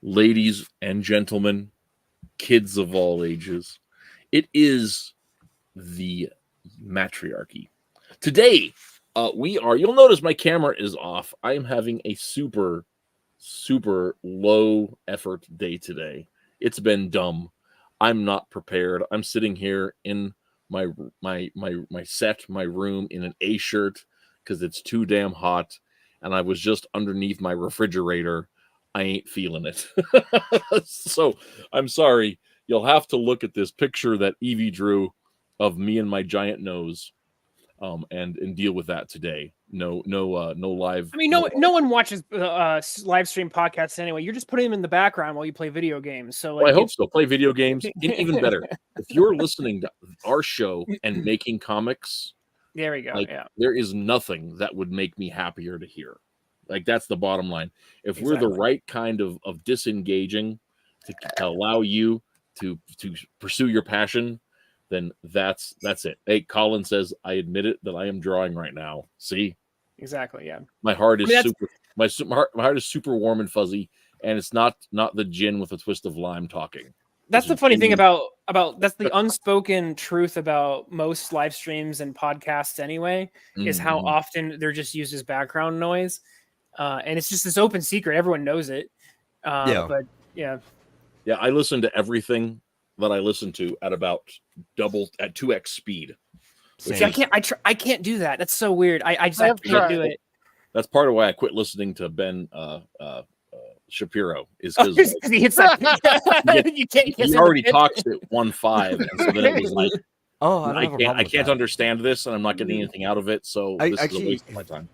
ladies and gentlemen, kids of all ages. It is the Mattriarchy. Today, you'll notice my camera is off. I am having a super, super low effort day today. It's been dumb. I'm not prepared. I'm sitting here in my my room in an A shirt because it's too damn hot, and I was just underneath my refrigerator. I ain't feeling it. So I'm sorry. You'll have to look at this picture that Evie drew of me and my giant nose, and deal with that today. No live. I mean, no one watches live stream podcasts anyway. You're just putting them in the background while you play video games. So, I hope so. Play video games. Even better, if you're listening to our show and making comics, there we go. There is nothing that would make me happier to hear. Like, that's the bottom line. If we're the right kind of disengaging to allow you to pursue your passion, then that's it. Hey, Colin says, I admit it that I am drawing right now. See? Exactly, yeah. My heart is my heart is super warm and fuzzy, and it's not the gin with a twist of lime talking. That's the funny thing about that's the unspoken truth about most live streams and podcasts anyway, is how often they're just used as background noise. And it's just this open secret. Everyone knows it. But yeah. Yeah, I listen to everything that I listen to at about at 2x speed. See, I can't do that. That's so weird. I can't do it. That's part of why I quit listening to Ben Shapiro, is because he hits that. he already talks at 1.5, and so then it was like, I can't understand this, and I'm not getting anything out of it. So this is a waste of my time.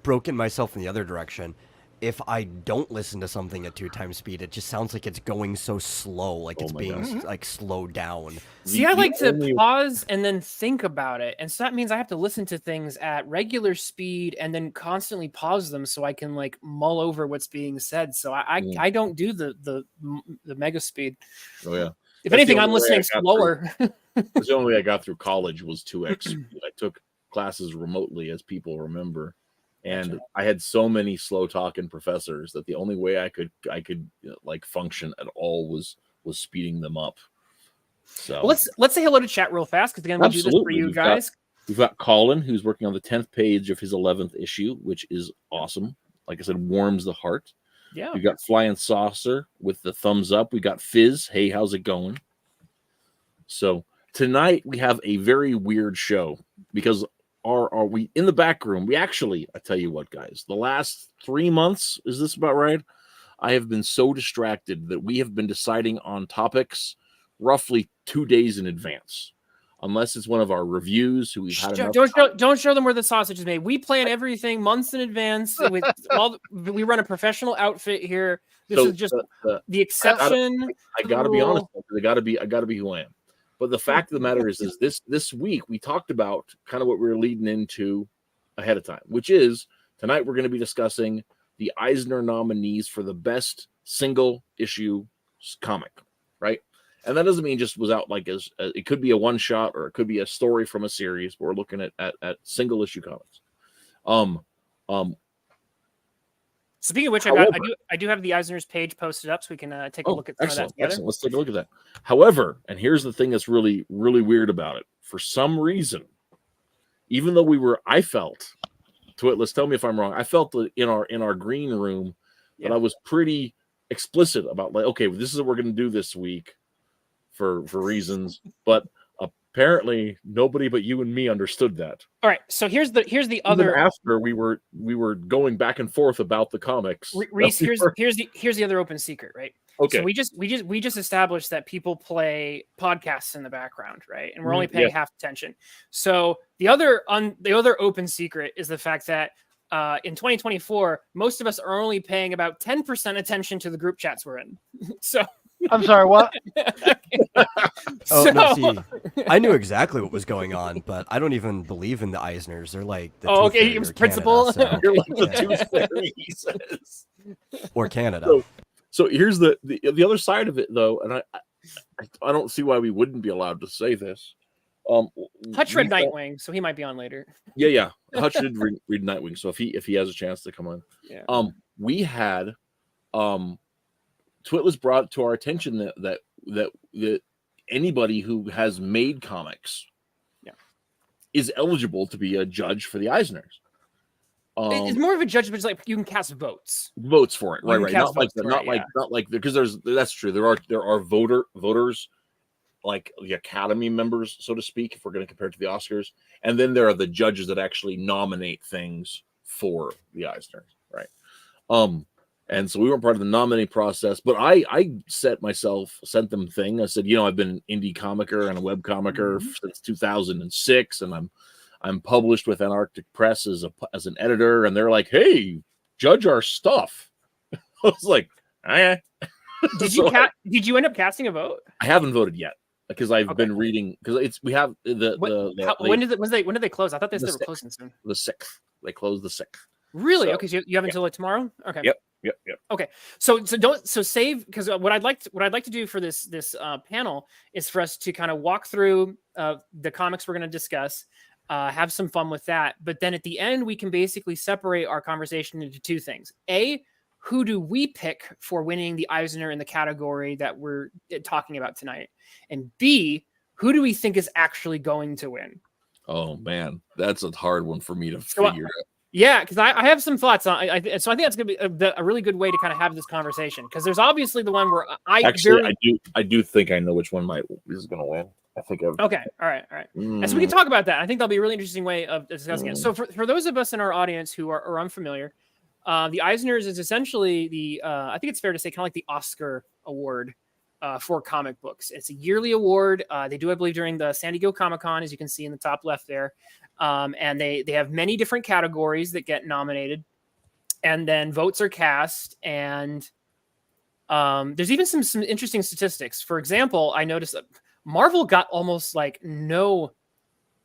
Broken myself in the other direction. If I don't listen to something at 2 times speed, it just sounds like it's going so slow, like it's being like slowed down. See, I like to pause and then think about it, and so that means I have to listen to things at regular speed and then constantly pause them so I can like mull over what's being said. So I don't do the mega speed. Oh yeah. If anything, I'm listening slower. That's the only way I got through college was 2x speed. I took classes remotely, as people remember. And I had so many slow talking professors that the only way I could like function at all was speeding them up. So let's say hello to chat real fast, because again, we'll do this for you guys. We've got Colin, who's working on the 10th page of his 11th issue, which is awesome. Like I said, warms the heart. Yeah. We got Flying Saucer with the thumbs up. We got Fizz. Hey, how's it going? So tonight we have a very weird show, because are we in the back room? We actually, I tell you what, guys, the last 3 months, is this about right? I have been so distracted that we have been deciding on topics roughly 2 days in advance, unless it's one of our reviews who we've had. Don't show them where the sausage is made. We plan everything months in advance. We run a professional outfit here. This is just the exception. I gotta be honest. I gotta be who I am. But the fact of the matter is this week we talked about kind of what we were leading into ahead of time, which is tonight we're going to be discussing the Eisner nominees for the best single issue comic, right? And that doesn't mean just was out like as it could be a one shot, or it could be a story from a series. But we're looking at single issue comics. Speaking of which, I do have the Eisner's page posted up, so we can take a look at some of that together. Excellent. Let's take a look at that. However, and here's the thing that's really, really weird about it. For some reason, even though I felt to it. Let's tell me if I'm wrong. I felt that in our green room that I was pretty explicit about, like, okay, this is what we're going to do this week for reasons, but apparently nobody but you and me understood that. All right, so here's the other. Even after we were going back and forth about the comics. Rhys, here's the other open secret, right? Okay. So we just established that people play podcasts in the background, right? And we're only paying half attention. So the other open secret is the fact that in 2024, most of us are only paying about 10% attention to the group chats we're in. So I'm sorry, what? I knew exactly what was going on, but I don't even believe in the Eisners. They're like the he was principal. Canada, so. You're like the tooth fairy, he says. Or Canada. So here's the other side of it, though, and I don't see why we wouldn't be allowed to say this. Hutch read Nightwing, so he might be on later. Yeah. Hutch did read Nightwing, so if he has a chance to come on, we had Twitless brought to our attention that anybody who has made comics is eligible to be a judge for the Eisners. It's more of a judgment. It's like you can cast votes for it, right? Not like because that's true. There are voters like the Academy members, so to speak, if we're going to compare it to the Oscars, and then there are the judges that actually nominate things for the Eisners, right? And so we weren't part of the nominating process, but I sent them thing. I said, I've been an indie comicer and a web comicer since 2006, and I'm published with Antarctic Press as an editor, and they're like, "Hey, judge our stuff." I was like, "Okay." Did you end up casting a vote? I haven't voted yet because I've been reading we have when did they close? I thought they were closing soon. The 6th. They closed the 6th. Really? So, okay, so you have until like tomorrow? Okay. Yep. Okay. So save, because what I'd like to do for this panel is for us to kind of walk through the comics we're going to discuss, have some fun with that, but then at the end we can basically separate our conversation into two things. A, who do we pick for winning the Eisner in the category that we're talking about tonight? And B, who do we think is actually going to win? Oh man, that's a hard one for me to figure out. Yeah, because I have some thoughts on. So I think that's going to be a really good way to kind of have this conversation, because there's obviously the one where I do think I know which one is going to win. I think I've... Okay, all right. And so we can talk about that. I think that'll be a really interesting way of discussing it. So for those of us in our audience who are unfamiliar, the Eisners is essentially I think it's fair to say, kind of like the Oscar award for comic books. It's a yearly award. They do, I believe, during the San Diego Comic-Con, as you can see in the top left there. And they have many different categories that get nominated, and then votes are cast. And there's even some interesting statistics. For example, I noticed that Marvel got almost like no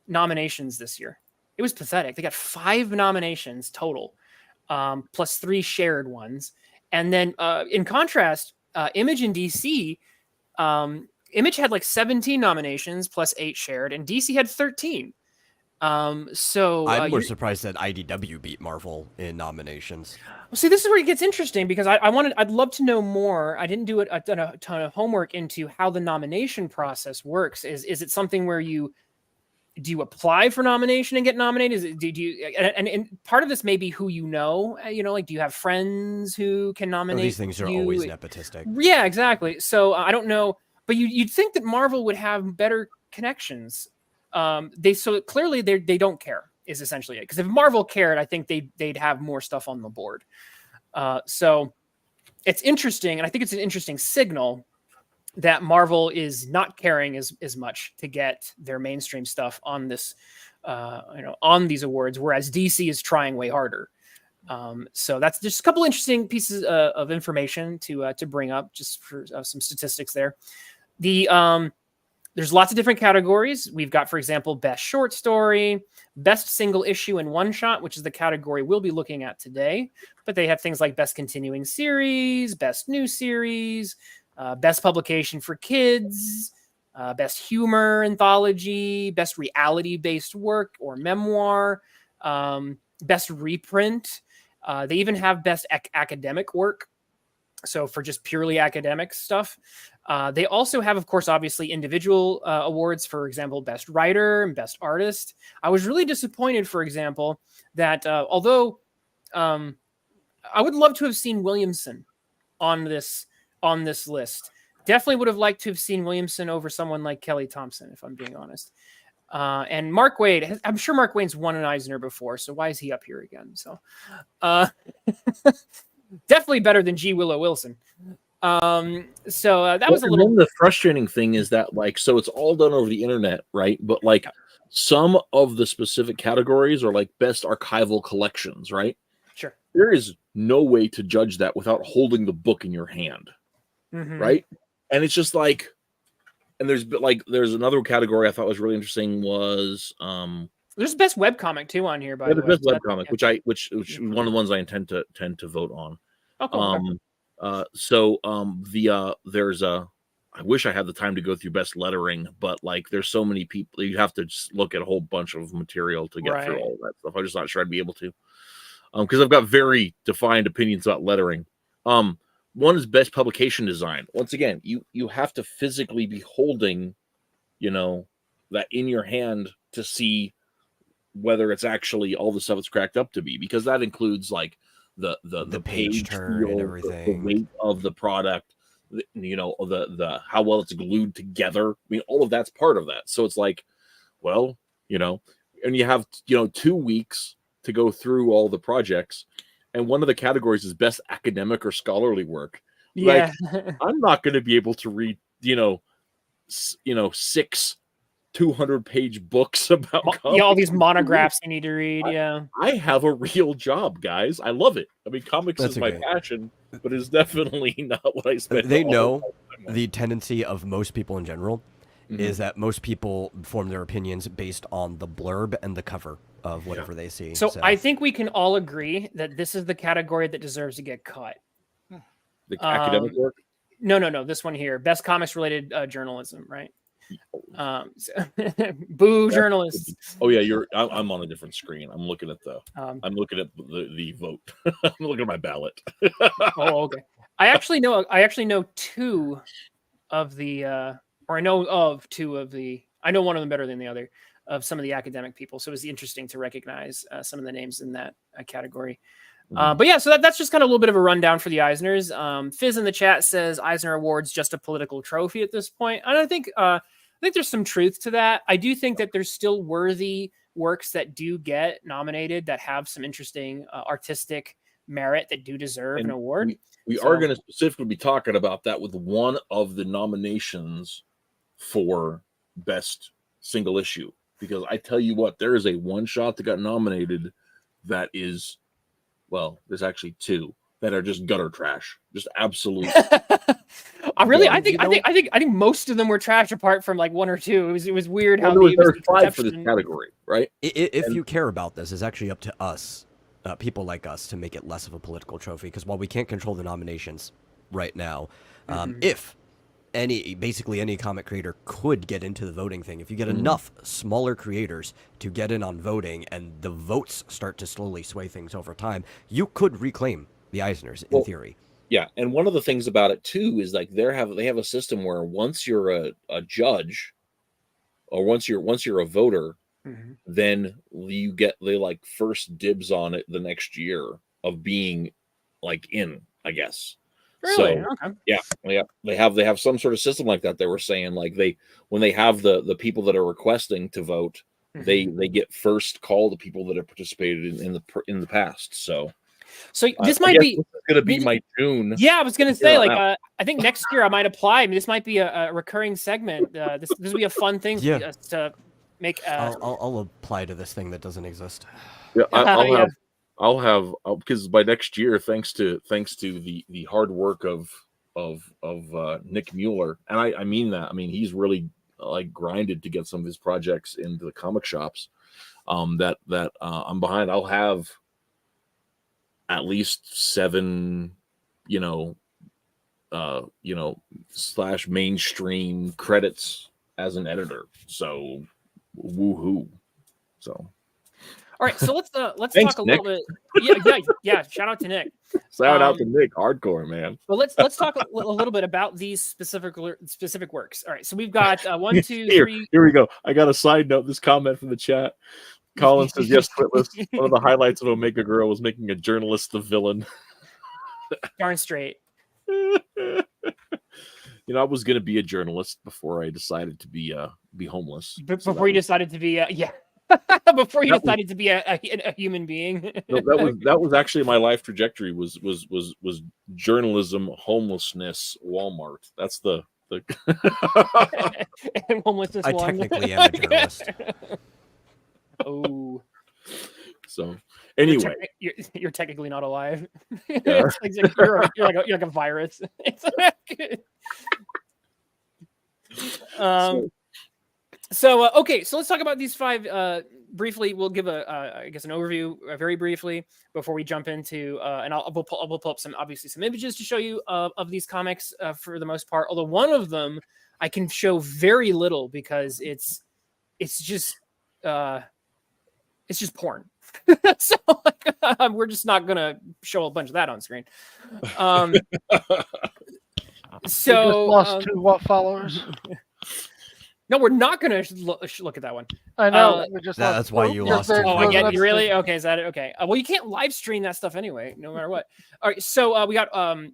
nominations this year. It was pathetic. They got 5 nominations total, plus 3 shared ones. And then in contrast, Image and DC, Image had like 17 nominations plus 8 shared, and DC had 13. So I'm more surprised that IDW beat Marvel in nominations. Well, see, this is where it gets interesting, because I'd love to know more. I didn't do a ton of homework into how the nomination process works. Is it something where do you apply for nomination and get nominated? Do you and part of this may be who like, do you have friends who can nominate? These things are always nepotistic. Yeah, exactly. So I don't know, but you'd think that Marvel would have better connections. Clearly they don't care is essentially it. Because if Marvel cared, I think they'd have more stuff on the board. So it's interesting, and I think it's an interesting signal that Marvel is not caring as much to get their mainstream stuff on this, on these awards, whereas DC is trying way harder. So that's just a couple interesting pieces of information to bring up, just for some statistics there. There's lots of different categories. We've got, for example, Best Short Story, Best Single Issue and One Shot, which is the category we'll be looking at today. But they have things like Best Continuing Series, Best New Series, Best Publication for Kids, Best Humor Anthology, Best Reality-Based Work or Memoir, Best Reprint. They even have Best Academic Work, so for just purely academic stuff. They also have, of course, obviously individual awards, for example, Best Writer and Best Artist. I was really disappointed, for example, that although I would love to have seen Williamson on this list, definitely would have liked to have seen Williamson over someone like Kelly Thompson, if I'm being honest. And Mark Waid, I'm sure Mark Waid's won an Eisner before, so why is he up here again? So definitely better than G. Willow Wilson. So that was a little. The frustrating thing is that, like, so it's all done over the internet, right? But like some of the specific categories are like best archival collections, right? Sure. There is no way to judge that without holding the book in your hand, right? And it's just like, and there's another category I thought was really interesting was there's best webcomic too on here, by the way. Best webcomic, which one of the ones I tend to vote on. Oh, cool. There's I wish I had the time to go through best lettering, but like there's so many people, you have to just look at a whole bunch of material to get through all that stuff. I'm just not sure I'd be able to, because I've got very defined opinions about lettering. one is best publication design. Once again, you have to physically be holding, that in your hand to see whether it's actually all the stuff it's cracked up to be, because that includes like the page turn feel, and everything, the weight of the product, the how well it's glued together. I mean, all of that's part of that. So it's like, well, and you have 2 weeks to go through all the projects, and one of the categories is best academic or scholarly work. Yeah, Like, I'm not going to be able to read 6 200-page books about all these monographs you need to read. I have a real job, guys. I love it. I mean, comics is my passion, but it's definitely not what I spend. They know the tendency of most people in general is that most people form their opinions based on the blurb and the cover of whatever they see. So I think we can all agree that this is the category that deserves to get cut. The academic work? No. This one here, best comics related journalism, right? Boo, journalists. Oh yeah, I'm on a different screen. I'm looking at the vote. I'm looking at my ballot. Oh, okay. I actually know two of the or I know of two of the, I know one of them better than the other, of some of the academic people. So it was interesting to recognize some of the names in that category. But yeah, so that's just kind of a little bit of a rundown for the Eisners. Fizz in the chat says Eisner Awards just a political trophy at this point. And I think there's some truth to that. I do think that there's still worthy works that do get nominated that have some interesting artistic merit that do deserve an award. We are going to specifically be talking about that with one of the nominations for best single issue, because I tell you what, there is a one shot that got nominated that is, well, there's actually two that are just gutter trash, just absolute. I think most of them were trash, apart from like one or two. It was weird how there were 5 for this category, right? If you care about this, it's actually up to us, people like us, to make it less of a political trophy. Because while we can't control the nominations right now, if basically any comic creator could get into the voting thing, if you get enough smaller creators to get in on voting and the votes start to slowly sway things over time, you could reclaim the Eisners in theory. Yeah, and one of the things about it too is like they have a system where once you're a judge, or once you're a voter, then they like first dibs on it the next year of being like in, I guess. Really? So, okay. Yeah. They have some sort of system like that. They were saying like when they have the people that are requesting to vote, they get first call to people that have participated in the past. So this might be going to be my June. Yeah, I was going to say I think next year I might apply. I mean, this might be a recurring segment. This will be a fun thing to make. I'll apply to this thing that doesn't exist. Yeah, I'll have because by next year, thanks to the hard work of Nick Mueller, and I mean that. I mean, he's really like grinded to get some of his projects into the comic shops. That I'm behind. I'll have at least 7, / mainstream credits as an editor. So, woohoo! So. All right, so let's Thanks, talk a Nick. little bit. Yeah. Shout out to Nick. Shout out to Nick, hardcore man. Well, let's talk a little bit about these specific works. All right, so we've got 1, 2, 3. Here we go. I got a side note. This comment from the chat. Colin says, "Yes, Twitless. One of the highlights of Omega Girl was making a journalist the villain." Darn straight. I was going to be a journalist before I decided to be homeless. Before you decided to be before you decided to be a human being. No, that was actually my life trajectory was journalism, homelessness, Walmart. That's the and homelessness. I technically am a journalist. Oh. So anyway, you're technically not alive. Yeah. you're like a virus. Okay, so let's talk about these 5 briefly. We'll give an overview very briefly before we jump into and we'll pull up some images to show you of these comics for the most part. Although one of them I can show very little because it's just porn. So we're just not gonna show a bunch of that on screen. So we just lost 2 followers. No, we're not going to look at that one. I know. We just that's why you lost. Oh, I get you. Really? Okay, is that it? Okay. Well, you can't live stream that stuff anyway, no matter what. All right. So we got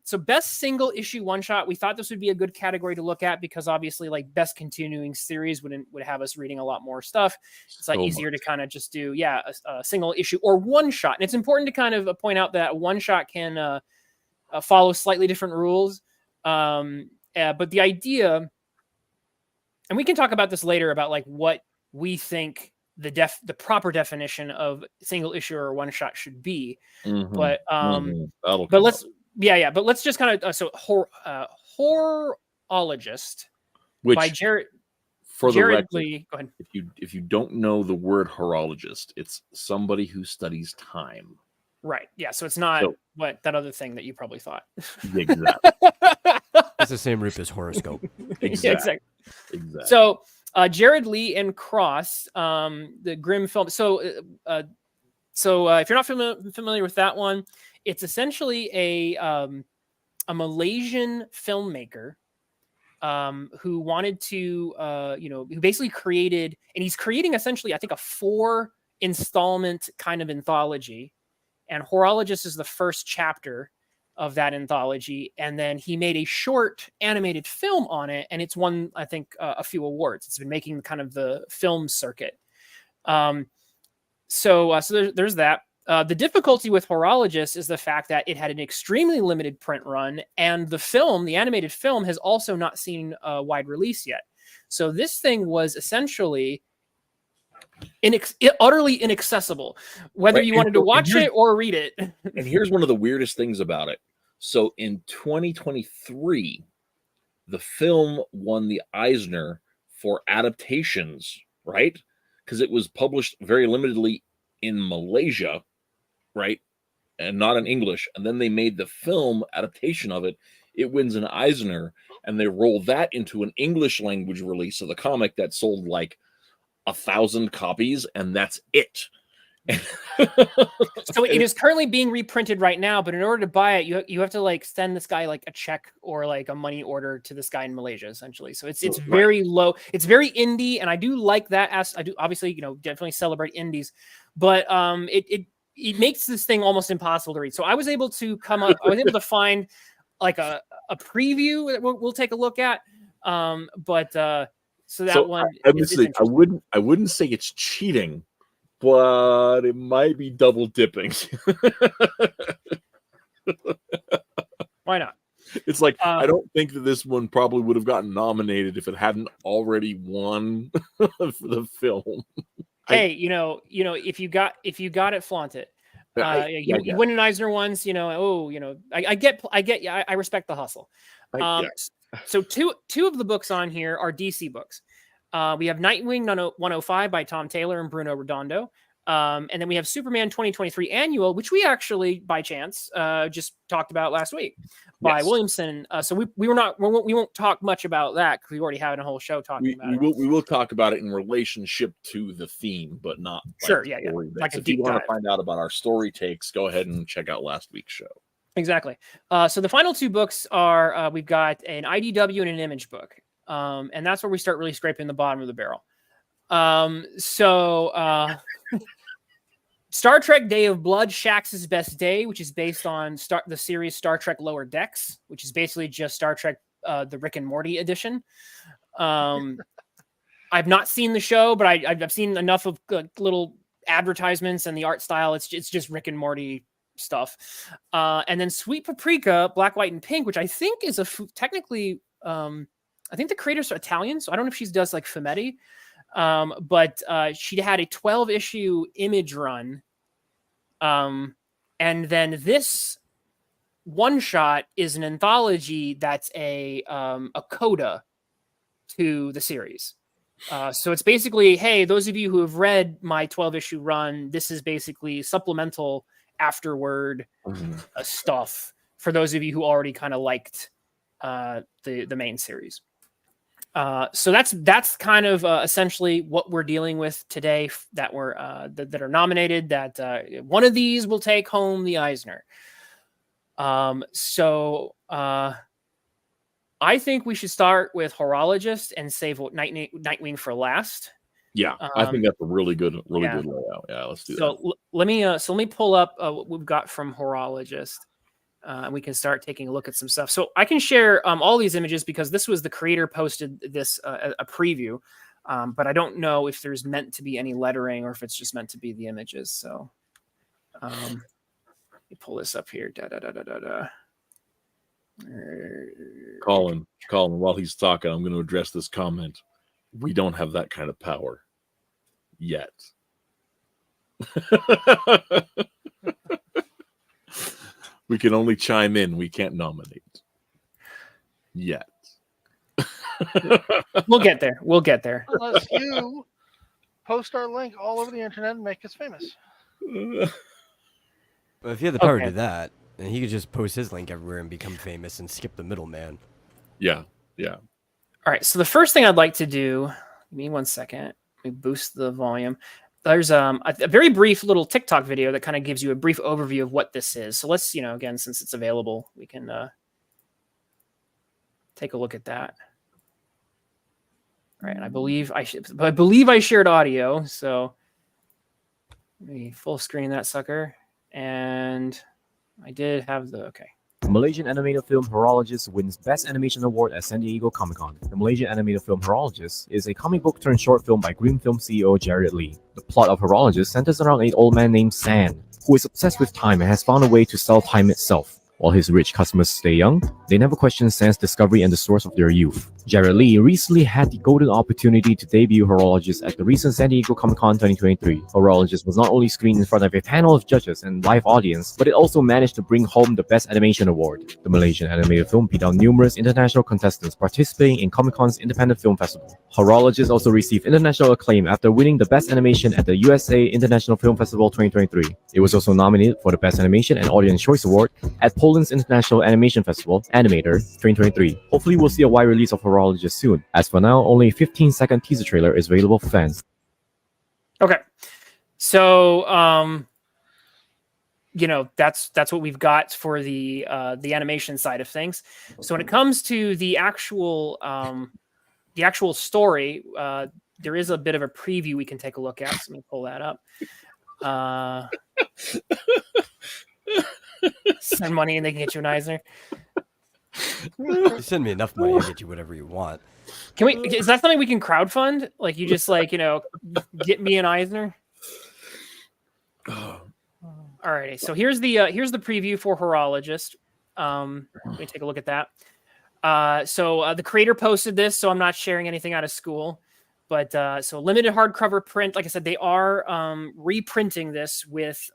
so best single issue one shot. We thought this would be a good category to look at because obviously, like best continuing series would have us reading a lot more stuff. It's like easier to kind of just do a single issue or one shot. And it's important to kind of point out that one shot can follow slightly different rules. But the idea. And we can talk about this later about like what we think the proper definition of single issue or one shot should be. But let's just kind of horologist, which by Jared Lee. Go ahead. If you don't know the word horologist, it's somebody who studies time. Right. Yeah. So it's not what that other thing that you probably thought. Exactly. It's the same root as horoscope. Exactly. So Jared Lee and Cross, the Grimm film. So if you're not familiar with that one, it's essentially a Malaysian filmmaker who wanted to, who basically created, and he's creating essentially, I think, a 4-installment kind of anthology. And Horologist is the first chapter of that anthology. And then he made a short animated film on it. And it's won, I think, a few awards. It's been making kind of the film circuit. So there's that. The difficulty with Horologist is the fact that it had an extremely limited print run. And the animated film has also not seen a wide release yet. So this thing was essentially utterly inaccessible, whether you wanted to watch it or read it. And here's one of the weirdest things about it. So in 2023, the film won the Eisner for adaptations, right? Because it was published very limitedly in Malaysia, right? And not in English. And then they made the film adaptation of it. It wins an Eisner, and they roll that into an English language release of the comic that sold like 1,000 copies, and that's it. So it is currently being reprinted right now, but in order to buy it, you have to like send this guy like a check or like a money order to this guy in Malaysia, essentially. So it's very low. It's very indie, and I do like that. I do obviously, definitely celebrate indies, but it makes this thing almost impossible to read. So I was able to find like a preview that we'll take a look at. So one, I wouldn't say it's cheating, but it might be double dipping. Why not? It's like I don't think that this one probably would have gotten nominated if it hadn't already won for the film. Hey, if you got it, flaunt it. You win an Eisner once, I get. I respect the hustle. So two of the books on here are DC books. We have Nightwing 105 by Tom Taylor and Bruno Redondo. And then we have Superman 2023 Annual, which we actually, by chance, just talked about last week by Williamson. So we won't talk much about that because we already have a whole show talking about it. We will talk about it in relationship to the theme, but not like if you want to find out about our story takes, go ahead and check out last week's show. Exactly. So the final two books are we've got an IDW and an Image book. And that's where we start really scraping the bottom of the barrel. Star Trek Day of Blood, Shax's Best Day, which is based on the series Star Trek Lower Decks, which is basically just Star Trek, the Rick and Morty edition. I've not seen the show, but I've seen enough of little advertisements and the art style. It's just Rick and Morty stuff. And then Sweet Paprika, Black, White, and Pink, which I think is technically... I think the creators are Italian, so I don't know if she does like Fumetti, but she had a 12-issue Image run, and then this one shot is an anthology that's a coda to the series. So it's basically, hey, those of you who have read my 12-issue run, this is basically supplemental afterward stuff for those of you who already kind of liked the main series. So that's kind of essentially what we're dealing with today. That were that are nominated. That one of these will take home the Eisner. So I think we should start with Horologist and save Nightwing for last. Yeah, I think that's a really good layout. Yeah, let's do that. Let me pull up what we've got from Horologist. And we can start taking a look at some stuff. So I can share all these images because this was the creator posted this a preview, but I don't know if there's meant to be any lettering or if it's just meant to be the images. So let me pull this up here. Colin, while he's talking, I'm going to address this comment. We don't have that kind of power yet. We can only chime in. We can't nominate yet. We'll get there. Unless you post our link all over the internet and make us famous. But if he had the power to do that, then he could just post his link everywhere and become famous and skip the middleman. Yeah. All right. So the first thing I'd like to do, give me 1 second. Let me boost the volume. There's a very brief little TikTok video that kind of gives you a brief overview of what this is. So let's, again, since it's available, we can take a look at that. All right, and I believe I shared audio, so let me full screen that sucker. And I did have okay. The Malaysian animated film Horologist wins Best Animation Award at San Diego Comic-Con. The Malaysian animated film Horologist is a comic book turned short film by Grimm Film CEO Jared Lee. The plot of Horologist centers around an old man named San, who is obsessed with time and has found a way to sell time itself. While his rich customers stay young, they never question San's discovery and the source of their youth. Jared Lee recently had the golden opportunity to debut Horologist at the recent San Diego Comic-Con 2023. Horologist was not only screened in front of a panel of judges and live audience, but it also managed to bring home the Best Animation Award. The Malaysian animated film beat out numerous international contestants participating in Comic-Con's Independent Film Festival. Horologist also received international acclaim after winning the Best Animation at the USA International Film Festival 2023. It was also nominated for the Best Animation and Audience Choice Award at Poland's International Animation Festival, Animator 2023. Hopefully we'll see a wide release of Horologist soon. As for now, only a 15-second teaser trailer is available for fans. Okay. So, that's what we've got for the animation side of things. So when it comes to the actual story, there is a bit of a preview we can take a look at. So let me pull that up. Send money and they can get you an Eisner. Send me enough money, I'll get you whatever you want. Can we? Is that something we can crowdfund? Like you just get me an Eisner. Alrighty, so here's the preview for Horologist. Let me take a look at that. So the creator posted this, so I'm not sharing anything out of school. But so limited hardcover print. Like I said, they are reprinting this with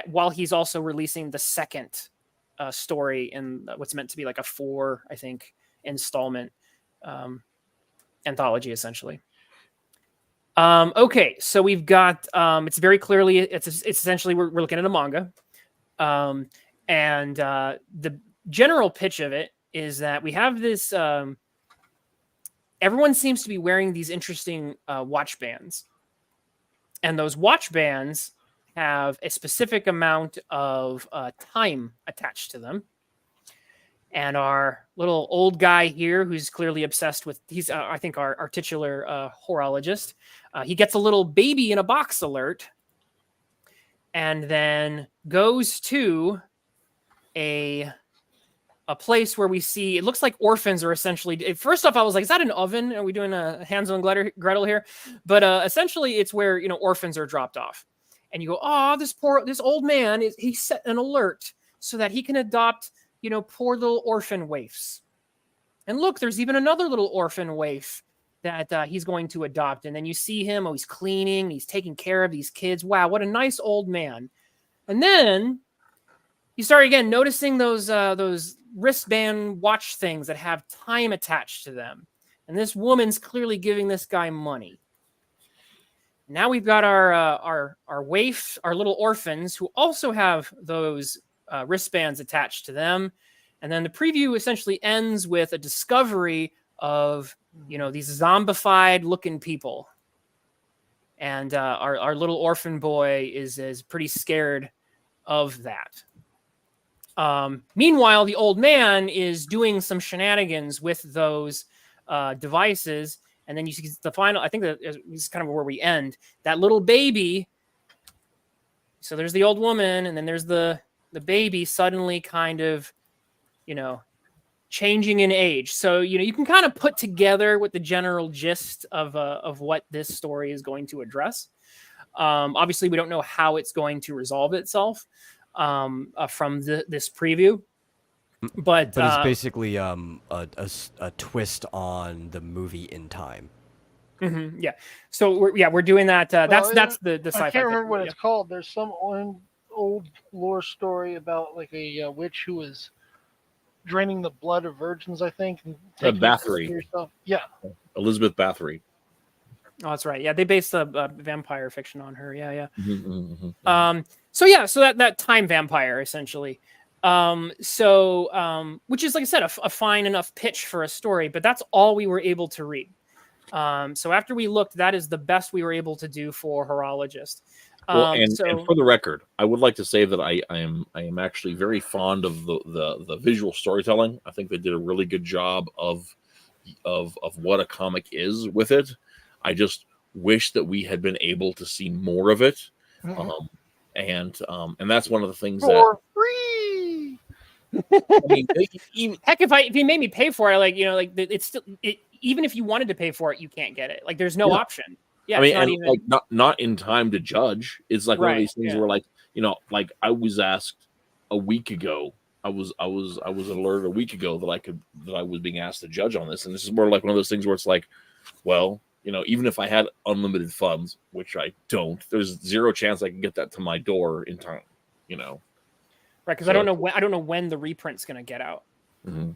while he's also releasing the second story in what's meant to be like a 4, I think, installment anthology, essentially. Okay, so we've got it's very clearly it's essentially we're looking at a manga, and the general pitch of it is that we have this. Everyone seems to be wearing these interesting watch bands, and those watch bands have a specific amount of time attached to them. And our little old guy here, who's clearly obsessed with, he's, I think, our titular horologist. He gets a little baby in a box alert and then goes to a place where we see, it looks like orphans are essentially, first off, I was like, is that an oven? Are we doing a Hansel and Gretel here? But essentially it's where, orphans are dropped off. And you go, oh, this old man, he set an alert so that he can adopt, poor little orphan waifs. And look, there's even another little orphan waif that he's going to adopt. And then you see him, he's cleaning, he's taking care of these kids. Wow, what a nice old man. And then you start again noticing those wristband watch things that have time attached to them. And this woman's clearly giving this guy money. Now we've got our waif, our little orphans, who also have those wristbands attached to them. And then the preview essentially ends with a discovery of these zombified looking people, and our little orphan boy is pretty scared of that. Meanwhile, the old man is doing some shenanigans with those devices, and then you see the final. I think that is kind of where we end. That little baby. So there's the old woman, and then there's the baby suddenly kind of, changing in age. So you can kind of put together what the general gist of what this story is going to address. Obviously, we don't know how it's going to resolve itself from this preview, but it's basically a twist on the movie In Time. Mm-hmm, yeah. So we're doing that. That's the sci-fi. I can't remember what yeah. it's called. There's some old lore story about like a witch who was draining the blood of virgins, I think. And Bathory. Yeah. Elizabeth Bathory. Oh, that's right. Yeah, they based the vampire fiction on her. Yeah. Mm-hmm, mm-hmm. So that time vampire essentially. Which is, like I said, a fine enough pitch for a story, but that's all we were able to read. So after we looked, that is the best we were able to do for Horologist. And for the record, I would like to say that I am actually very fond of the visual storytelling. I think they did a really good job of what a comic is with it. I just wish that we had been able to see more of it. Mm-hmm. And that's one of the things for free. I mean, heck, if you made me pay for it, it's still even if you wanted to pay for it, you can't get it. Like there's no option. Yeah, I mean, not in time to judge. It's like one of these things where, like I was asked a week ago. I was alerted a week ago that I was being asked to judge on this, and this is more like one of those things where it's like, well, even if I had unlimited funds, which I don't, there's zero chance I can get that to my door in time. Right, because I don't know when the reprint's going to get out. Mm-hmm.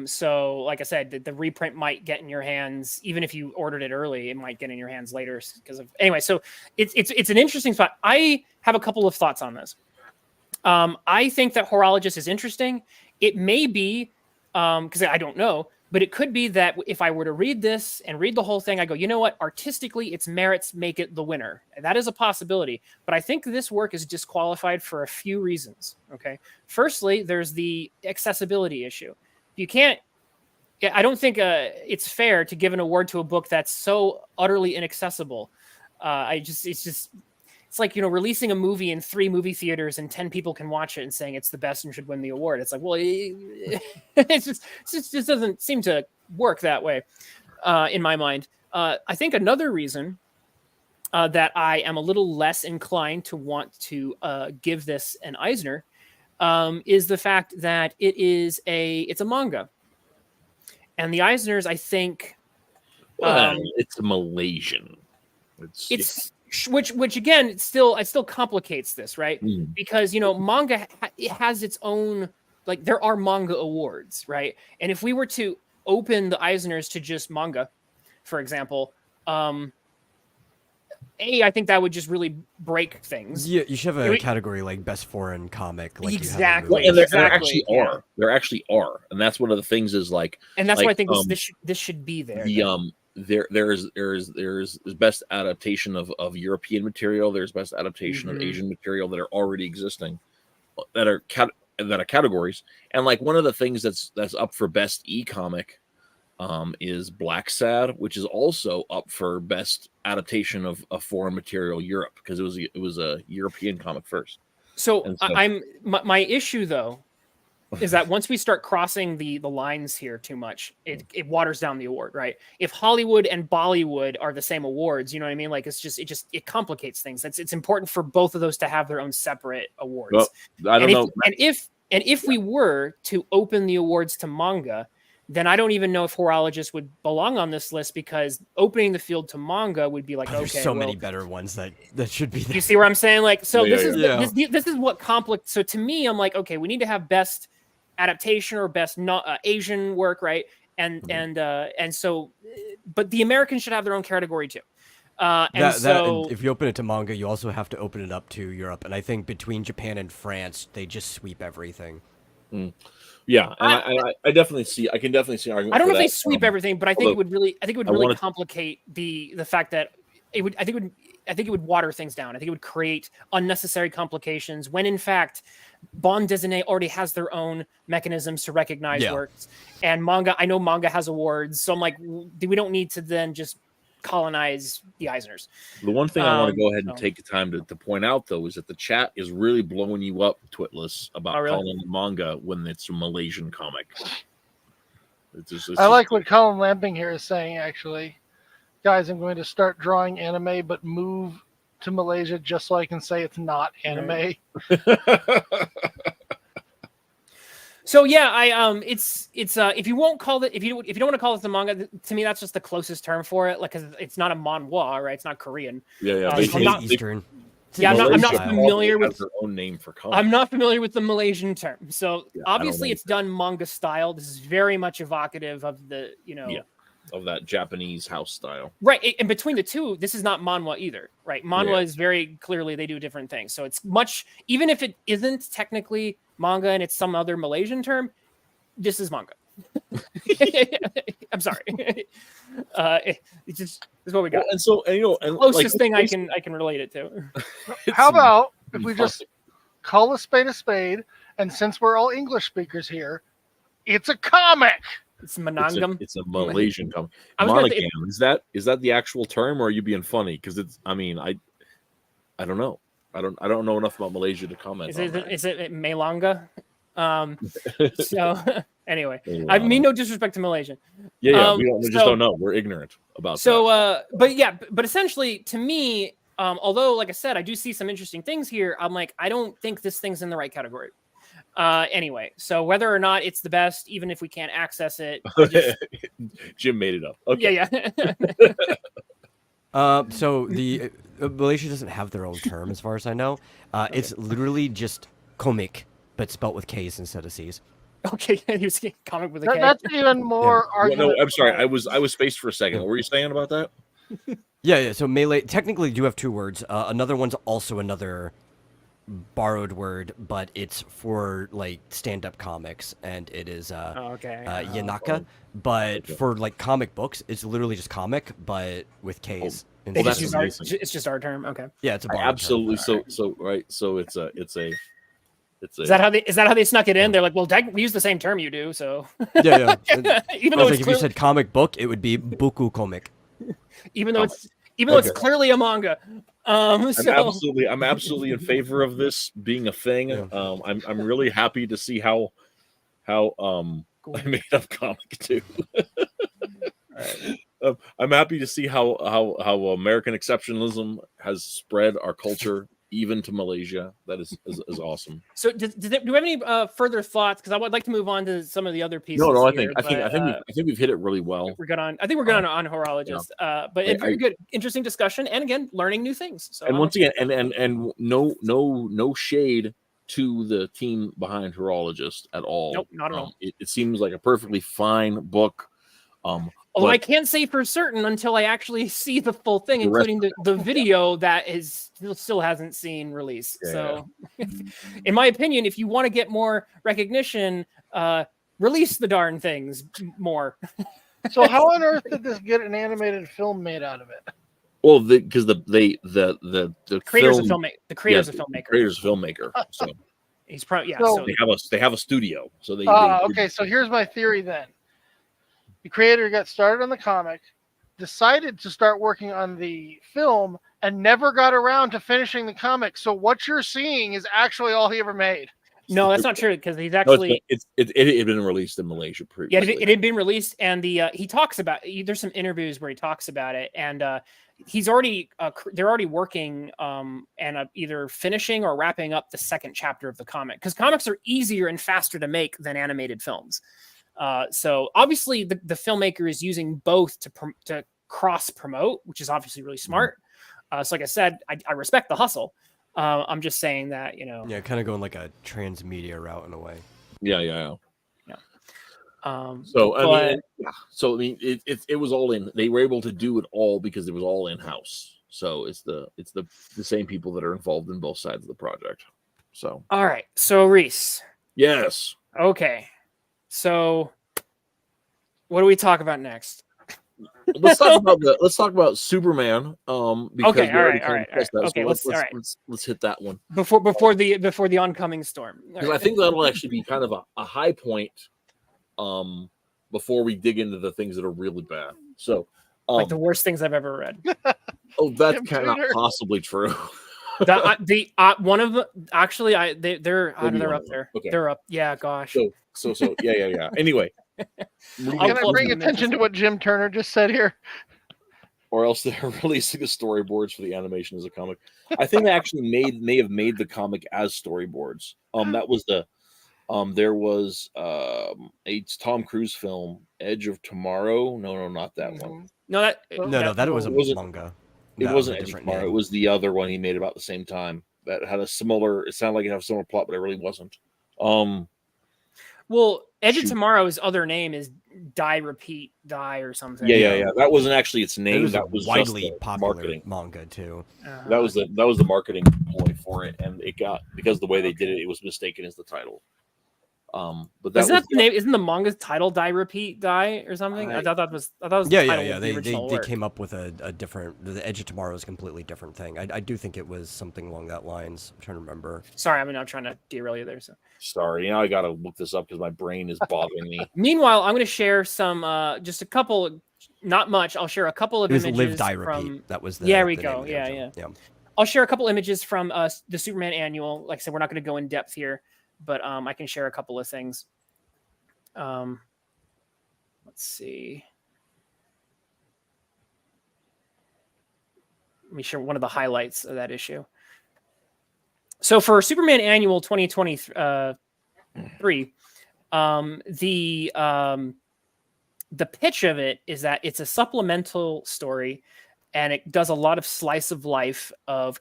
So like I said, the reprint might get in your hands, even if you ordered it early, it might get in your hands later anyway. So it's an interesting spot. I have a couple of thoughts on this. I think that Horologist is interesting. It may be, because I don't know, but it could be that if I were to read this and read the whole thing, I go, you know what? Artistically, its merits make it the winner. And that is a possibility. But I think this work is disqualified for a few reasons. Okay. Firstly, there's the accessibility issue. You can't. I don't think it's fair to give an award to a book that's so utterly inaccessible. It's like releasing a movie in 3 movie theaters and 10 people can watch it and saying it's the best and should win the award. It's like, well, it just doesn't seem to work that way in my mind. I think another reason that I am a little less inclined to want to give this an Eisner is the fact that it's a manga, and the Eisners, I think, it's a Malaysian. Which again, it still complicates this, right? Mm. Because manga it has its own, like there are manga awards, right? And if we were to open the Eisners to just manga, for example, I think that would just really break things. Yeah, you should have a category like best foreign comic. Like exactly. And there actually are. There actually are, and that's one of the things is like. And that's why I think this should be there. There's best adaptation of European material. There's best adaptation of Asian material that are already existing, that are categories. And like one of the things that's up for best e-comic is Black Sad, which is also up for best adaptation of foreign material Europe, because it was a European comic first. So my issue though is that once we start crossing the lines here too much, it waters down the award, right? If Hollywood and Bollywood are the same awards, you know what I mean? Like it complicates things. It's important for both of those to have their own separate awards. Well, I don't know. And if we were to open the awards to manga, then I don't even know if Horologist would belong on this list, because opening the field to manga would be like, there's many better ones that should be there. You see where I'm saying? Like, so this is what complicates. So to me, I'm like, okay, we need to have best adaptation or best Asian work, right? And so, but the Americans should have their own category too. And if you open it to manga, you also have to open it up to Europe. And I think between Japan and France, they just sweep everything. Mm. Yeah, and I definitely see. I can definitely see an argument. I don't for know if they that. sweep everything, but I think it would really complicate the fact that it would. I think it would water things down. I think it would create unnecessary complications when, in fact, Bond Disney already has their own mechanisms to recognize works, and manga. I know manga has awards, so I'm like, we don't need to then just colonize the Eisners. The one thing I want to go ahead and take the time to point out, though, is that the chat is really blowing you up, Twitless, about calling it manga when it's a Malaysian comic. I like what Colin Lamping here is saying, actually. Guys, I'm going to start drawing anime, but move to Malaysia just so I can say it's not anime. So yeah, it's if you won't call it, if you don't want to call it the manga, to me that's just the closest term for it. Like, cause it's not a manhwa, right? It's not Korean. It's Eastern. I'm not familiar with their own name for comics. I'm not familiar with the Malaysian term. So obviously it's done manga style. This is very much evocative of the of that Japanese house style. Right. And between the two, this is not manhwa either, right? Manhwa is very clearly they do different things. So it's much, even if it isn't technically manga and it's some other Malaysian term, this is manga. I'm sorry. It's just this is what we got. Well, and closest thing I can relate it to. How about if we just call a spade, and since we're all English speakers here, it's a comic. It's Manangam. It's a Malaysian comic. Monogam, is that the actual term, or are you being funny? Because it's, I mean, I don't know. I don't know enough about Malaysia to comment. Is it Malanga? So anyway, I mean no disrespect to Malaysia. We just don't know. We're ignorant about that. But essentially, to me, although like I said, I do see some interesting things here. I'm like, I don't think this thing's in the right category. Anyway, so whether or not it's the best, even if we can't access it, Jim made it up. Okay. So the Malaysia doesn't have their own term, as far as I know. It's literally just comic, but spelt with K's instead of C's. Okay, he was comic with a K. That's even more argument. No, I'm sorry. I was spaced for a second. What were you saying about that? Yeah. So Malay technically do have two words. Another one's also another borrowed word, but it's for like stand-up comics, and it is Yanaka. But for like comic books, it's literally just comic, but with K's. It's just our term. Okay. Yeah, it's a borrowed absolutely. Term. So right. So it's a. Is that how they snuck it in? They're like, well, we use the same term you do, so. Yeah. Even though it's if you said comic book, it would be buku comic. Even though it's clearly a manga. I'm absolutely in favor of this being a thing. Yeah. I'm really happy to see how cool. I made up comic too. Right. I'm happy to see how American exceptionalism has spread our culture even to Malaysia. That is awesome. So do we have any further thoughts? Because I would like to move on to some of the other pieces. No, I think we've hit it really well. We're good on. I think we're good on horologist. Yeah. But very good, interesting discussion, and again, learning new things. So once again, and no shade to the team behind horologist at all. Nope, not at all. It seems like a perfectly fine book. Although I can't say for certain until I actually see the full thing, including the video that still hasn't seen release. Yeah. So, in my opinion, if you want to get more recognition, release the darn things more. So, how on earth did this get an animated film made out of it? Well, because the creators of filmmaker. The creators of filmmaker. So he's probably So they have a studio. So they. Okay, so here's my theory then. The creator got started on the comic, decided to start working on the film, and never got around to finishing the comic. So what you're seeing is actually all he ever made. No, that's not true, because he's actually it had been released in Malaysia previously. Yeah, it had been released, and he talks about. There's some interviews where he talks about it, and he's already they're already working and either finishing or wrapping up the second chapter of the comic, because comics are easier and faster to make than animated films. So obviously the filmmaker is using both to cross promote, which is obviously really smart. So like I said, I respect the hustle. I'm just saying that, kind of going like a transmedia route in a way. Yeah. So I mean, it was all in. They were able to do it all because it was all in house. So it's the same people that are involved in both sides of the project. So all right. So Rhys. Yes. Okay. So, what do we talk about next? Let's talk about Superman. Because Okay, we all already right, kind all of right, discussed that. okay, So all right. let's hit that one Before the oncoming storm. All because right. I think that'll actually be kind of a high point. Before we dig into the things that are really bad. So, like the worst things I've ever read. oh, that's Jim kind of Tudor. possibly true. One of the actually they're Maybe they're one up of them. there. Okay. They're up. Yeah, gosh. So yeah. Anyway, Can I pull bring them attention to what Jim Turner just said here? or else they're releasing the storyboards for the animation as a comic. I think they actually may have made the comic as storyboards. That was the there was a Tom Cruise film, Edge of Tomorrow. No, not that one. No, that That was a It wasn't- manga. It That was wasn't a Edge of different Tomorrow. name. It was the other one he made about the same time that had a similar. It sounded like it had a similar plot, but it really wasn't. well, Edge of Shoot. Tomorrow's other name is Die Repeat Die or something. Yeah. That wasn't actually its name. It was That was widely just the popular marketing. manga too. That was the marketing ploy for it, and it got because of the way they did it, it was mistaken as the title. But that isn't was that the name? Isn't the manga's title Die Repeat Die or something? I thought that was the title of the They original they work. came up with a different. The Edge of Tomorrow is a completely different thing. I do think it was something along that lines. I'm trying to remember. Sorry, I'm not trying to derail you there. So sorry. Now I got to look this up because my brain is bothering me. meanwhile, I'm going to share some just a couple, not much. I'll share a couple of It was images Live Die from. Repeat. That was the Yeah, we the go. name of the Yeah. original. I'll share a couple images from the Superman annual. Like I said, we're not going to go in depth here, but I can share a couple of things. Let's see. Let me share one of the highlights of that issue. So for Superman Annual 2023, the pitch of it is that it's a supplemental story, and it does a lot of slice of life of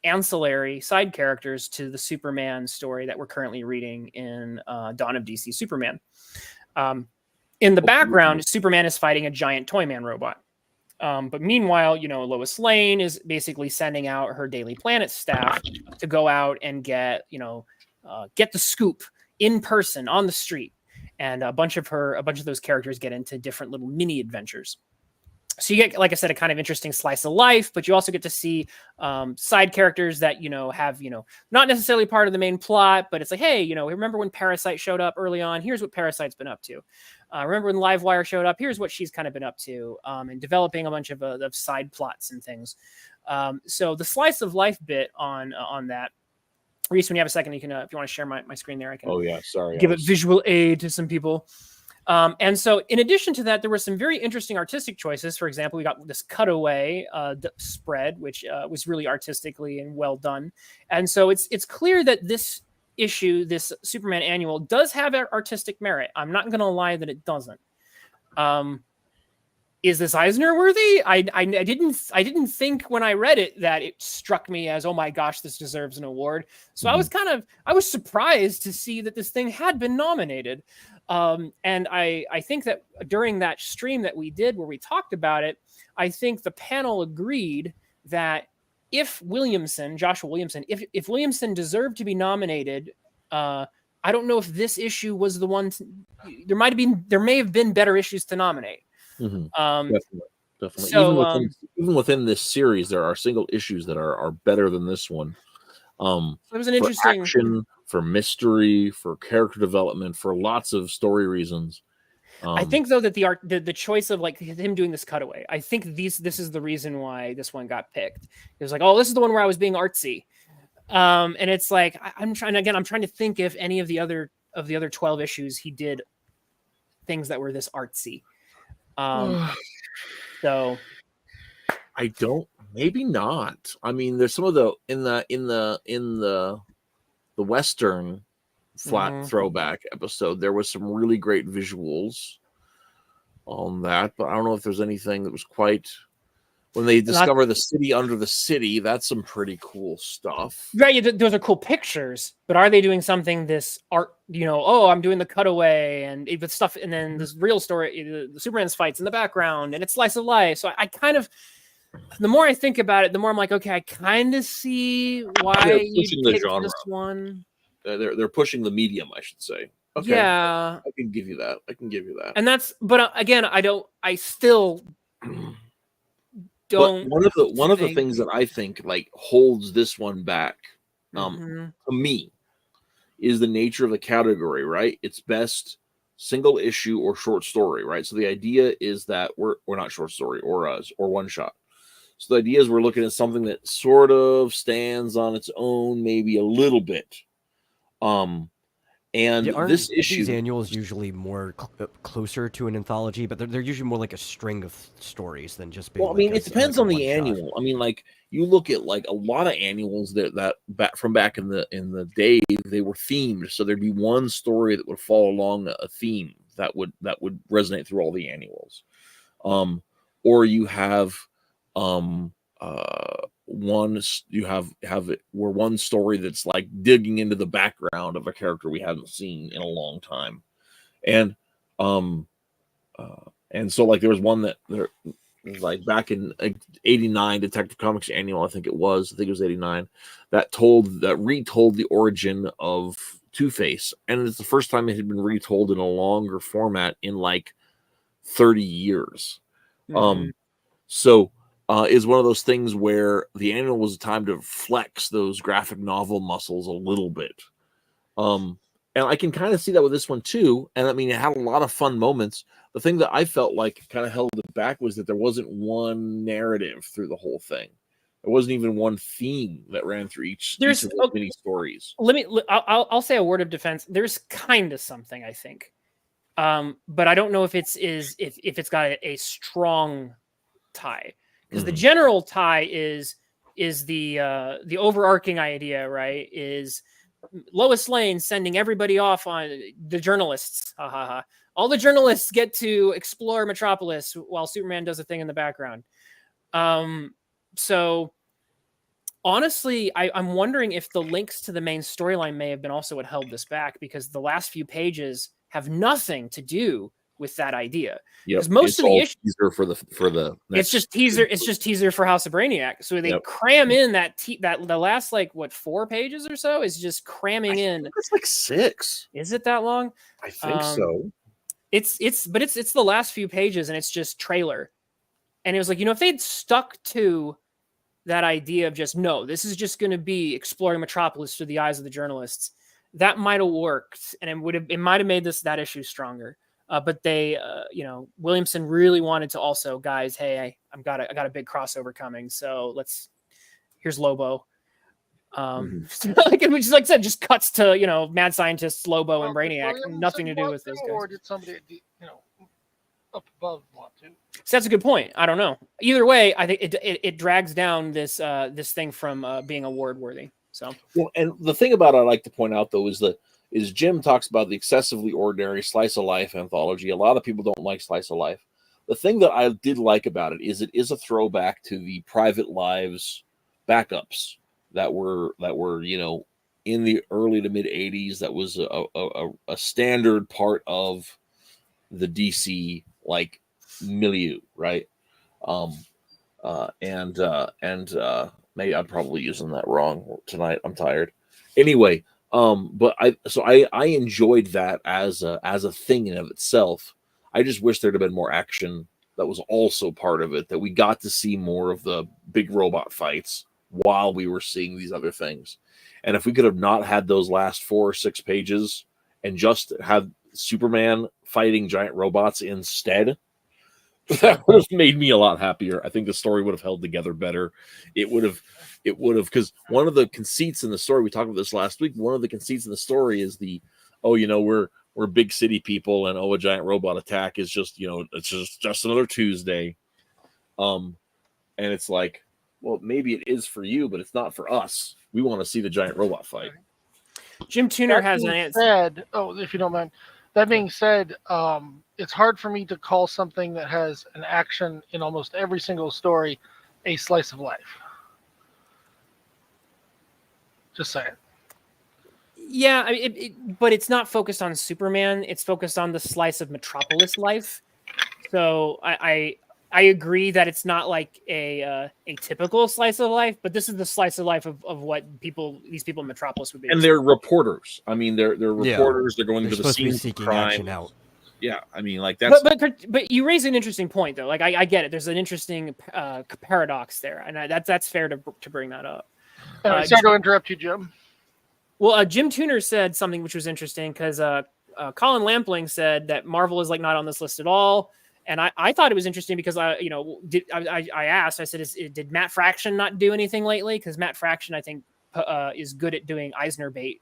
ancillary side characters to the Superman story that we're currently reading in Dawn of DC Superman. In the background, Superman is fighting a giant Toyman robot. But meanwhile, Lois Lane is basically sending out her Daily Planet staff to go out and get the scoop in person on the street. And a bunch of those characters get into different little mini adventures. So you get, like I said, a kind of interesting slice of life, but you also get to see side characters that, have, not necessarily part of the main plot, but it's like, hey, remember when Parasite showed up early on? Here's what Parasite's been up to. Remember when Livewire showed up? Here's what she's kind of been up to, and developing a bunch of side plots and things. So the slice of life bit on that. Rhys, when you have a second, you can, if you want to share my screen there, I can. Oh yeah, sorry. Give it visual aid to some people. And so in addition to that, there were some very interesting artistic choices. For example, we got this cutaway spread, which was really artistically and well done. And so it's clear that this issue, this Superman annual, does have artistic merit. I'm not going to lie that it doesn't. Is this Eisner worthy? I didn't think when I read it that it struck me as, oh my gosh, this deserves an award. So I was surprised to see that this thing had been nominated. And I think that during that stream that we did where we talked about it, I think the panel agreed that if Joshua Williamson, if Williamson deserved to be nominated, I don't know if this issue was the one. There may have been better issues to nominate. Definitely. So, even within this series, there are single issues that are better than this one. It was an for interesting action, for mystery, for character development, for lots of story reasons. I think though that the choice of like him doing this cutaway, I think this is the reason why this one got picked. It was like, oh, this is the one where I was being artsy, and it's like I'm trying to think if any of the other 12 issues he did things that were this artsy. So I don't. Maybe not. I mean, there's some of the in the Western flat throwback episode. There was some really great visuals on that, but I don't know if there's anything that was quite. When they discover the city under the city, that's some pretty cool stuff. Right, those are cool pictures, but are they doing something this art? Oh, I'm doing the cutaway and with stuff, and then this real story, the Superman's fights in the background, and it's slice of life. So I kind of, the more I think about it, the more I'm like, okay, I kind of see why you picked this one. They're pushing the medium, I should say. Okay, Yeah, I can give you that. I can give you that. and that's. But again, I still But don't. one of the think- things that I think like holds this one back, Mhm. to me, is the nature of the category. Right, it's best single issue or short story. Right, so the idea is that we're not short story or one shot. So the idea is we're looking at something that sort of stands on its own, maybe a little bit. And Yeah, this aren't issue, these annuals usually more closer to an anthology, but they're usually more like a string of stories than just being well, I mean, it depends on the one-shot. annual. I mean, like you look at like a lot of annuals that back from back in the day, they were themed. So there'd be one story that would follow along a theme that would resonate through all the annuals. Or you have you have it where one story that's like digging into the background of a character we haven't seen in a long time. And and so like there was one that there like back in like, 89 Detective Comics annual, I think it was 89, that retold the origin of Two-Face, and it's the first time it had been retold in a longer format in like 30 years. Mhm. So is one of those things where the annual was a time to flex those graphic novel muscles a little bit. And I can kind of see that with this one too. And I mean, it had a lot of fun moments. The thing that I felt like kind of held it back was that there wasn't one narrative through the whole thing. There wasn't even one theme that ran through each of those mini stories. I'll say a word of defense. There's kind of something, I think, but I don't know if if it's got a strong tie, because the general tie is the overarching idea, right? Is Lois Lane sending everybody off on the journalists. Ha ha ha. All the journalists get to explore Metropolis while Superman does a thing in the background. So honestly, I'm wondering if the links to the main storyline may have been also what held this back, because the last few pages have nothing to do with that idea. Because most of the issues teaser for the it's just teaser for House of Brainiac. So they cram in the last like 4 pages or so is just cramming in. It's like 6. Is it that long? I think so. It's the last few pages, and it's just trailer. And it was like, if they'd stuck to that idea of just, no, this is just going to be exploring Metropolis through the eyes of the journalists, that might have worked, and it might have made that issue stronger. But they, Williamson really wanted to also, guys, hey, I got a big crossover coming, so here's Lobo. Like I said, just cuts to Mad Scientist, Lobo, and Brainiac, nothing to do with this guys. Or did somebody, up above want to? So that's a good point. I don't know. Either way, I think it drags down this thing from being award worthy. So well, and the thing about it I like to point out though is Jim talks about the excessively ordinary slice of life anthology. A lot of people don't like slice of life. The thing that I did like about it is a throwback to the Private Lives backups that were in the early to mid 80s. That was a standard part of the DC like milieu, right? Maybe I'm probably using that wrong tonight. I'm tired. Anyway, but I enjoyed that as a thing in of itself. I just wish there'd have been more action that was also part of it, that we got to see more of the big robot fights while we were seeing these other things. And if we could have not had those last 4 or 6 pages and just had Superman fighting giant robots instead, that would have made me a lot happier. I think the story would have held together better. It would have, because one of the conceits in the story, we talked about this last week, one of the conceits in the story is we're big city people, and a giant robot attack is just, it's just another Tuesday. And it's like, well, maybe it is for you, but it's not for us. We want to see the giant robot fight. Jim Tuner has an answer. If you don't mind. That being said, it's hard for me to call something that has an action in almost every single story a slice of life. Just saying. Yeah, but it's not focused on Superman. It's focused on the slice of Metropolis life. So I I agree that it's not like a typical slice of life, but this is the slice of life of what these people in Metropolis would be. And they're reporters. I mean, they're reporters. They're going They're to the supposed to be scene of seeking crime. action out. Yeah, I mean, like that's. But you raise an interesting point though. Like I get it. There's an interesting paradox there, and that's fair to bring that up. Sorry to interrupt you, Jim. Well, Jim Tuner said something which was interesting because Colin Lampling said that Marvel is like not on this list at all, and I thought it was interesting because I asked, I said, did Matt Fraction not do anything lately? Because Matt Fraction I think is good at doing Eisner bait.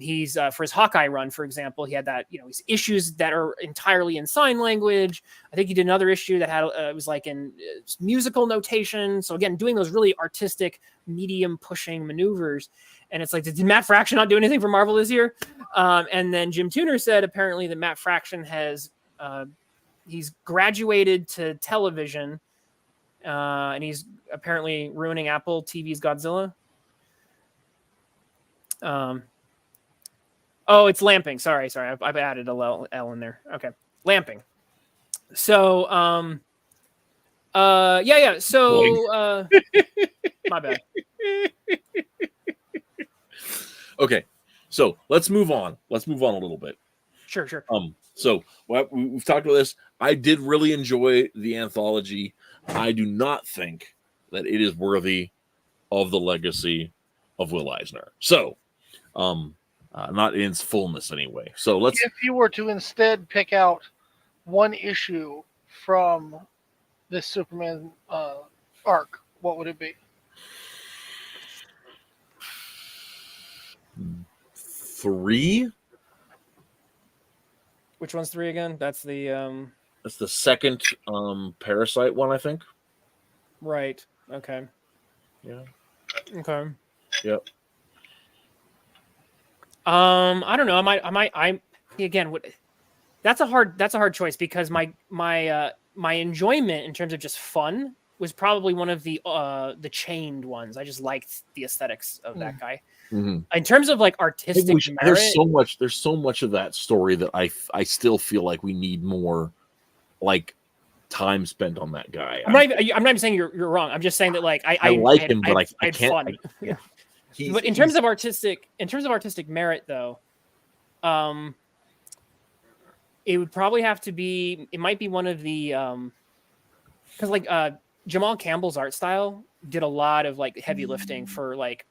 He's for his Hawkeye run, for example, he had that, his issues that are entirely in sign language. I think he did another issue that had it was like in musical notation. So again, doing those really artistic, medium pushing maneuvers. And it's like, did Matt Fraction not do anything for Marvel this year? And then Jim Tuner said apparently that Matt Fraction has he's graduated to television, and he's apparently ruining Apple TV's Godzilla. Oh, it's Lamping. Sorry. I've added a L in there. Okay. Lamping. So, yeah. So, my bad. Okay. So let's move on. Let's move on a little bit. Sure. So we've talked about this. I did really enjoy the anthology. I do not think that it is worthy of the legacy of Will Eisner. So, not in its fullness anyway. So let's. If you were to instead pick out one issue from this Superman arc, what would it be? 3. Which one's 3 again? That's the That's the second Parasite one, I think. Right. Okay. Yeah. Okay. Yep. I don't know. I again. That's a hard choice because my enjoyment in terms of just fun was probably one of the chained ones. I just liked the aesthetics of that guy. Mm-hmm. In terms of like artistic merit, there's so much of that story that I still feel like we need more like time spent on that guy. I'm not even saying you're wrong. I'm just saying that like I like him, but I had can't. Fun. But in terms of artistic merit, though, it would probably have to be. It might be one of the because like Jamal Campbell's art style did a lot of like heavy lifting for like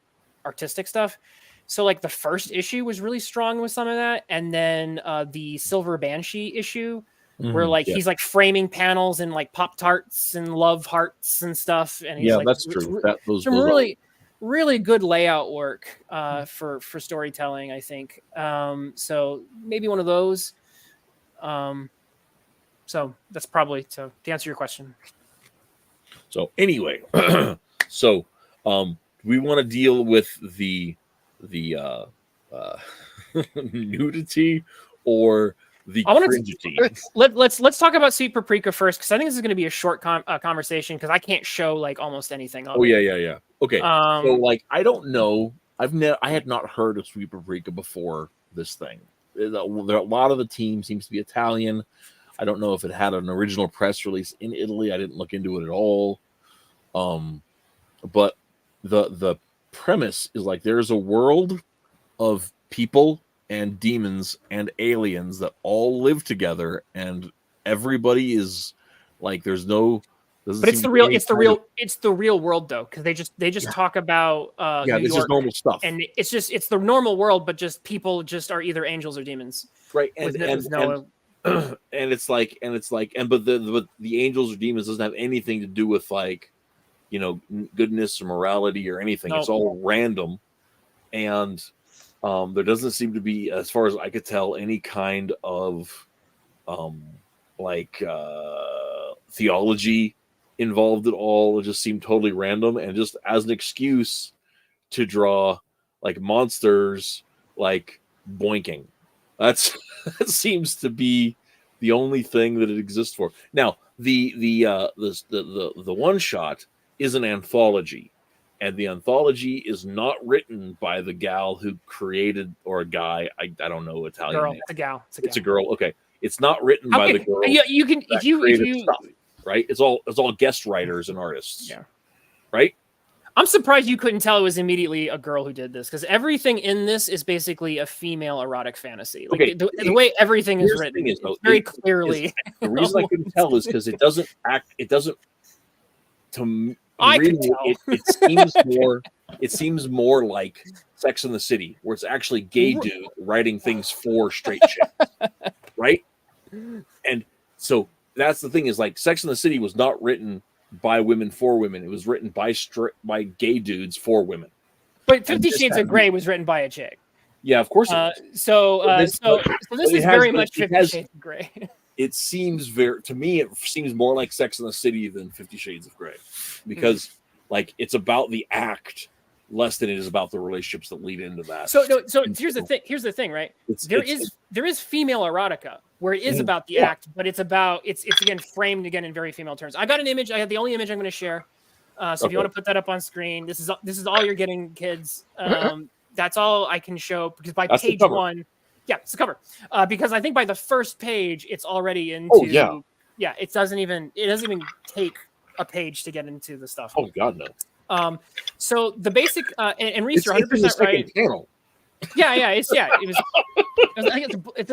artistic stuff. So like the first issue was really strong with some of that, and then the Silver Banshee issue. Where like he's like framing panels and like Pop-Tarts and love hearts and stuff, and he's like, that's true. Some really good layout work for storytelling, I think. So maybe one of those. So that's probably to answer your question. So anyway, so we want to deal with the nudity or the cringeity. Let's talk about Sweet Paprika first, because I think this is going to be a short conversation because I can't show like almost anything. Yeah. Okay. So like I don't know. I had not heard of Sweet Paprika before this thing. A lot of the team seems to be Italian. I don't know if it had an original press release in Italy. I didn't look into it at all. But the premise is like there's a world of people and demons and aliens that all live together, and everybody is like there's no. But it's the real world though, because they just talk about New it's York, just normal stuff, and it's the normal world, but just people just are either angels or demons, right? And it's like but the angels or demons doesn't have anything to do with like goodness or morality or anything. Nope. It's all random, and there doesn't seem to be, as far as I could tell, any kind of theology involved at all. It just seemed totally random and just as an excuse to draw like monsters like boinking. That seems to be the only thing that it exists for. Now the one shot is an anthology, and the anthology is not written by the gal who created, or a guy, I don't know Italian girl. name. It's a gal. It's a girl. Okay, it's not written by the girl. You can if you right? It's all guest writers and artists. Yeah. Right? I'm surprised you couldn't tell it was immediately a girl who did this, because everything in this is basically a female erotic fantasy. Like Okay, the way everything is here's the written, thing is, though, it's very it- clearly. The reason I couldn't tell is because it doesn't. To I could reading tell. it seems more. It seems more like Sex and the City, where it's actually gay dude writing things for straight chicks, right? And so that's the thing, is like Sex and the City was not written by women for women; it was written by gay dudes for women. But 50 Shades of Grey was written by a chick. Yeah, of course. It was. So this is very much 50 Shades of Grey. It seems to me, it seems more like Sex and the City than 50 Shades of Grey, because like it's about the act less than it is about the relationships that lead into that. So here's the thing, right? There is female erotica where it is about the act, but it's again framed again in very female terms. I got an image. I have the only image I'm going to share. So if you want to put that up on screen, this is all you're getting, kids. That's all I can show, because by page 1, yeah, it's the cover. Because I think by the first page, it's already into. It doesn't even take a page to get into the stuff. Oh God, no. So the basic and Rhys, you're 100% right. Panel. It's a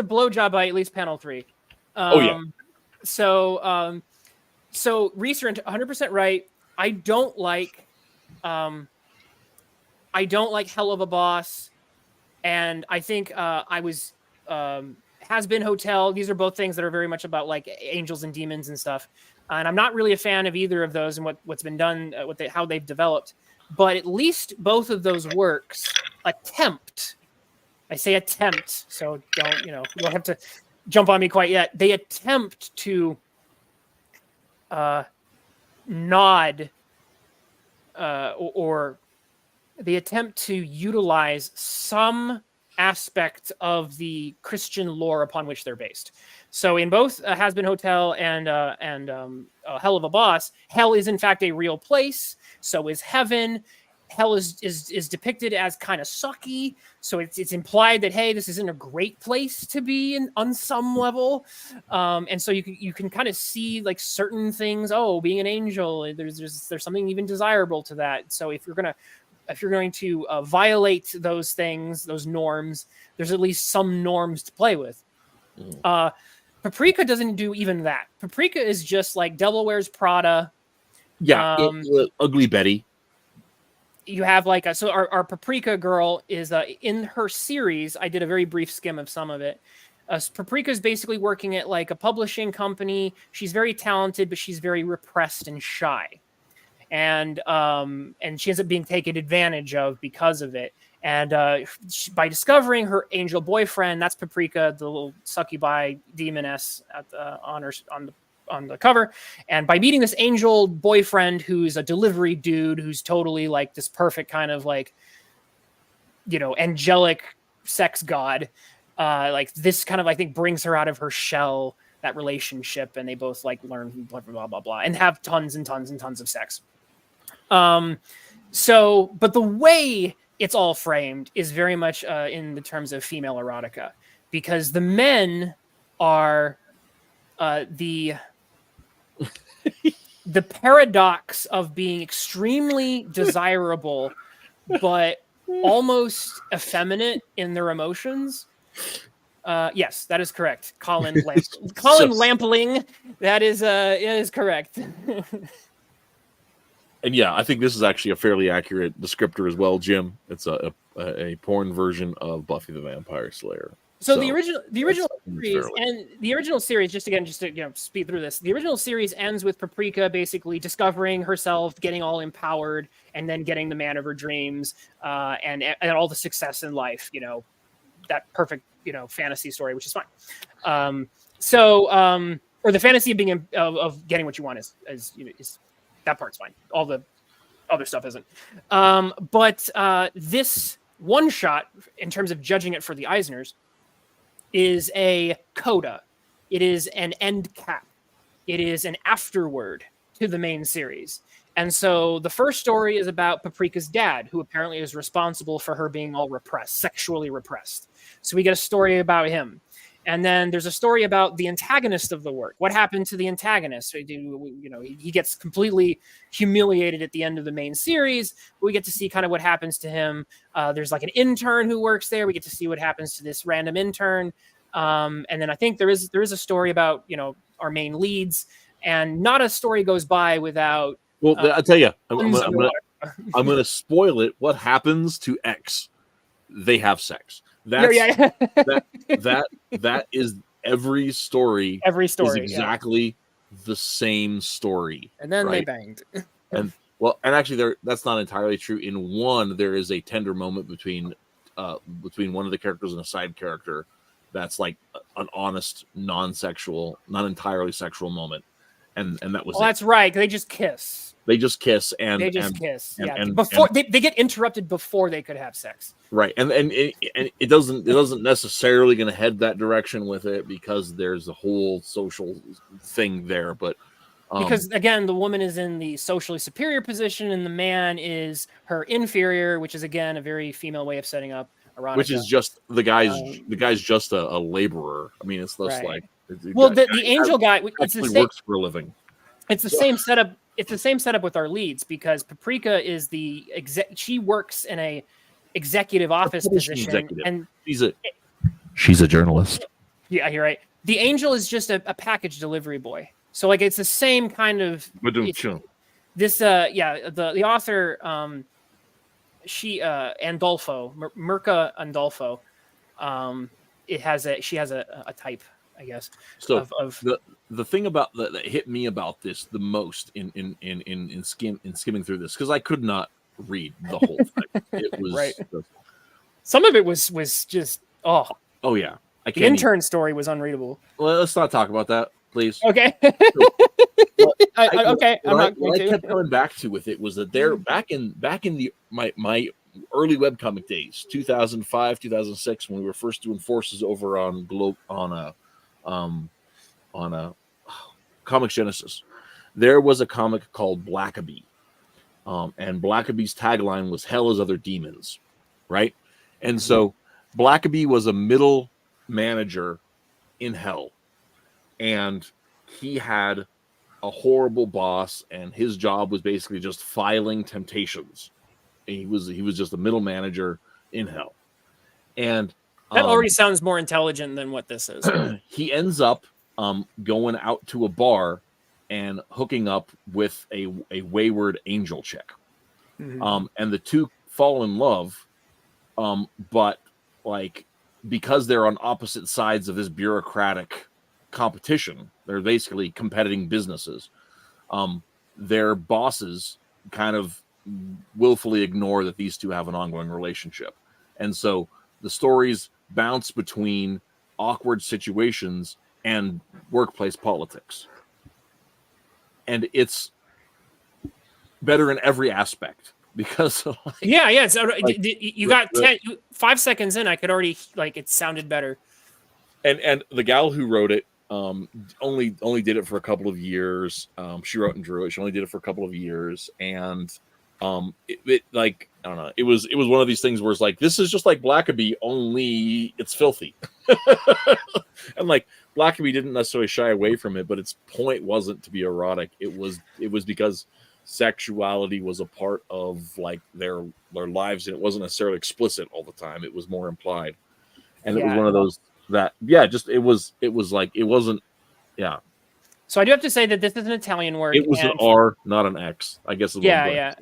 blowjob by at least panel 3. So Rhys, you're 100% right. I don't like Hell of a Boss, and I think I was Has Been Hotel. These are both things that are very much about like angels and demons and stuff. And I'm not really a fan of either of those and what's been done, how they've developed. But at least both of those works attempt. I say attempt, so you don't have to jump on me quite yet. They attempt to nod or they attempt to utilize some aspect of the Christian lore upon which they're based. So in both Has Been Hotel and Hell of a Boss, hell is in fact a real place. So is heaven. Hell is depicted as kind of sucky. So it's implied that, hey, this isn't a great place to be in on some level. And so you can kind of see like certain things. Oh, being an angel, there's something even desirable to that. So if you're going to violate those things, those norms, there's at least some norms to play with. Paprika doesn't do even that. Paprika is just like Devil Wears Prada. Yeah, Ugly Betty. You have like our Paprika girl is in her series. I did a very brief skim of some of it. Paprika is basically working at like a publishing company. She's very talented, but she's very repressed and shy. And she ends up being taken advantage of because of it. And by discovering her angel boyfriend, that's Paprika, the little succubi demoness on the cover. And by meeting this angel boyfriend, who's a delivery dude, who's totally like this perfect kind of like, angelic sex god, like this kind of, I think, brings her out of her shell, that relationship, and they both like learn blah blah blah blah and have tons and tons and tons of sex. But the way it's all framed is very much in the terms of female erotica, because the men are the paradox of being extremely desirable, but almost effeminate in their emotions. Yes, that is correct. Colin Lampling. That is correct. And yeah, I think this is actually a fairly accurate descriptor as well, Jim. It's a porn version of Buffy the Vampire Slayer. So the original series and the original series, just to speed through this, the original series ends with Paprika basically discovering herself, getting all empowered, and then getting the man of her dreams, and all the success in life. That perfect fantasy story, which is fine. Or the fantasy of being of getting what you want is that part's fine. All the other stuff isn't. But this one shot, in terms of judging it for the Eisners, is a coda. It is an end cap. It is an afterword to the main series. And so the first story is about Paprika's dad, who apparently is responsible for her being all repressed, sexually repressed. So we get a story about him. And then there's a story about the antagonist of the work. What happened to the antagonist? He gets completely humiliated at the end of the main series. We get to see kind of what happens to him. There's like an intern who works there. We get to see what happens to this random intern. And then I think there is a story about, our main leads, and not a story goes by without. Well, I'll tell you, I'm going to spoil it. What happens to X? They have sex. That is every story. Every story is exactly the same story. And then they right? banged. And actually, that's not entirely true. In one, there is a tender moment between one of the characters and a side character. That's like an honest, non-sexual, not entirely sexual moment, and that was. Well, that's right. They just kiss. They just kiss, and before they get interrupted before they could have sex. Right, and it doesn't necessarily going to head that direction with it, because there's a whole social thing there, but because again, the woman is in the socially superior position, and the man is her inferior, which is again a very female way of setting up erotica. Which is just the guy's just a laborer. I mean, it's less right. like the angel guy actually works for a living. It's the same setup. It's the same setup with our leads, because Paprika is she works in a executive office position, and she's a journalist. Yeah, you're right. The angel is just a package delivery boy. So like it's the same kind of this the author Andolfo Mirka Andolfo she has a type, I guess. So the thing about that hit me about this the most in skimming through this, because I could not read the whole thing. It was right. Some of it was just oh yeah. The intern story was unreadable. Well, let's not talk about that, please. Okay. Okay. What I kept coming back to with it was that they're back in my early webcomic days, 2005, 2006, when we were first doing Forces over on Comics Genesis. There was a comic called Blackaby, and Blackaby's tagline was "Hell is other demons," right? And so Blackaby was a middle manager in hell, and he had a horrible boss, and his job was basically just filing temptations. He was just a middle manager in hell, and that already sounds more intelligent than what this is. He ends up going out to a bar and hooking up with a wayward angel chick, and the two fall in love, but like, because they're on opposite sides of this bureaucratic competition, they're basically competing businesses. Their bosses kind of willfully ignore that these two have an ongoing relationship, and so the stories bounce between awkward situations and workplace politics, and it's better in every aspect. Because So you got 5 seconds in, I could already it sounded better. And the gal who wrote it only did it for a couple of years. She wrote and drew it. She only did it for a couple of years, and it I don't know. It was one of these things where it's like, this is just like Blackaby, only it's filthy. And like, Blackaby didn't necessarily shy away from it, but its point wasn't to be erotic. It was because sexuality was a part of like their lives, and it wasn't necessarily explicit all the time. It was more implied, and it was one of those that it was like, it wasn't. So I do have to say that this is an Italian word. It was an R, not an X, I guess. Yeah.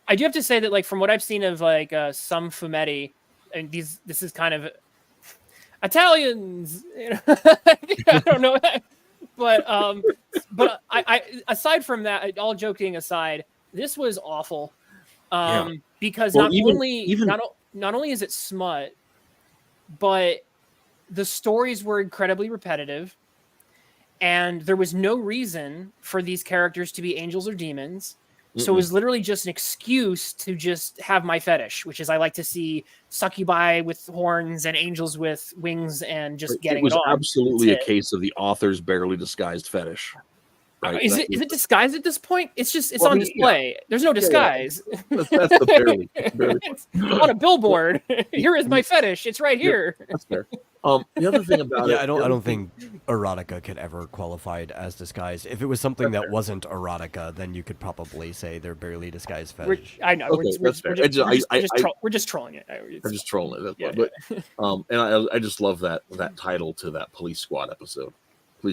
I do have to say that, like, from what I've seen of like some fumetti, and this is kind of Italians. I don't know. But I aside from that, all joking aside, this was awful. Because not only is it smut, but the stories were incredibly repetitive, and there was no reason for these characters to be angels or demons. So it was literally just an excuse to just have my fetish, which is I like to see succubi with horns and angels with wings and just getting it on. It was absolutely a case of the author's barely disguised fetish. Right? Is it disguised at this point? It's just on display. There's no disguise. That's the barely. It's on a billboard. Here is my fetish. It's right here. That's fair. The other thing about it, I don't think erotica could ever qualify as disguise. If it was something that wasn't erotica, then you could probably say they're barely disguised fetish. I know. Okay, that's fair. We're just trolling it. I'm just trolling it. But and I just love that title to that Police Squad episode.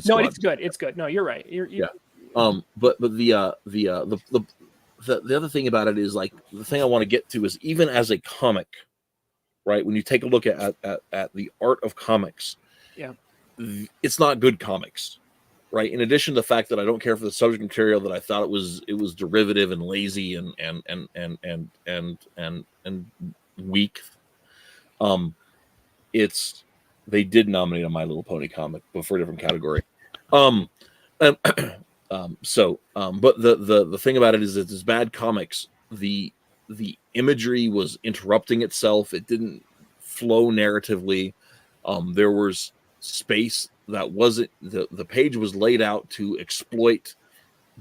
No, it's good. It's good. No, you're right. Yeah. But the other thing about it is, like, the thing I want to get to is, even as a comic, right? When you take a look at the art of comics, it's not good comics, right? In addition to the fact that I don't care for the subject material, that I thought it was derivative and lazy and weak. They did nominate a My Little Pony comic, but for a different category. But the thing about it is that it's bad comics. The imagery was interrupting itself. It didn't flow narratively. There was space that wasn't, the page was laid out to exploit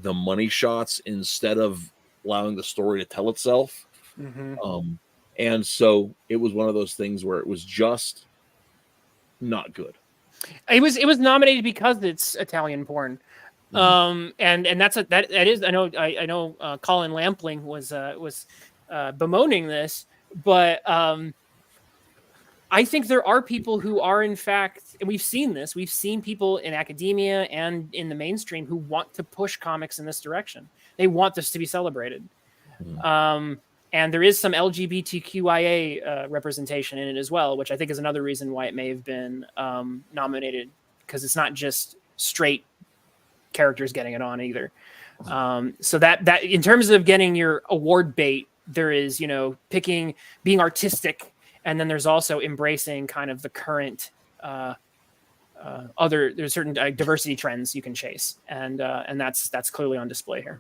the money shots instead of allowing the story to tell itself. Mm-hmm. And so it was one of those things where it was just not good. It was nominated because it's Italian porn. And that is, I know Colin Lampling was bemoaning this, but I think there are people who are, in fact, and we've seen people in academia and in the mainstream who want to push comics in this direction. They want this to be celebrated. And there is some LGBTQIA representation in it as well, which I think is another reason why it may have been nominated, because it's not just straight characters getting it on either. So that in terms of getting your award bait, there is, being artistic, and then there's also embracing kind of the current there's certain diversity trends you can chase, and that's clearly on display here.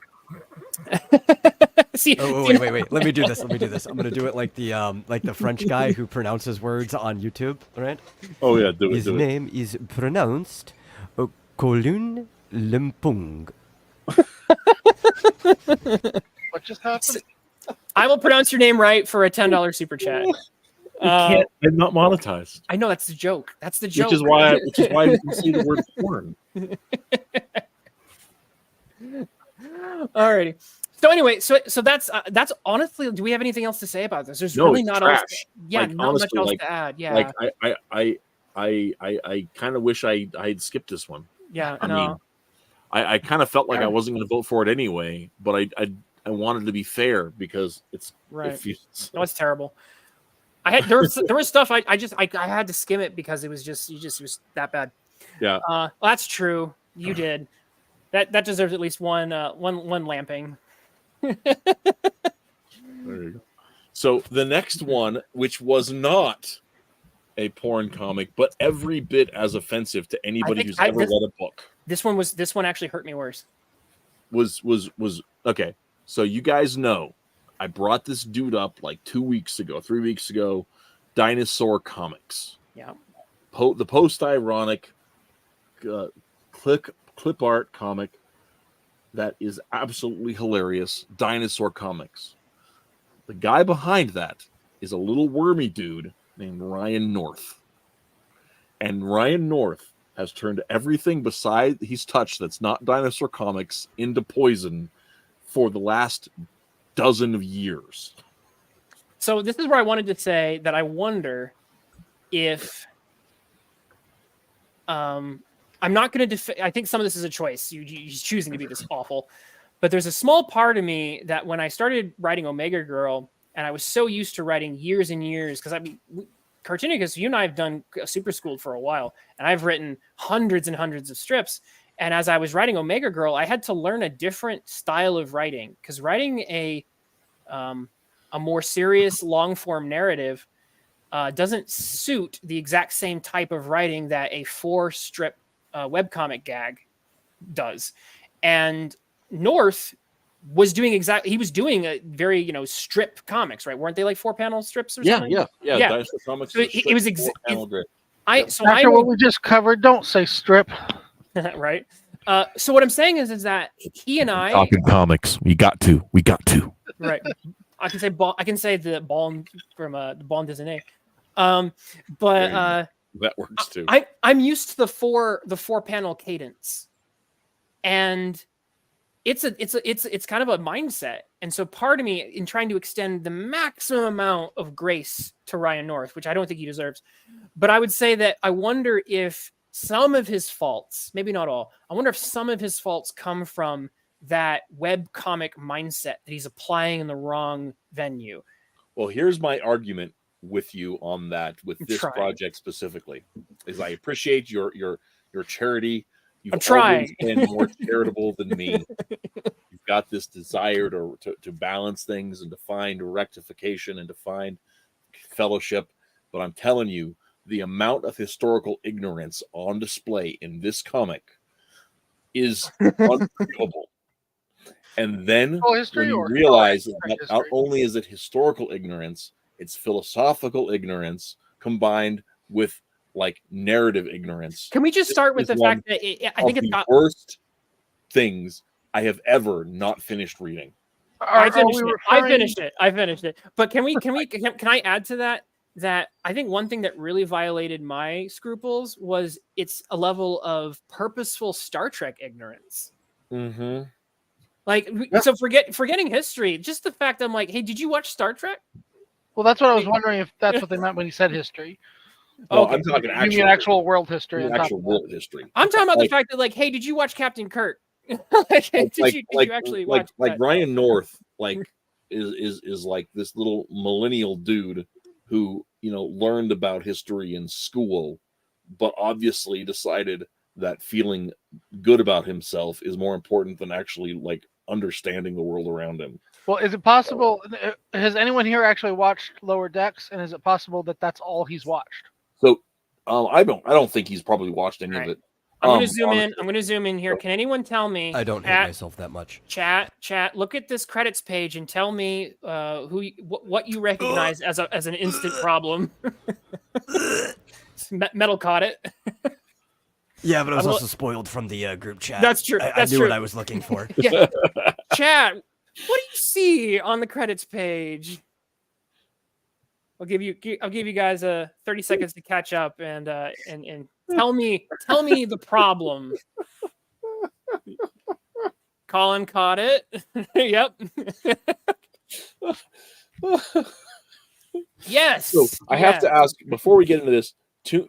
Wait. Let me do this. I'm gonna do it like the French guy who pronounces words on YouTube, right? Oh yeah, do it. His name is pronounced Colin Lempung. What just happened? I will pronounce your name right for a $10 super chat. I'm not monetized. I know, that's the joke. That's the joke. Which is why you can see the word porn. Alrighty. So anyway, so that's honestly. Do we have anything else to say about this? There's really not else. Not honestly, much else to add. Yeah. I kind of wish I had skipped this one. Yeah. I mean, I kind of felt like I wasn't going to vote for it anyway, but I wanted to be fair because it's right. No, it's terrible. There was stuff I had to skim it because it was that bad. Yeah. Well, that's true. You did. That deserves at least one lamping. There you go. So the next one, which was not a porn comic, but every bit as offensive to anybody who's ever read a book. This one actually hurt me worse. Was okay. So you guys know, I brought this dude up like 3 weeks ago, Dinosaur Comics. Yeah. The post-ironic clip art comic that is absolutely hilarious, Dinosaur Comics. The guy behind that is a little wormy dude named Ryan North. And Ryan North has turned everything he's touched that's not Dinosaur Comics into poison for the last dozen of years. So this is where I wanted to say that I wonder if I'm not going to I think some of this is a choice. He's choosing to be this awful. But there's a small part of me that when I started writing Omega Girl, and I was so used to writing years and years, because Cartoonicus, you and I have done Super Schooled for a while, and I've written hundreds and hundreds of strips. And as I was writing Omega Girl, I had to learn a different style of writing, because writing a more serious long form narrative doesn't suit the exact same type of writing that a 4-strip webcomic gag does. And North was doing he was doing a very, strip comics, right? Weren't they like 4-panel strips or something? Yeah. Dinosaur Comics. So it was panel grid. After what we just covered, don't say strip. Right. So what I'm saying is that he and I Talking comics. We got to. right. I can say ball. I can say the ball from the ball Disney. But that works too. I'm used to the four panel cadence, and it's kind of a mindset. And so part of me, in trying to extend the maximum amount of grace to Ryan North, which I don't think he deserves, but I would say that I wonder if some of his faults, maybe not all, I wonder if some of his faults come from that webcomic mindset that he's applying in the wrong venue. Well, here's my argument with you on that, with this project specifically, is I appreciate your charity. You've always been more charitable than me. You've got this desire to balance things and to find rectification and to find fellowship. But I'm telling you, the amount of historical ignorance on display in this comic is unbelievable. And then when you realize that not only is it historical ignorance, it's philosophical ignorance combined with like narrative ignorance. Can we just start with the fact that I think it's the worst things I have ever not finished reading. I finished it. But can I add to that I think one thing that really violated my scruples was it's a level of purposeful Star Trek ignorance. Mm-hmm. Like, so forgetting history, just the fact I'm like, hey, did you watch Star Trek? Well, that's what I was wondering, if that's what they meant when he said history. Oh, okay. I'm talking actual world history. Actual world history. I'm talking about the fact that, like, hey, did you watch Captain Kirk? Did you actually watch like Ryan North, like is like this little millennial dude who, you know, learned about history in school, but obviously decided that feeling good about himself is more important than actually like understanding the world around him. Well, is it possible? Has anyone here actually watched Lower Decks, and is it possible that that's all he's watched? So, I don't think he's probably watched any of it. I'm going to zoom in here. Can anyone tell me? I don't hate myself that much. Chat. Look at this credits page and tell me what you recognize as an instant problem. Metal caught it. Yeah, but I was also spoiled from the group chat. That's true. I knew what I was looking for. Yeah. Chat. What do you see on the credits page? I'll give you guys 30 seconds to catch up and tell me the problem. Colin caught it. Yep. Yes. So I have to ask before we get into this.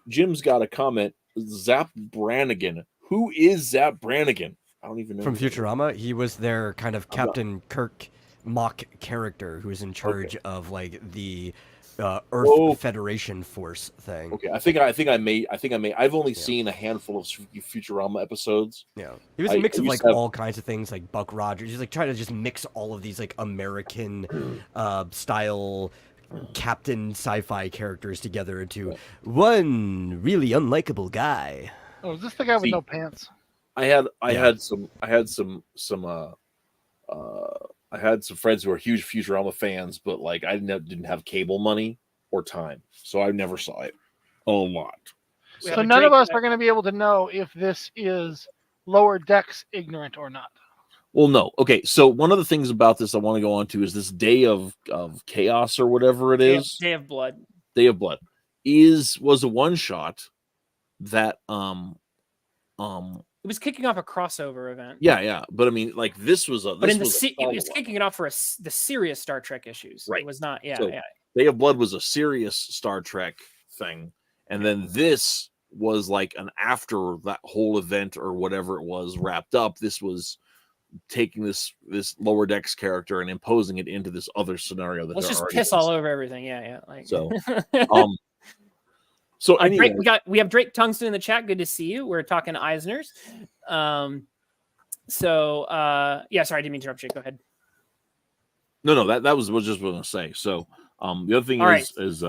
Jim's got a comment. Zap Brannigan. Who is Zap Brannigan? I don't even know. From Futurama, he was their kind of Captain Kirk mock character who was in charge of like the Earth Federation Force thing. Okay, I think I may. I've only seen a handful of Futurama episodes. Yeah, he was a mix of like all kinds of things, like Buck Rogers. He's like trying to just mix all of these like American style Captain sci-fi characters together into one really unlikable guy. Oh, is this the guy with no pants? I had some friends who are huge Futurama fans, but like I didn't have cable money or time, so I never saw it a lot. So none of us are going to be able to know if this is Lower Decks ignorant or not. Well, no. Okay, so one of the things about this I want to go on to is this Day of Chaos or whatever it is. Day of Blood. Day of Blood was a one shot that it was kicking off a crossover event. Yeah, but I mean, like this was a. It was kicking it off for the serious Star Trek issues. Right. It was not. Yeah, yeah. Day of Blood was a serious Star Trek thing, and then this was like an after that whole event or whatever it was wrapped up. This was taking this Lower Decks character and imposing it into this other scenario that let's just piss all over everything. Yeah. Like so. So anyway, we have Drake Tungsten in the chat. Good to see you. We're talking Eisners. Sorry, I didn't mean to interrupt you. Go ahead. No, that was just what I was going to say. So the other thing is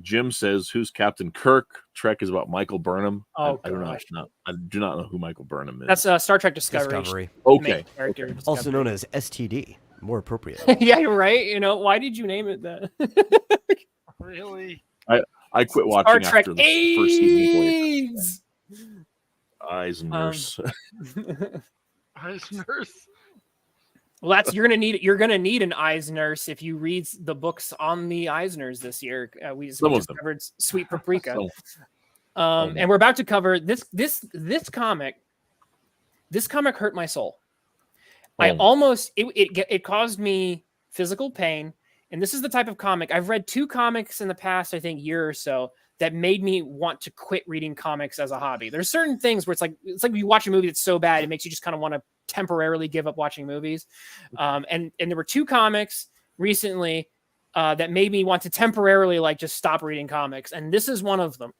Jim says, who's Captain Kirk? Trek is about Michael Burnham. I do not know who Michael Burnham is. That's Star Trek Discovery. Okay. Also known as STD. More appropriate. Yeah, you're right. You know, why did you name it that? Really? I quit watching Star Trek after the first season. Eisner's. Eisner's. Well, that's you're gonna need an eyes nurse if you read the books on the Eisners this year. We just covered Sweet Paprika, and we're about to cover this comic. This comic hurt my soul. I almost it caused me physical pain, and this is the type of comic I've read 2 comics in the past, I think, year or so that made me want to quit reading comics as a hobby. There's certain things where it's like you watch a movie that's so bad it makes you just kind of want to temporarily give up watching movies. And there were 2 comics recently that made me want to temporarily just stop reading comics, and this is one of them.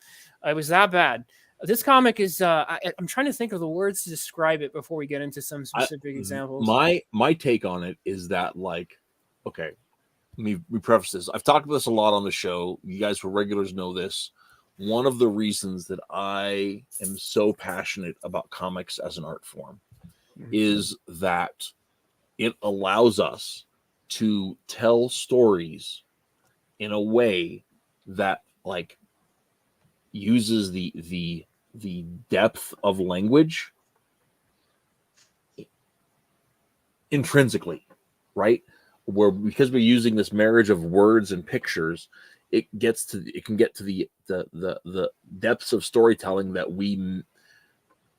It was that bad. This comic is I'm trying to think of the words to describe it before we get into some specific examples. My take on it is that okay, let me preface this. I've talked about this a lot on the show. You guys who are regulars know this. One of the reasons that I am so passionate about comics as an art form is that it allows us to tell stories in a way that uses the depth of language intrinsically, right? Where because we're using this marriage of words and pictures, it can get to the depths of storytelling that we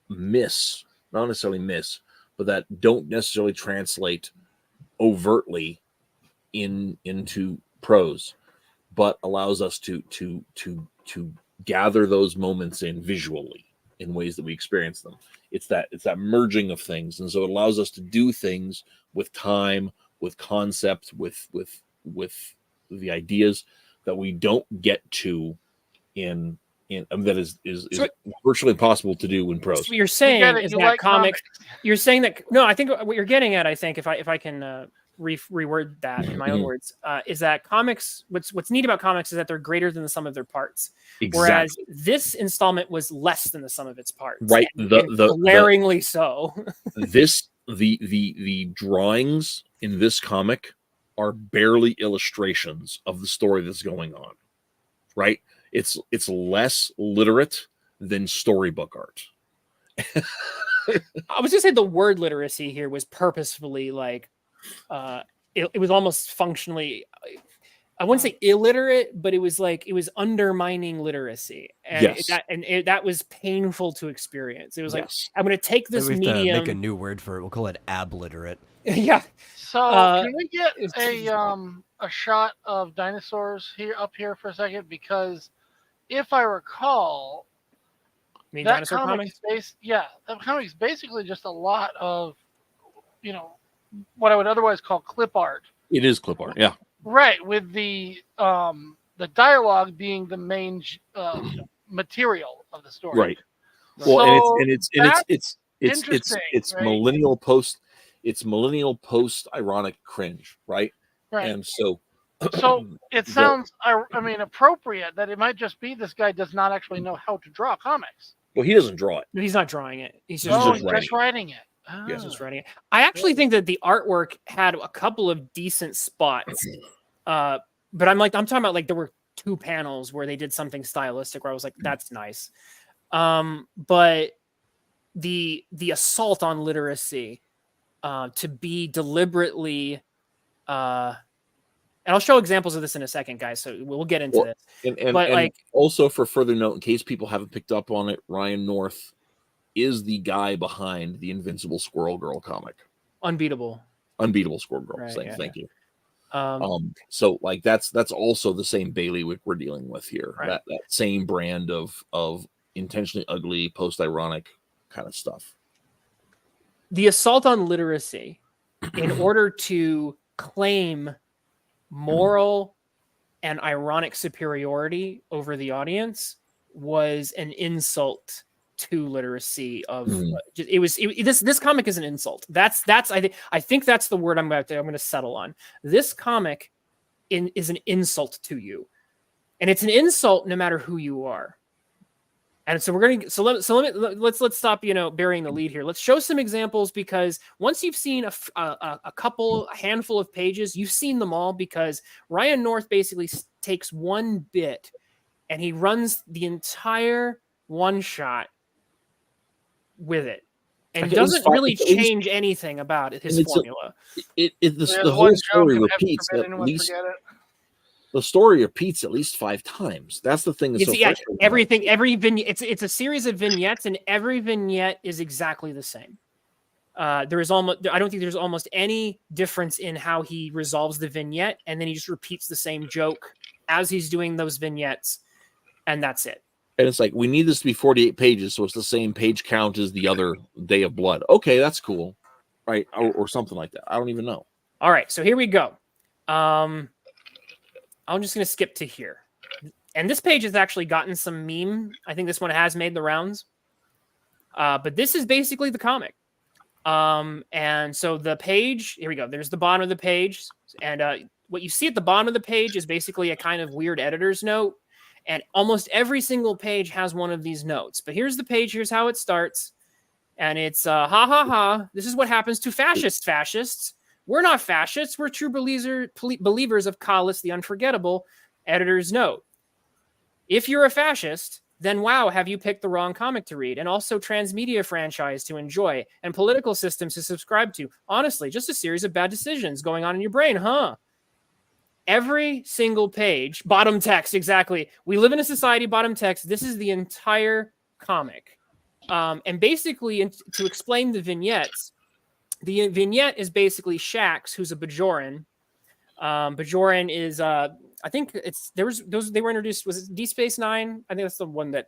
miss, not necessarily miss, but that don't necessarily translate overtly into prose, but allows us to gather those moments in visually in ways that we experience them. It's that merging of things, and so it allows us to do things with time, with concept, with the ideas that we don't get to in that is virtually impossible to do in prose. So what you're saying is that comics. You're saying that I think what you're getting at, I think if I can reword that in my own words, is that comics. What's neat about comics is that they're greater than the sum of their parts. Exactly. Whereas this installment was less than the sum of its parts. Right. Glaringly so. The drawings in this comic are barely illustrations of the story that's going on. Right. It's less literate than storybook art. I was gonna say the word literacy here was purposefully it was almost functionally, I wouldn't say illiterate, but it was undermining literacy, and that was painful to experience. It was I'm going to take this medium. Make a new word for it. We'll call it abliterate. Yeah. So can we get a shot of dinosaurs up here for a second? Because if I recall, that comic's basically just a lot of, what I would otherwise call clip art. It is clip art, yeah. Right, with the dialogue being the main material of the story. Right. Well, so it's right? millennial post ironic cringe, right? Right. And so it sounds appropriate that it might just be this guy does not actually know how to draw comics. Well, he doesn't draw it. No, he's not drawing it. He's just writing it. Yes, just writing it. I actually think that the artwork had a couple of decent spots, but I'm talking about there were 2 panels where they did something stylistic where I was like, that's nice. But the assault on literacy, to be deliberately, and I'll show examples of this in a second, guys. So we'll get into this. And also for further note, in case people haven't picked up on it, Ryan North is the guy behind the Invincible Squirrel Girl comic. Unbeatable Squirrel Girl. Right, Thank you. So that's also the same bailiwick we're dealing with here. Right. That same brand of intentionally ugly, post-ironic kind of stuff. The assault on literacy in order to claim moral and ironic superiority over the audience was an insult to literacy of this comic is an insult. That's I think that's the word I'm going to settle on. This comic is an insult to you, and it's an insult no matter who you are. And so let's stop burying the lead here. Let's show some examples, because once you've seen a handful of pages, you've seen them all, because Ryan North basically takes one bit and he runs the entire one shot with it, and Okay, doesn't really it's at least- change anything about his and it's a- formula. The whole story repeats Forbid at anyone least. forget it. The story repeats at least 5 times. That's the thing that's so Yeah, frustrating. everything, every vignette. It's a series of vignettes, and every vignette is exactly the same. I don't think there's almost any difference in how he resolves the vignette, and then he just repeats the same joke as he's doing those vignettes, and that's it. And it's like, we need this to be 48 pages, so it's the same page count as the other Day of Blood. Okay, that's cool, right? Or something like that. I don't even know. All right, so here we go. I'm just going to skip to here. And this page has actually gotten some meme. I think this one has made the rounds. But this is basically the comic. And so the page, here we go. There's the bottom of the page. And what you see at the bottom of the page is basically a kind of weird editor's note. And almost every single page has one of these notes. But here's the page. Here's how it starts. And it's, ha, ha, ha. This is what happens to fascists. We're not fascists. We're true believers of Kahless the Unforgettable. Editor's note. If you're a fascist, then wow, have you picked the wrong comic to read? And also transmedia franchise to enjoy and political systems to subscribe to. Honestly, just a series of bad decisions going on in your brain, huh? Every single page, bottom text, exactly. We live in a society, bottom text. This is the entire comic. And basically, to explain the vignettes, the vignette is basically Shax, who's a Bajoran. Bajoran is, I think they were introduced, was it D Space Nine? I think that's the one that.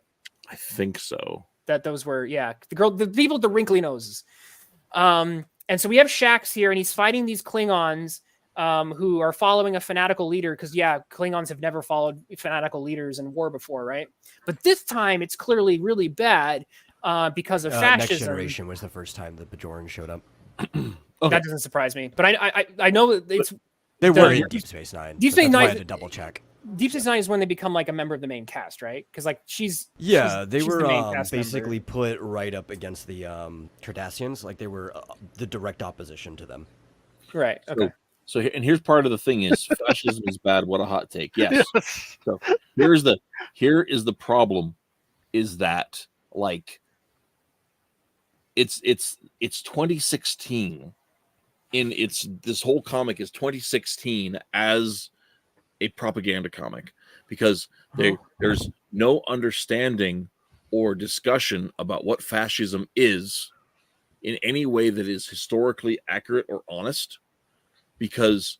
I think so. That those were, yeah. The people with the wrinkly noses. And so we have Shax here, and he's fighting these Klingons who are following a fanatical leader, because, yeah, Klingons have never followed fanatical leaders in war before, right? But this time, it's clearly really bad because of fascism. Next Generation was the first time the Bajoran showed up. Okay. That doesn't surprise me. But I know it's... They were in Deep Space Nine. Deep Space Nine. I Nine. had to double check. Deep Space Nine is when they become like a member of the main cast, right? Because like they were the main cast basically member. put right up against the Cardassians. Like they were the direct opposition to them. Right. Okay. So here's part of the thing is fascism is bad. What a hot take. Yes. So here is the problem, is that like it's 2016. This whole comic is 2016 as a propaganda comic, because there's no understanding or discussion about what fascism is in any way that is historically accurate or honest, because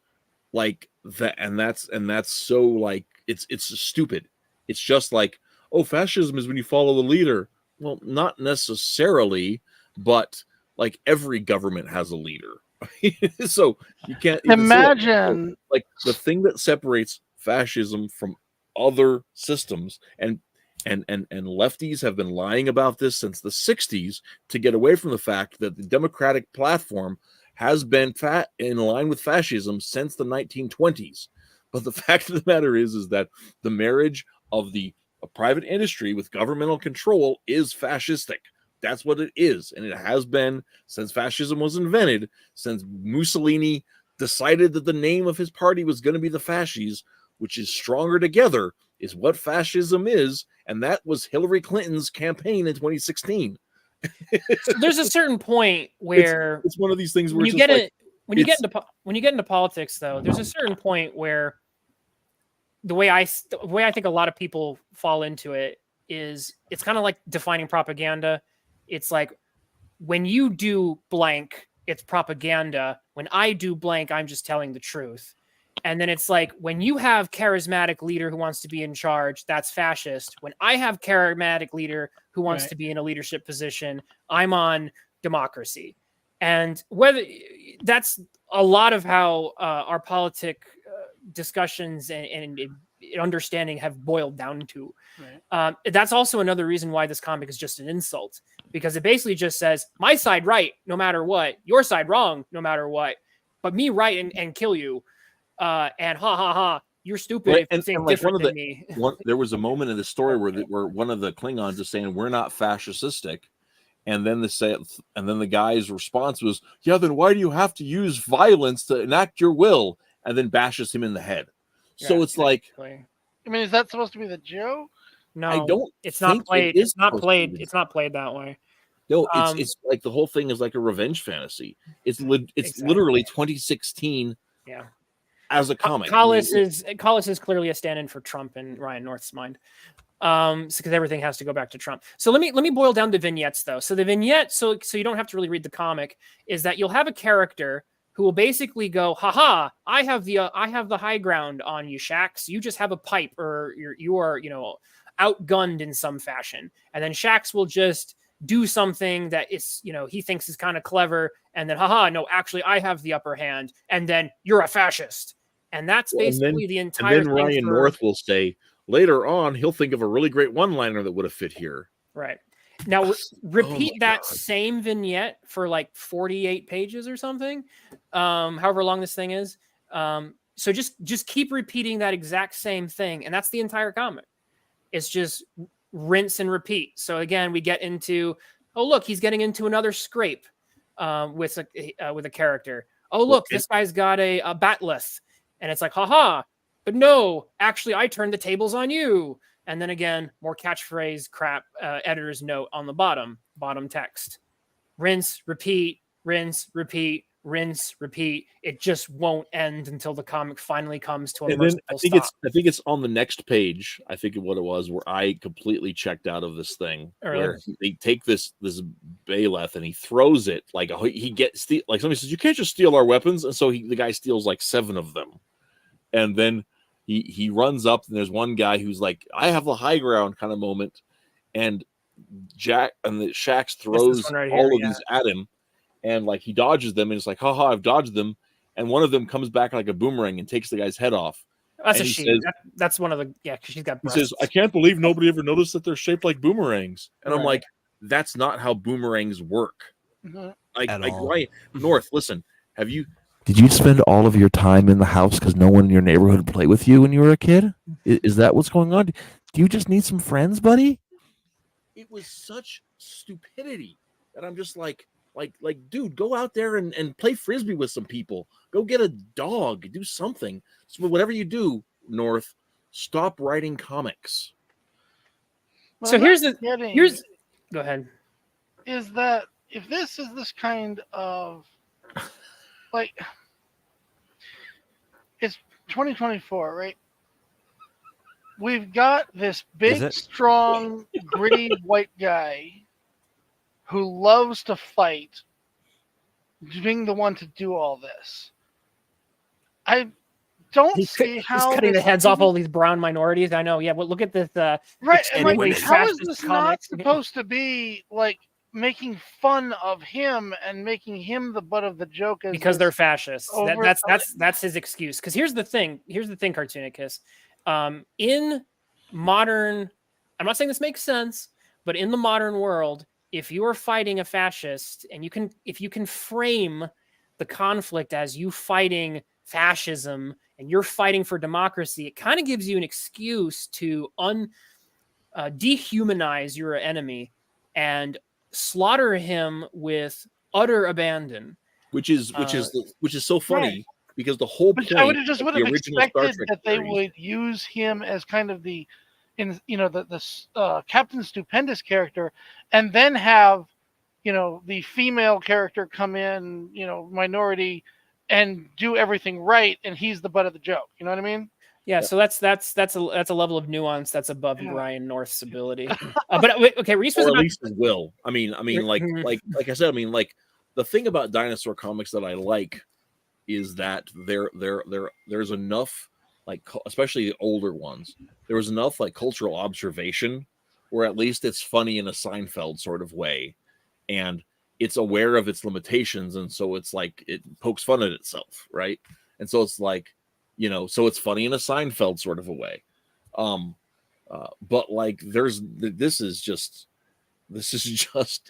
like that, and that's so like it's stupid. It's just like, oh, fascism is when you follow the leader. Well, not necessarily, but like every government has a leader. So you can't imagine like the thing that separates fascism from other systems, and lefties have been lying about this since the 60s to get away from the fact that the democratic platform has been in line with fascism since the 1920s. But the fact of the matter is that the marriage of the private industry with governmental control is fascistic. That's what it is, and it has been since fascism was invented, since Mussolini decided that the name of his party was going to be the Fascis, which is stronger together, is what fascism is, and that was Hillary Clinton's campaign in 2016. So there's a certain point where it's one of these things where when you get into politics, though, there's a certain point where the way I think a lot of people fall into it is it's kind of like defining propaganda. It's like when you do blank, it's propaganda. When I do blank, I'm just telling the truth. And then it's like when you have charismatic leader who wants to be in charge, that's fascist. When I have charismatic leader who wants to be in a leadership position, I'm on democracy. And whether that's a lot of how our politic discussions and understanding have boiled down to. Right. That's also another reason why this comic is just an insult, because it basically just says my side right no matter what, your side wrong no matter what, but me right and kill you, and ha ha ha, you're stupid if you think different than me. There was a moment in the story where one of the Klingons is saying we're not fascistic, and then the guy's response was, yeah, then why do you have to use violence to enact your will, and then bashes him in the head. So it's like, I mean, is that supposed to be the joke? No, I don't. It's not played. It's not played. It's not played that way. No, it's like the whole thing is like a revenge fantasy. It's Exactly. literally 2016 Yeah. as a comic. Collis is clearly a stand-in for Trump in Ryan North's mind. Because everything has to go back to Trump. So let me boil down the vignettes though. So the vignette, so you don't have to really read the comic, is that you'll have a character who will basically go, haha, I have the high ground on you, Shax. You just have a pipe, or you are outgunned in some fashion. And then Shax will just do something that is, he thinks is kind of clever, and then haha, no, actually I have the upper hand, and then you're a fascist. And that's basically the entire thing. And then Ryan North will say, later on, he'll think of a really great one-liner that would have fit here. Right. Now, repeat that same vignette for like 48 pages or something, however long this thing is. So just keep repeating that exact same thing, and that's the entire comic. It's just rinse and repeat. So again, we get into, oh look, he's getting into another scrape with a character. Oh look, this guy's got a batleth, and it's like, haha. But no, actually, I turned the tables on you. And then again, more catchphrase crap, editor's note on the bottom text. Rinse, repeat, rinse, repeat, rinse, repeat. It just won't end until the comic finally comes to a merciful stop. I think it's on the next page, I think of what it was, where I completely checked out of this thing. Where they take this Baeleth and he throws it like somebody says, you can't just steal our weapons. And so the guy steals like 7 of them. And then he runs up, and there's one guy who's like, I have the high ground kind of moment. And Shax throws all of these at him, and like he dodges them, and it's like, haha, I've dodged them. And one of them comes back like a boomerang and takes the guy's head off. That's a she. That's one of the, because she's got breasts. He says, I can't believe nobody ever noticed that they're shaped like boomerangs. And I'm like, that's not how boomerangs work. Ryan North, listen, did you spend all of your time in the house because no one in your neighborhood would play with you when you were a kid? Is that what's going on? Do you just need some friends, buddy? It was such stupidity that I'm just like, dude, go out there and play Frisbee with some people. Go get a dog. Do something. So whatever you do, North, stop writing comics. Well, so go ahead. Is that if this is this kind of like, it's 2024, right? We've got this big, strong, gritty white guy who loves to fight, being the one to do all this. I don't see how he's cutting the heads off all these brown minorities. I know. Yeah, well, look at this. Right. Like, how is this not supposed to be like making fun of him and making him the butt of the joke? Because they're fascists. That's his excuse. Because here's the thing, Cartoonicus. In modern, I'm not saying this makes sense, but in the modern world, if you are fighting a fascist, and if you can frame the conflict as you fighting fascism and you're fighting for democracy, it kind of gives you an excuse to dehumanize your enemy and slaughter him with utter abandon. Which is so funny. Right. Because the whole point, I would have expected that they would use him as kind of the Captain Stupendous character, and then have the female character come in, minority, and do everything right, and he's the butt of the joke. You know what I mean? Yeah. So that's a level of nuance that's above Ryan North's ability. But okay, Rhys was at least his will. I mean, like I said, the thing about dinosaur comics that I like is that there's enough, like, especially the older ones, there was enough like cultural observation where at least it's funny in a Seinfeld sort of way, and it's aware of its limitations, and so it's like it pokes fun at itself, right? And so it's like, so it's funny in a Seinfeld sort of a way. But like this is just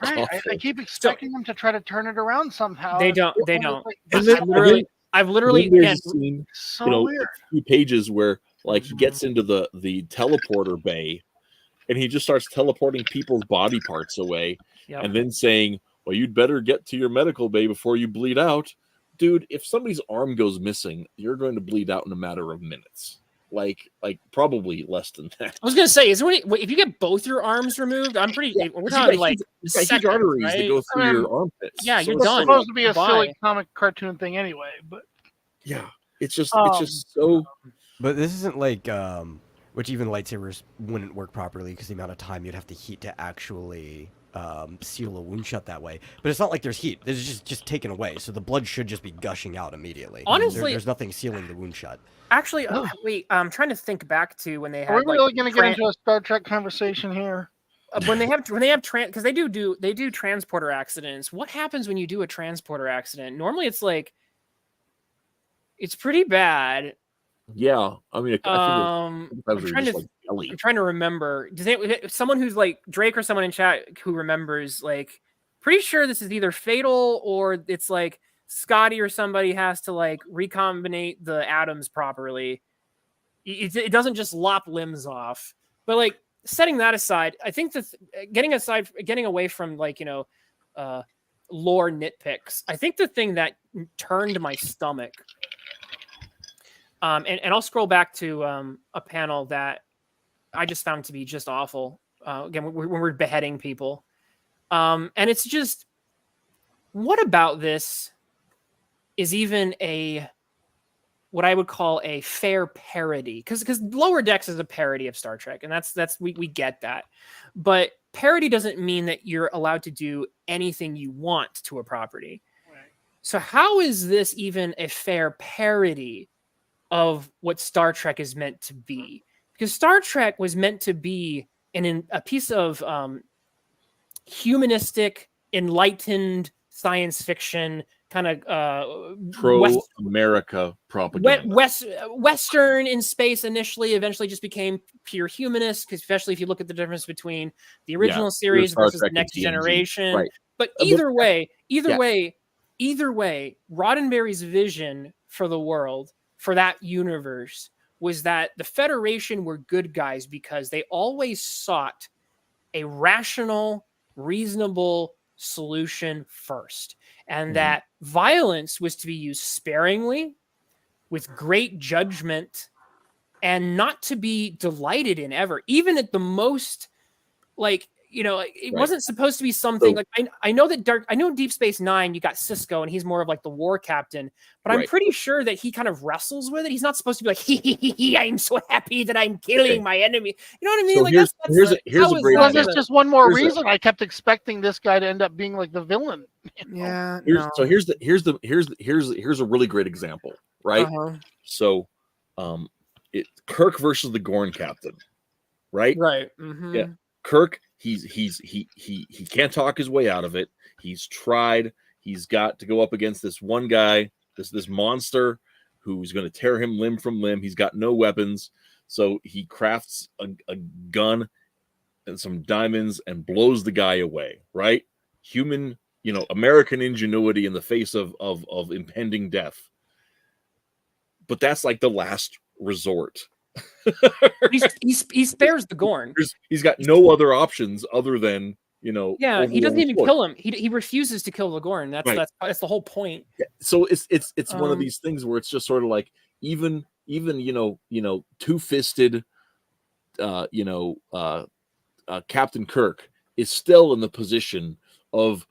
right. I keep expecting them to try to turn it around somehow. They don't. Like, I've literally again, seen, weird. a few pages where like he gets into the teleporter bay, and he just starts teleporting people's body parts away, and then saying, well, you'd better get to your medical bay before you bleed out. Dude, if somebody's arm goes missing, you're going to bleed out in a matter of minutes. like probably less than that. I was gonna say, is there any, if you get both your arms removed, I'm pretty. Yeah, We're you talking got like huge seconds, arteries that right? go through your armpits. Yeah, you're It's done. supposed to be a Bye. silly comic cartoon thing anyway, but Yeah, it's just so. But this isn't like which even lightsabers wouldn't work properly because the amount of time you'd have to heat to actually seal a wound shut that way. But it's not like there's heat. It's just taken away, so the blood should just be gushing out immediately. Honestly, there's nothing sealing the wound shut. Actually, wait. I'm trying to think back to when they had. are we really going to get into a Star Trek conversation here? When they have because they do transporter accidents. What happens when you do a transporter accident? Normally, it's like it's pretty bad. Yeah, I mean, I'm trying to remember. Someone who's like Drake or someone in chat who remembers, like, pretty sure this is either fatal or it's like Scotty or somebody has to like recombinate the atoms properly. It doesn't just lop limbs off. But like setting that aside, I think that getting away from like, lore nitpicks, I think the thing that turned my stomach, and I'll scroll back to a panel that I just found to be just awful. Again, when we're beheading people. And it's just, what about this is even what I would call a fair parody? Because Lower Decks is a parody of Star Trek, and that's we get that. But parody doesn't mean that you're allowed to do anything you want to a property. Right. So how is this even a fair parody of what Star Trek is meant to be? Because Star Trek was meant to be a piece of humanistic, enlightened science fiction kind of pro-America propaganda. Western in space initially, eventually just became pure humanist, especially if you look at the difference between the original series versus the Next Generation. Right. But either way, Roddenberry's vision for the world, for that universe, was that the Federation were good guys because they always sought a rational, reasonable solution first, and that violence was to be used sparingly, with great judgment, and not to be delighted in ever, even at the most, like, it wasn't supposed to be something like, I know Deep Space Nine, you got Cisco and he's more of like the war captain, but I'm pretty sure that he kind of wrestles with it. He's not supposed to be like, I'm so happy that I'm killing my enemy. You know what I mean? So here's a great there's just one more reason I kept expecting this guy to end up being like the villain. Yeah. So here's a really great example, right? So Kirk versus the Gorn captain, right? Right. Mm-hmm. Yeah. Kirk, he can't talk his way out of it. He's tried. He's got to go up against this one guy, this monster who's going to tear him limb from limb. He's got no weapons, so he crafts a gun and some diamonds and blows the guy away. Right? Human, American ingenuity in the face of impending death. But that's like the last resort. he spares the Gorn. He's got no other options other than he doesn't even kill him. He refuses to kill the Gorn. That's the whole point. Yeah. So it's one of these things where it's just sort of like even two-fisted Captain Kirk is still in the position of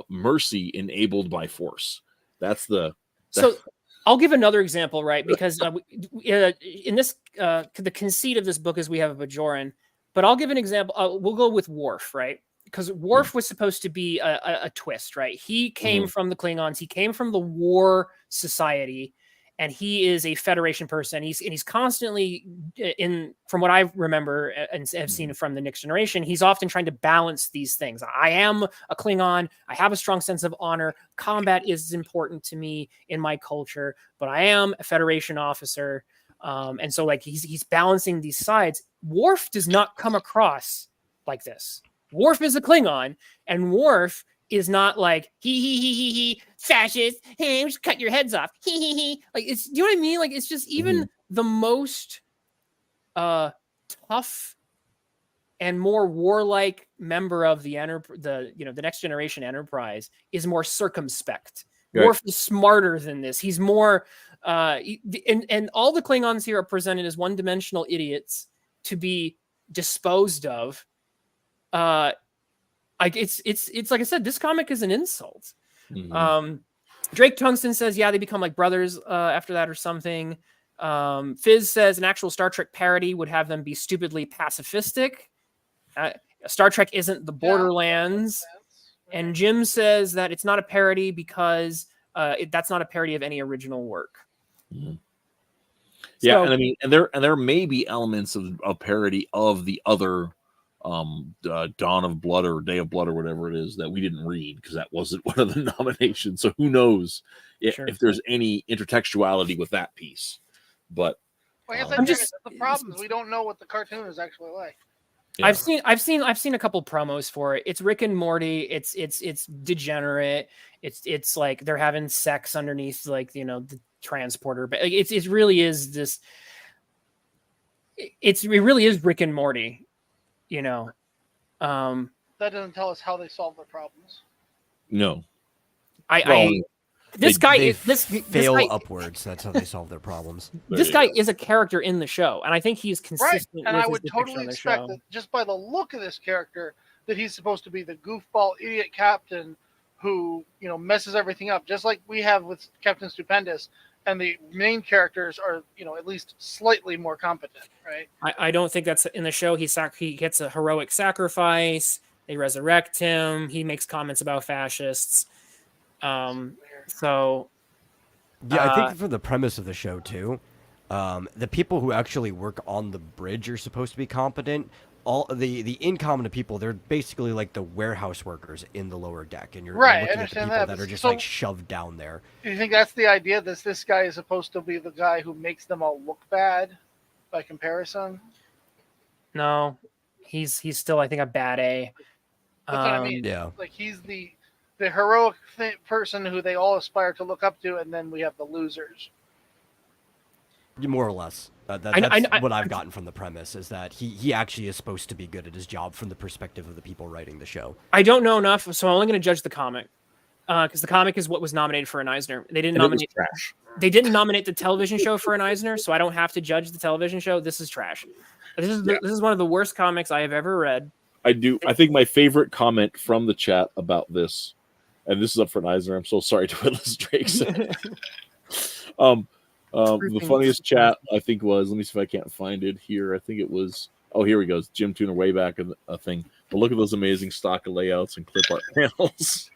mercy enabled by force. So I'll give another example, right? Because in this, the conceit of this book is we have a Bajoran, but I'll give an example. We'll go with Worf, right? Because Worf was supposed to be a twist, right? He came from the Klingons. He came from the War Society, and he is a Federation person. He's constantly from what I remember and have seen from the Next Generation, he's often trying to balance these things. I am a Klingon. I have a strong sense of honor. Combat is important to me in my culture, but I am a Federation officer. And so like he's balancing these sides. Worf does not come across like this. Worf is a Klingon, and Worf is not like he fascist. Hey, just cut your heads off. Like it's, do you know what I mean? Like it's just even the most tough and more warlike member of the Next Generation Enterprise is more circumspect. Right. Worf is smarter than this. He's more And all the Klingons here are presented as one-dimensional idiots to be disposed of. It's like I said, this comic is an insult. Mhm. Drake Tungsten says, yeah, they become like brothers after that or something. Fizz says an actual Star Trek parody would have them be stupidly pacifistic. Star Trek isn't the Borderlands. And Jim says that it's not a parody because that's not a parody of any original work. Mhm. Yeah, So, and I mean, and there may be elements of parody of the other Dawn of Blood or Day of Blood or whatever it is that we didn't read because that wasn't one of the nominations. So who knows if there's any intertextuality with that piece. But like I said, the problem is we don't know what the cartoon is actually like. Yeah. I've seen a couple promos for it. It's Rick and Morty. It's degenerate. It's like they're having sex underneath like the transporter. But it really is this. It really is Rick and Morty. That doesn't tell us how they solve their problems. No. This guy upwards. That's how they solve their problems. This guy is a character in the show, and I think he's consistent. Right, and I would totally expect that just by the look of this character that he's supposed to be the goofball idiot captain who messes everything up, just like we have with Captain Stupendous. And the main characters are, at least slightly more competent, right? I don't think that's in the show. He gets a heroic sacrifice. They resurrect him. He makes comments about fascists. So, yeah, I think for the premise of the show too, the people who actually work on the bridge are supposed to be competent. All the incompetent people, they're basically like the warehouse workers in the lower deck, and you're right. looking at the people that are just like shoved down there. Do you think that's the idea? That this guy is supposed to be the guy who makes them all look bad by comparison? No, he's still, I think, a bad A. That's what I mean. Yeah, like he's the heroic person who they all aspire to look up to, and then we have the losers. More or less. That's what I've gotten from the premise, is that he actually is supposed to be good at his job from the perspective of the people writing the show. I don't know enough, so I'm only going to judge the comic. Because the comic is what was nominated for an Eisner. They didn't nominate trash. They didn't nominate the television show for an Eisner, so I don't have to judge the television show. This is trash. This is one of the worst comics I have ever read. I think my favorite comment from the chat about this, and this is up for an Eisner. I'm so sorry to Willis Drake. The funniest chat I think was, let me see if I can't find it here. I think it was, here we go. It's Jim Tuner way back in a thing. But look at those amazing stock layouts and clip art panels.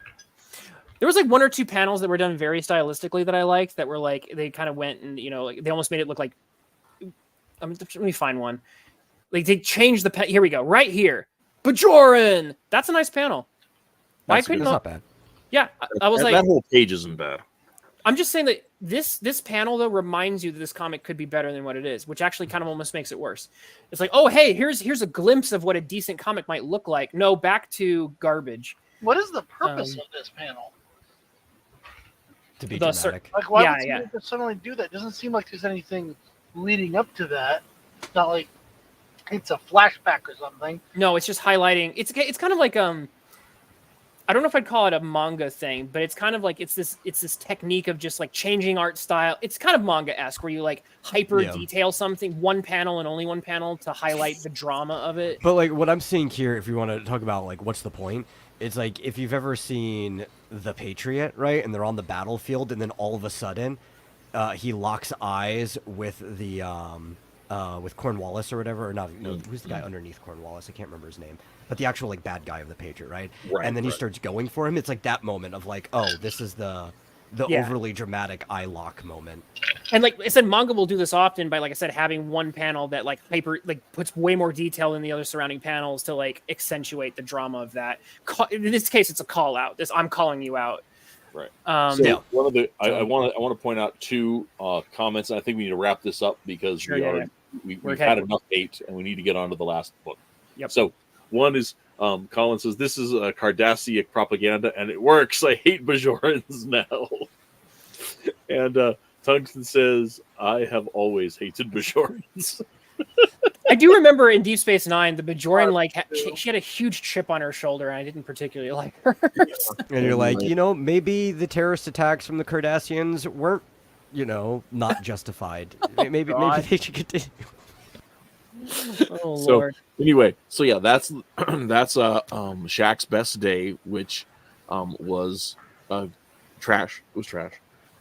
There was like one or two panels that were done very stylistically that I liked, that were like, they kind of went and, like they almost made it look like, let me find one. Like they changed here we go, right here. Bajoran! That's a nice panel. That's not bad. Yeah, I was like, that whole page isn't bad. I'm just saying that this panel though reminds you that this comic could be better than what it is, which actually kind of almost makes it worse. It's like, oh hey, here's a glimpse of what a decent comic might look like. No, back to garbage. What is the purpose of this panel? To be dramatic. Like why would somebody suddenly do that? It doesn't seem like there's anything leading up to that. It's not like it's a flashback or something. No, it's just highlighting. It's kind of like I don't know if I'd call it a manga thing, but it's kind of like it's this technique of just like changing art style. It's kind of manga-esque where you like hyper detail something, one panel and only one panel to highlight the drama of it. But like what I'm seeing here, if you want to talk about like what's the point, it's like if you've ever seen The Patriot, right? And they're on the battlefield, and then all of a sudden, he locks eyes with the with Cornwallis or whatever, or not? No, who's the guy underneath Cornwallis? I can't remember his name. But the actual like bad guy of the Patriot, right? And then he starts going for him. It's like that moment of like, oh, this is the overly dramatic eye lock moment. And like I said, manga will do this often by, like I said, having one panel that like puts way more detail in the other surrounding panels to like accentuate the drama of that. In this case, it's a call out. I'm calling you out. Right. One of the I want to point out two comments. And I think we need to wrap this up because we've had enough hate and we need to get on to the last book. Yep. So one is Colin says this is a Cardassiac propaganda and it works. I hate Bajorans now. And Tungsten says I have always hated Bajorans. I do remember in Deep Space Nine, the Bajoran she had a huge chip on her shoulder, and I didn't particularly like her. And you're like, maybe the terrorist attacks from the Cardassians weren't not justified. Maybe they should continue. Oh So Lord. anyway, so yeah, that's Shaq's best day, which was trash. It was trash.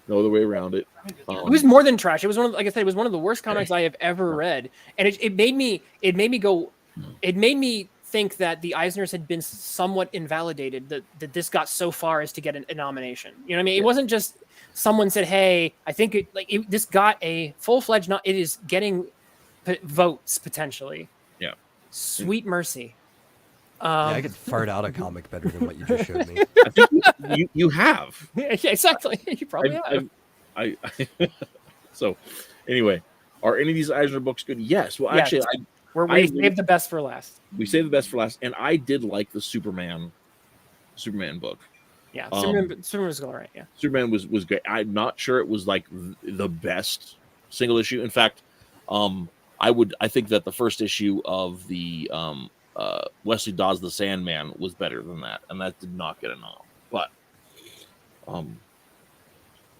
No other way around it. It was more than trash. It was one of, like I said, it was one of the worst comics I have ever read, and it made me think that the Eisners had been somewhat invalidated, that this got so far as to get a nomination. You know what I mean? It wasn't just someone said, "Hey, I think this got a full-fledged." It is getting votes potentially. Yeah. Sweet mercy. I could fart out a comic better than what you just showed me. I think you have. Yeah, exactly. You probably have. I so anyway, are any of these Eisner books good? Yes. Well, Yes. actually, We saved the best for last. we saved the best for last, and I did like the Superman book. Yeah, Superman was all right. Yeah. Superman was great. I'm not sure it was like the best single issue. In fact, I think that the first issue of the Wesley Dawes the Sandman was better than that, and that did not get a nom. But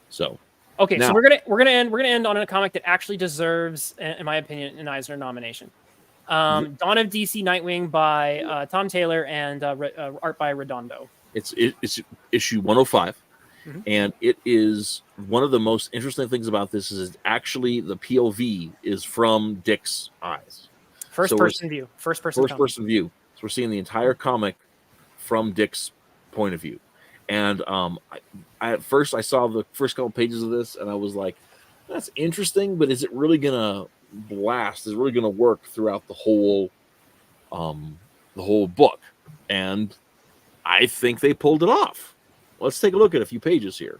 so okay, now, so we're gonna end on a comic that actually deserves, in my opinion, an Eisner nomination. Dawn of DC Nightwing by Tom Taylor and art by Redondo. it's issue 105. And it is one of the most interesting things about this is actually the POV is from Dick's eyes. First person view. First person view. So we're seeing the entire comic from Dick's point of view. And at first I saw the first couple pages of this and I was like, that's interesting, but is it really gonna blast? Is it really gonna work throughout the whole book? And I think they pulled it off. Let's take a look at a few pages here.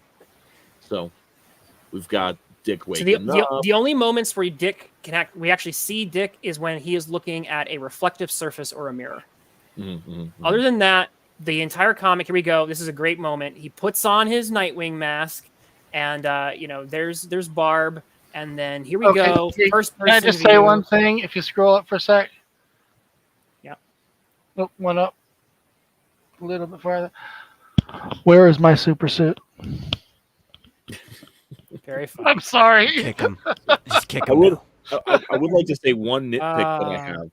So we've got Dick waking up. The only moments where we actually see Dick is when he is looking at a reflective surface or a mirror. Other than that, the entire comic, here we go. This is a great moment. He puts on his Nightwing mask, and there's Barb, and then here we go. First person. Can I just view. say one thing? If you scroll up for a sec. Yeah. Nope, one up. A little bit farther. Where is my super suit? Very fun. I'm sorry. Kick him. Just kick I him. would like to say one nitpick that I have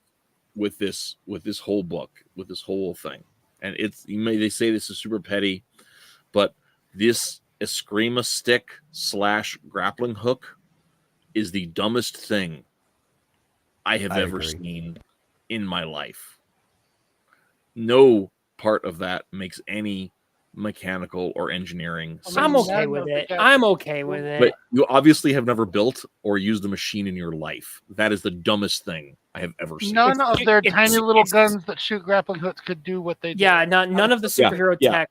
with this whole book, with this whole thing, and they say this is super petty, but this Eskrima stick / grappling hook is the dumbest thing I have ever seen in my life. No part of that makes any mechanical or engineering sense. I'm okay with it. But you obviously have never built or used a machine in your life. That is the dumbest thing I have ever seen. None of their tiny little guns that shoot grappling hooks could do what they do. Yeah, none of the superhero tech.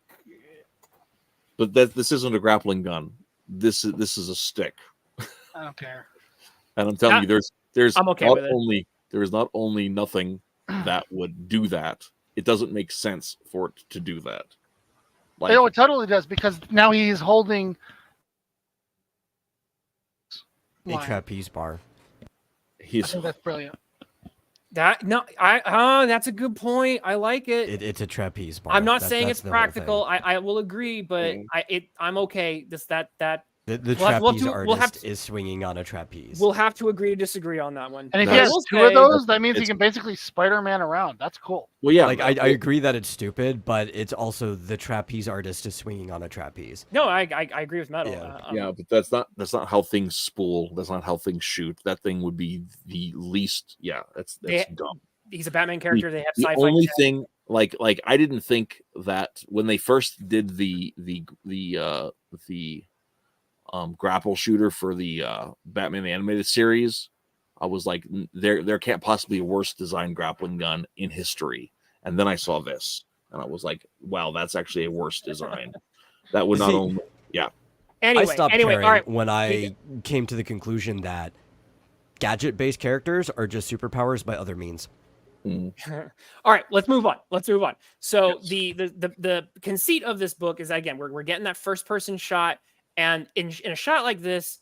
But this isn't a grappling gun. This is a stick. I don't care. And I'm telling you, there's I'm okay with it. There is not only nothing that would do that. It doesn't make sense for it to do that. Like, it totally does, because now he's holding a trapeze bar. I think that's brilliant. That's a good point. I like it. It's a trapeze bar. I'm not saying it's practical. I will agree, but I'm okay. The trapeze artist is swinging on a trapeze. We'll have to agree to disagree on that one. And if he has two of those, that means he can basically Spider-Man around. That's cool. Well, yeah, I agree that it's stupid, but it's also the trapeze artist is swinging on a trapeze. No, I agree with Metal. Yeah, but that's not how things spool. That's not how things shoot. That thing would be the least. Yeah, that's dumb. He's a Batman character. They have the sci-fi. Only thing, like I didn't think that when they first did the grapple shooter for the Batman the Animated Series, I was like, there can't possibly be a worse designed grappling gun in history. And then I saw this, and I was like, wow, that's actually a worse design. That would not only, yeah. I stopped caring all right. when I came to the conclusion that gadget-based characters are just superpowers by other means. All right, let's move on. So the conceit of this book is, again, we're getting that first person shot. And in a shot like this,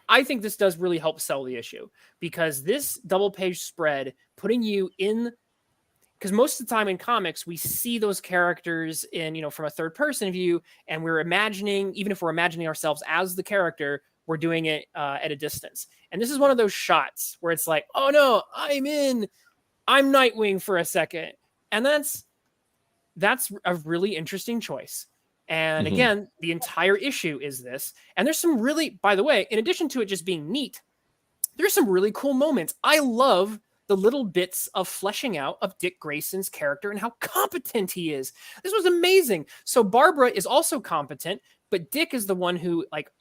I think this does really help sell the issue, because this double page spread putting you in, because most of the time in comics, we see those characters in, from a third person view, and we're imagining, even if we're imagining ourselves as the character, we're doing it at a distance. And this is one of those shots where it's like, oh no, I'm Nightwing for a second. And that's a really interesting choice. And again, the entire issue is this. And there's some really, by the way, in addition to it just being neat, there's some really cool moments. I love the little bits of fleshing out of Dick Grayson's character and how competent he is. This was amazing. So Barbara is also competent, but Dick is the one who like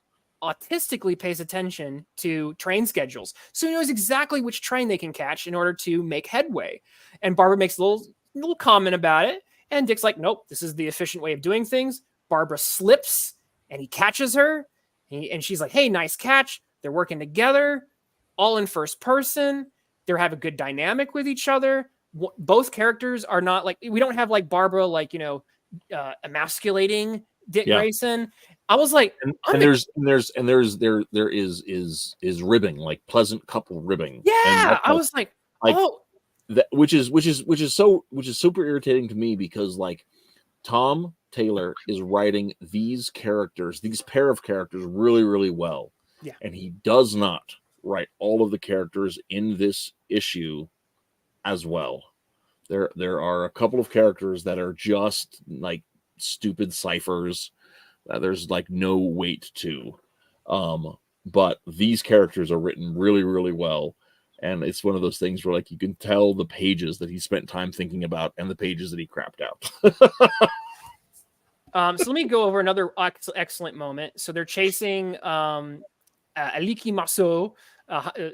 autistically pays attention to train schedules. So he knows exactly which train they can catch in order to make headway. And Barbara makes a little comment about it. And Dick's like, nope, this is the efficient way of doing things. Barbara slips and he catches her. And she's like, hey, nice catch. They're working together, all in first person. They have a good dynamic with each other. Both characters are not like, we don't have like Barbara, like, emasculating Dick Grayson. I was like, there is ribbing, like pleasant couple ribbing. Yeah. I was like, oh, that, which is super irritating to me because like Tom Taylor is writing these pair of characters really, really well. Yeah. And he does not write all of the characters in this issue as well. There are a couple of characters that are just like stupid ciphers that there's like no weight to. But these characters are written really, really well. And it's one of those things where like you can tell the pages that he spent time thinking about and the pages that he crapped out. So let me go over another excellent moment. So they're chasing Aliki Marceau,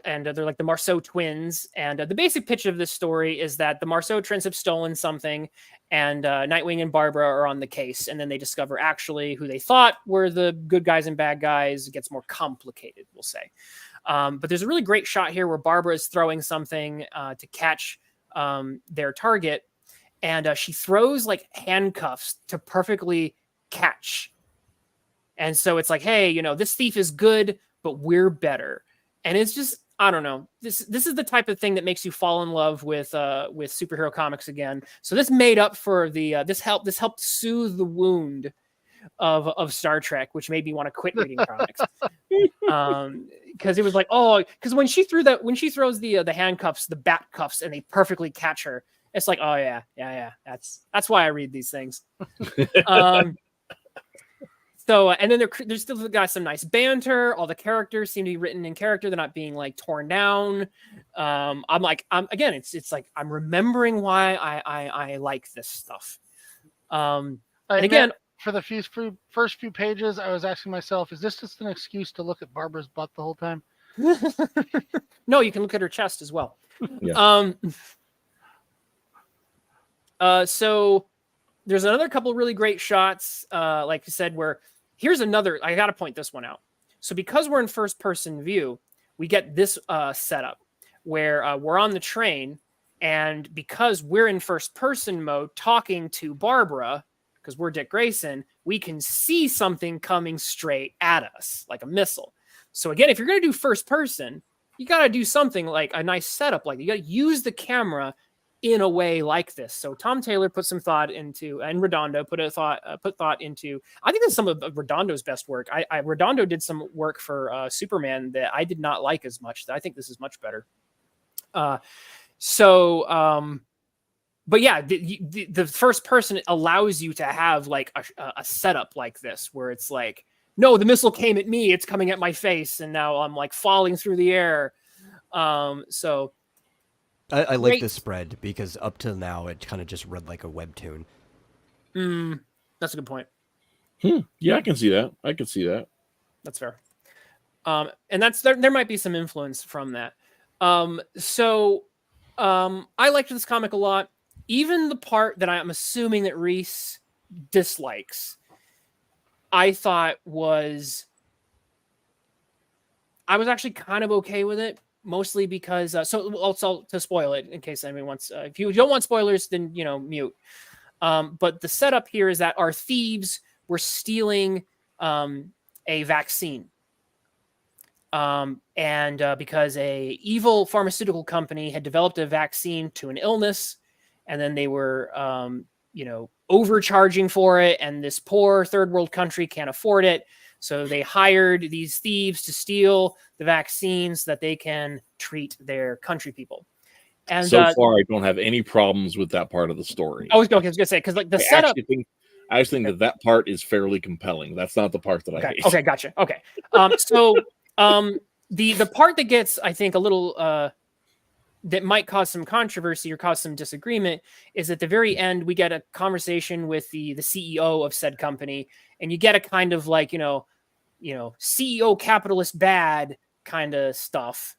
and they're like the Marceau twins. And the basic pitch of this story is that the Marceau twins have stolen something, and Nightwing and Barbara are on the case. And then they discover actually who they thought were the good guys and bad guys. It gets more complicated, we'll say. But there's a really great shot here where Barbara is throwing something to catch their target. And she throws like handcuffs to perfectly catch. And so it's like, hey, this thief is good, but we're better. And it's just, I don't know. This is the type of thing that makes you fall in love with superhero comics again. So this made up for the this helped soothe the wound of Star Trek, which made me want to quit reading comics. Because it was like, because when she throws the handcuffs, the bat cuffs, and they perfectly catch her, it's like, oh yeah. That's why I read these things. So, and then there's still got some nice banter. All the characters seem to be written in character. They're not being like torn down. Again, it's like I'm remembering why I like this stuff. And again, for the first few pages, I was asking myself, is this just an excuse to look at Barbara's butt the whole time? No, you can look at her chest as well. Yeah. So there's another couple really great shots, like you said, where here's another, I got to point this one out. So because we're in first person view, we get this setup where we're on the train, and because we're in first person mode talking to Barbara, because we're Dick Grayson, we can see something coming straight at us like a missile. So again, if you're going to do first person, you got to do something like a nice setup. Like you got to use the camera in a way like this. So Tom Taylor put some thought into, and Redondo put thought into, I think that's some of Redondo's best work. Redondo did some work for Superman that I did not like as much. I think this is much better. But yeah, the first person allows you to have like a setup like this, where it's like, no, the missile came at me, it's coming at my face, and now I'm like falling through the air. So I like this spread because up till now it kind of just read like a webtoon. That's a good point. Yeah, I can see that. That's fair. And there might be some influence from that. I liked this comic a lot. Even the part that I'm assuming that Rhys dislikes, I thought I was actually kind of okay with it. Mostly because, so also to spoil it in case anyone wants, if you don't want spoilers, then, mute. But the setup here is that our thieves were stealing a vaccine. Because a evil pharmaceutical company had developed a vaccine to an illness, and then they were, overcharging for it, and this poor third world country can't afford it. So they hired these thieves to steal the vaccines so that they can treat their country people. And so far, I don't have any problems with that part of the story. I was going to say, because like the setup. I just think that part is fairly compelling. That's not the part that I hate. Okay, gotcha. Okay. The part that gets, I think, a little that might cause some controversy or cause some disagreement is at the very end we get a conversation with the CEO of said company, and you get a kind of like CEO capitalist bad kind of stuff.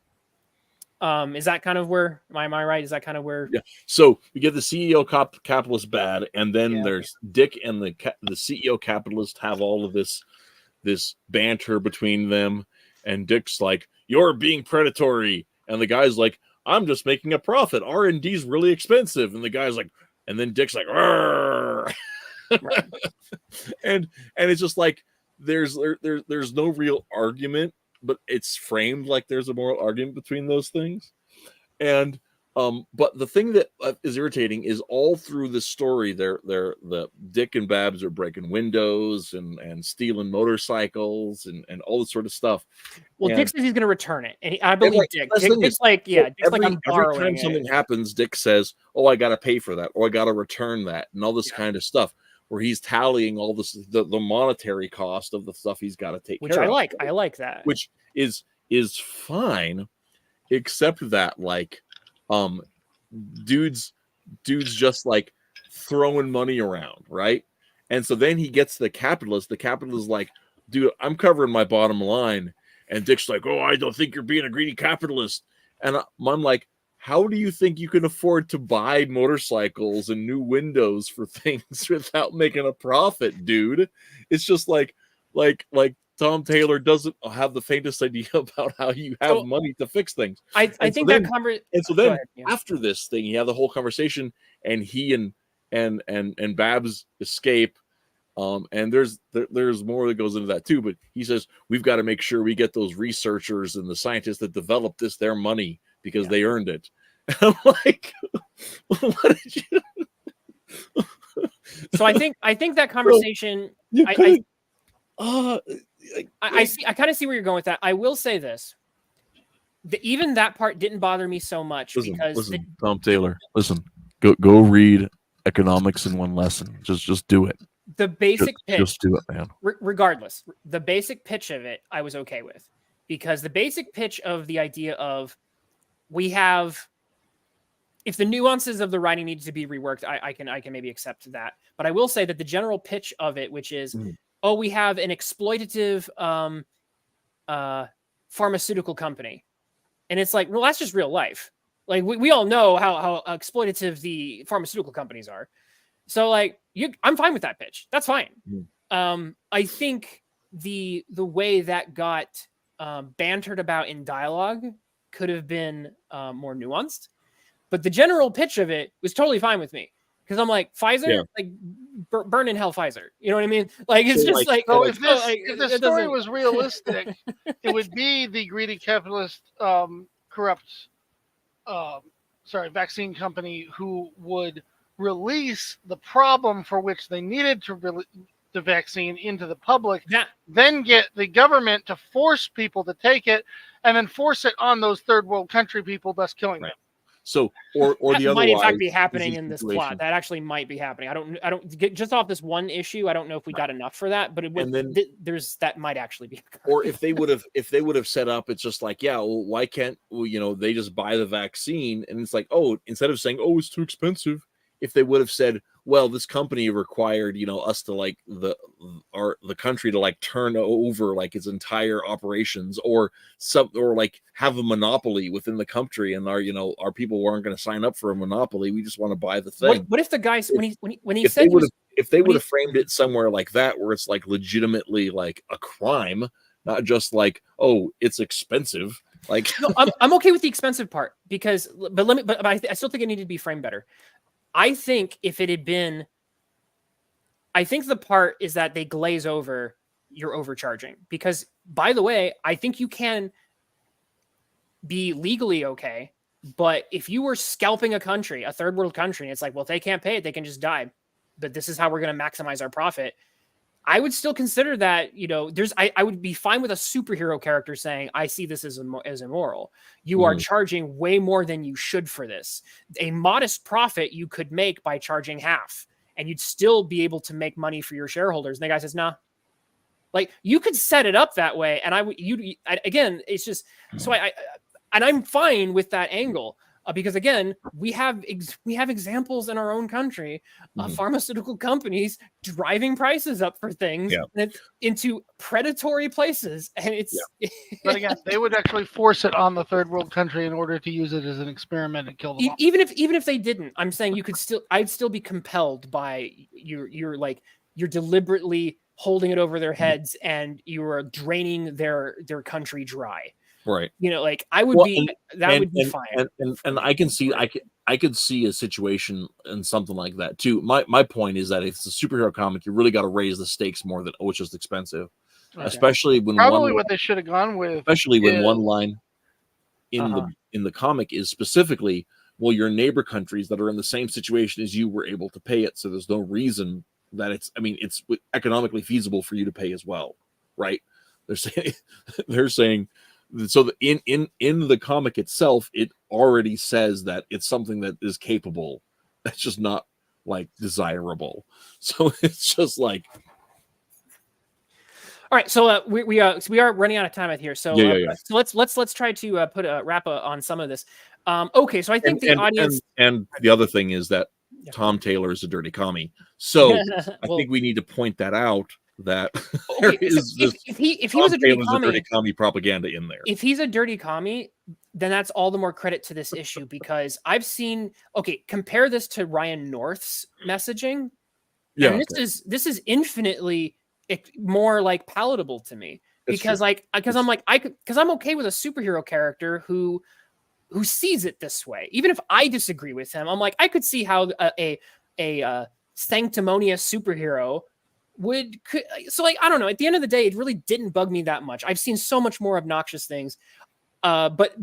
Is that kind of where am I right? Is that kind of where? Yeah. So you get the CEO capitalist bad, and then there's Dick and the CEO capitalist have all of this banter between them, and Dick's like, "You're being predatory," and the guy's like, "I'm just making a profit. R&D's really expensive," and the guy's like, and then Dick's like, "Arr!" and it's just like there's no real argument, but it's framed like there's a moral argument between those things. And but the thing that is irritating is all through the story, the Dick and Babs are breaking windows and stealing motorcycles and all this sort of stuff. Well, Dick says he's going to return it, and I believe Dick. Dick's like, every time something happens, Dick says, "Oh, I got to pay for that, or I got to return that," and all this kind of stuff, where he's tallying all this the monetary cost of the stuff he's got to take care of. Which I like that. Which is fine, except that like dudes just like throwing money around, right? And so then he gets the capitalist is like, "Dude, I'm covering my bottom line," and Dick's like, "Oh, I don't think you're being a greedy capitalist." And I'm like, how do you think you can afford to buy motorcycles and new windows for things without making a profit, dude? It's just like Tom Taylor doesn't have the faintest idea about how you have money to fix things. I think that conversation. And so then after this thing, you have the whole conversation, and he and Babs escape. And there's more that goes into that too. But he says we've got to make sure we get those researchers and the scientists that developed this their money because they earned it. And I'm like, what did you? So I think that conversation. I kind of see where you're going with that. I will say this: even that part didn't bother me so much because Tom Taylor, listen, go read economics in one lesson. Just do it. The basic pitch, just do it, man. Regardless, the basic pitch of it, I was okay with, because the basic pitch of the idea of if the nuances of the writing needs to be reworked, I can maybe accept that. But I will say that the general pitch of it, which is, we have an exploitative pharmaceutical company, and it's like, well, that's just real life. Like we all know how exploitative the pharmaceutical companies are. So like I'm fine with that pitch. That's fine. I think the way that got bantered about in dialogue could have been more nuanced, but the general pitch of it was totally fine with me, because I'm like, Pfizer, like burn in hell, Pfizer. You know what I mean? Like it's so just like so if the story was realistic, it would be the greedy capitalist corrupt vaccine company who would release the problem for which they needed to release the vaccine into the public, then get the government to force people to take it, and then force it on those third world country people, thus killing them. So, or that the other might in fact be happening in this plot. That actually might be happening. I don't get just off this one issue. I don't know if we got enough for that, but that might actually be. Or if they would have set up, it's just like, why can't they just buy the vaccine? And it's like, instead of saying, it's too expensive, if they would have said, well, this company required, us to like the country to like turn over like its entire operations, or like have a monopoly within the country, and our people weren't going to sign up for a monopoly. We just want to buy the thing. What if the guys when he if said they would have framed it somewhere like that, where it's like legitimately like a crime, not just like, it's expensive. Like, no, I'm okay with the expensive part, because, but I still think it needed to be framed better. I think if it had been, I think the part is that they glaze over you're overcharging, because, by the way, I think you can be legally okay, but if you were scalping a country, a third world country, and it's like, well, if they can't pay it, they can just die, but this is how we're going to maximize our profit. I would still consider that, I would be fine with a superhero character saying, I see this as immoral. You are charging way more than you should for this. A modest profit you could make by charging half, and you'd still be able to make money for your shareholders. And the guy says, nah. Like, you could set it up that way. And again, it's just, so and I'm fine with that angle. Because again, we have examples in our own country of pharmaceutical companies driving prices up for things into predatory places, and it's. Yeah. But again, they would actually force it on the third world country in order to use it as an experiment and kill them all. Even if they didn't, I'm saying I'd still be compelled by you're deliberately holding it over their heads and you are draining their country dry. Right. I would would be fine. And I can see, I could see a situation in something like that too. My point is that if it's a superhero comic, you really got to raise the stakes more than, it's just expensive. Okay. Especially when what they should have gone with. Especially when one line in the comic is specifically, well, your neighbor countries that are in the same situation as you were able to pay it, so there's no reason that it's economically feasible for you to pay as well, right? They're saying. So in the comic itself, it already says that it's something that is capable. That's just not like desirable. So it's just like. All right, so we are running out of time here. So so let's try to put a wrap on some of this. Okay, so I think the audience and the other thing is that Tom Taylor is a dirty commie. So I think we need to point that out. That if he was a dirty commie propaganda in there. If he's a dirty commie, then that's all the more credit to this issue, because I've seen. Okay, compare this to Ryan North's messaging. Yeah, and this is infinitely more like palatable to me, because I'm okay with a superhero character who sees it this way. Even if I disagree with him, I'm like, I could see how a sanctimonious superhero I don't know. At the end of the day, it really didn't bug me that much. I've seen so much more obnoxious things. But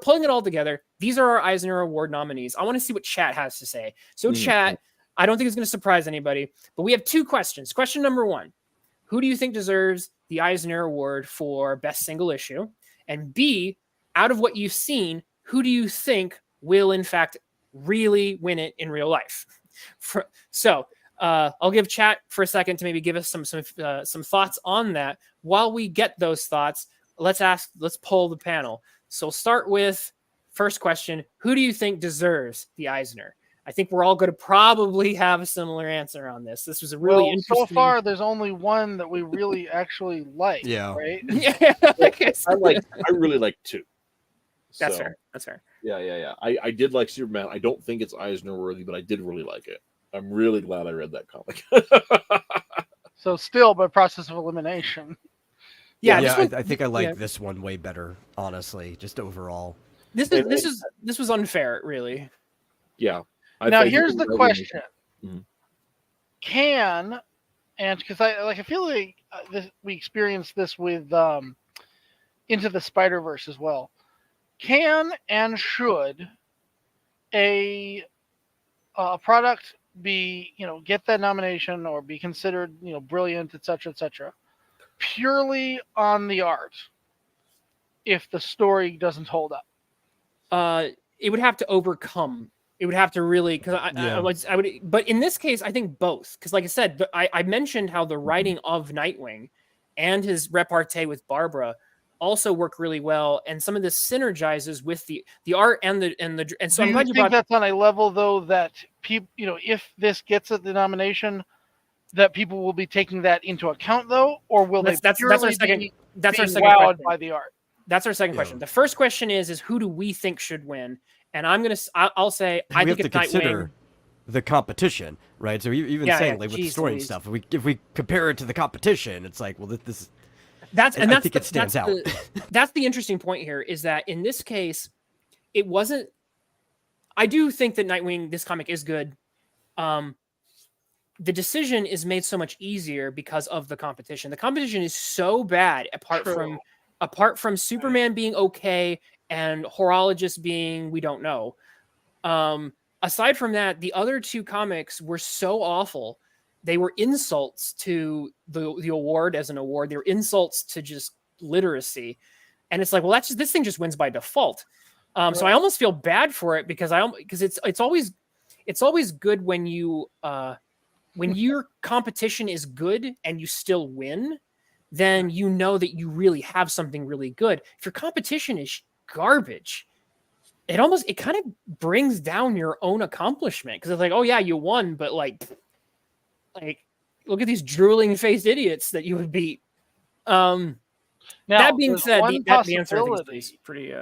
pulling it all together, these are our Eisner Award nominees. I want to see what chat has to say. So chat, I don't think it's going to surprise anybody, but we have two questions. Question number 1, who do you think deserves the Eisner Award for best single issue? And B, out of what you've seen, who do you think will in fact really win it in real life? I'll give chat for a second to maybe give us some thoughts on that. While we get those thoughts, let's poll the panel. So we'll start with first question: who do you think deserves the Eisner? I think we're all going to probably have a similar answer on this. This was a really interesting. So far, there's only one that we really actually like. Yeah. Right. Yeah. I really like 2. That's fair. That's fair. Yeah. I did like Superman. I don't think it's Eisner worthy, but I did really like it. I'm really glad I read that comic. So still by process of elimination. Yeah, I think I like this one way better, honestly, just overall. This was unfair, really. Yeah. Now here's the question. Can, and because I feel like we experienced this with Into the Spider-Verse as well. Can and should a product be, get that nomination or be considered, brilliant, etc., purely on the art if the story doesn't hold up? It would have to overcome. It would have to really, because I would, but in this case, I think both. Because like I said, I mentioned how the writing of Nightwing and his repartee with Barbara also work really well, and some of this synergizes with the art and so I'm glad you brought. That's on a level though that people, if this gets the nomination, that people will be taking that into account though, or will that's our second question by the art? That's our second question. The first question is who do we think should win? And I'll say I think it's Nightwing. The competition, right? So even saying like with the story and stuff, if we compare it to the competition, it's like, well, this. I think it stands out. That's the interesting point here, is that in this case, it wasn't. I do think that Nightwing, this comic, is good. The decision is made so much easier because of the competition. The competition is so bad, apart from Superman being okay and Horologist being we don't know. Aside from that, the other two comics were so awful they were insults to the award as an award. They were insults to just literacy. And it's like, well, this thing just wins by default. So I almost feel bad for it because it's always good when when your competition is good and you still win, then you know that you really have something really good. If your competition is garbage, it kind of brings down your own accomplishment, because it's like, oh yeah, you won, but like look at these drooling faced idiots that you would beat. Now, that being said, the answer I think is pretty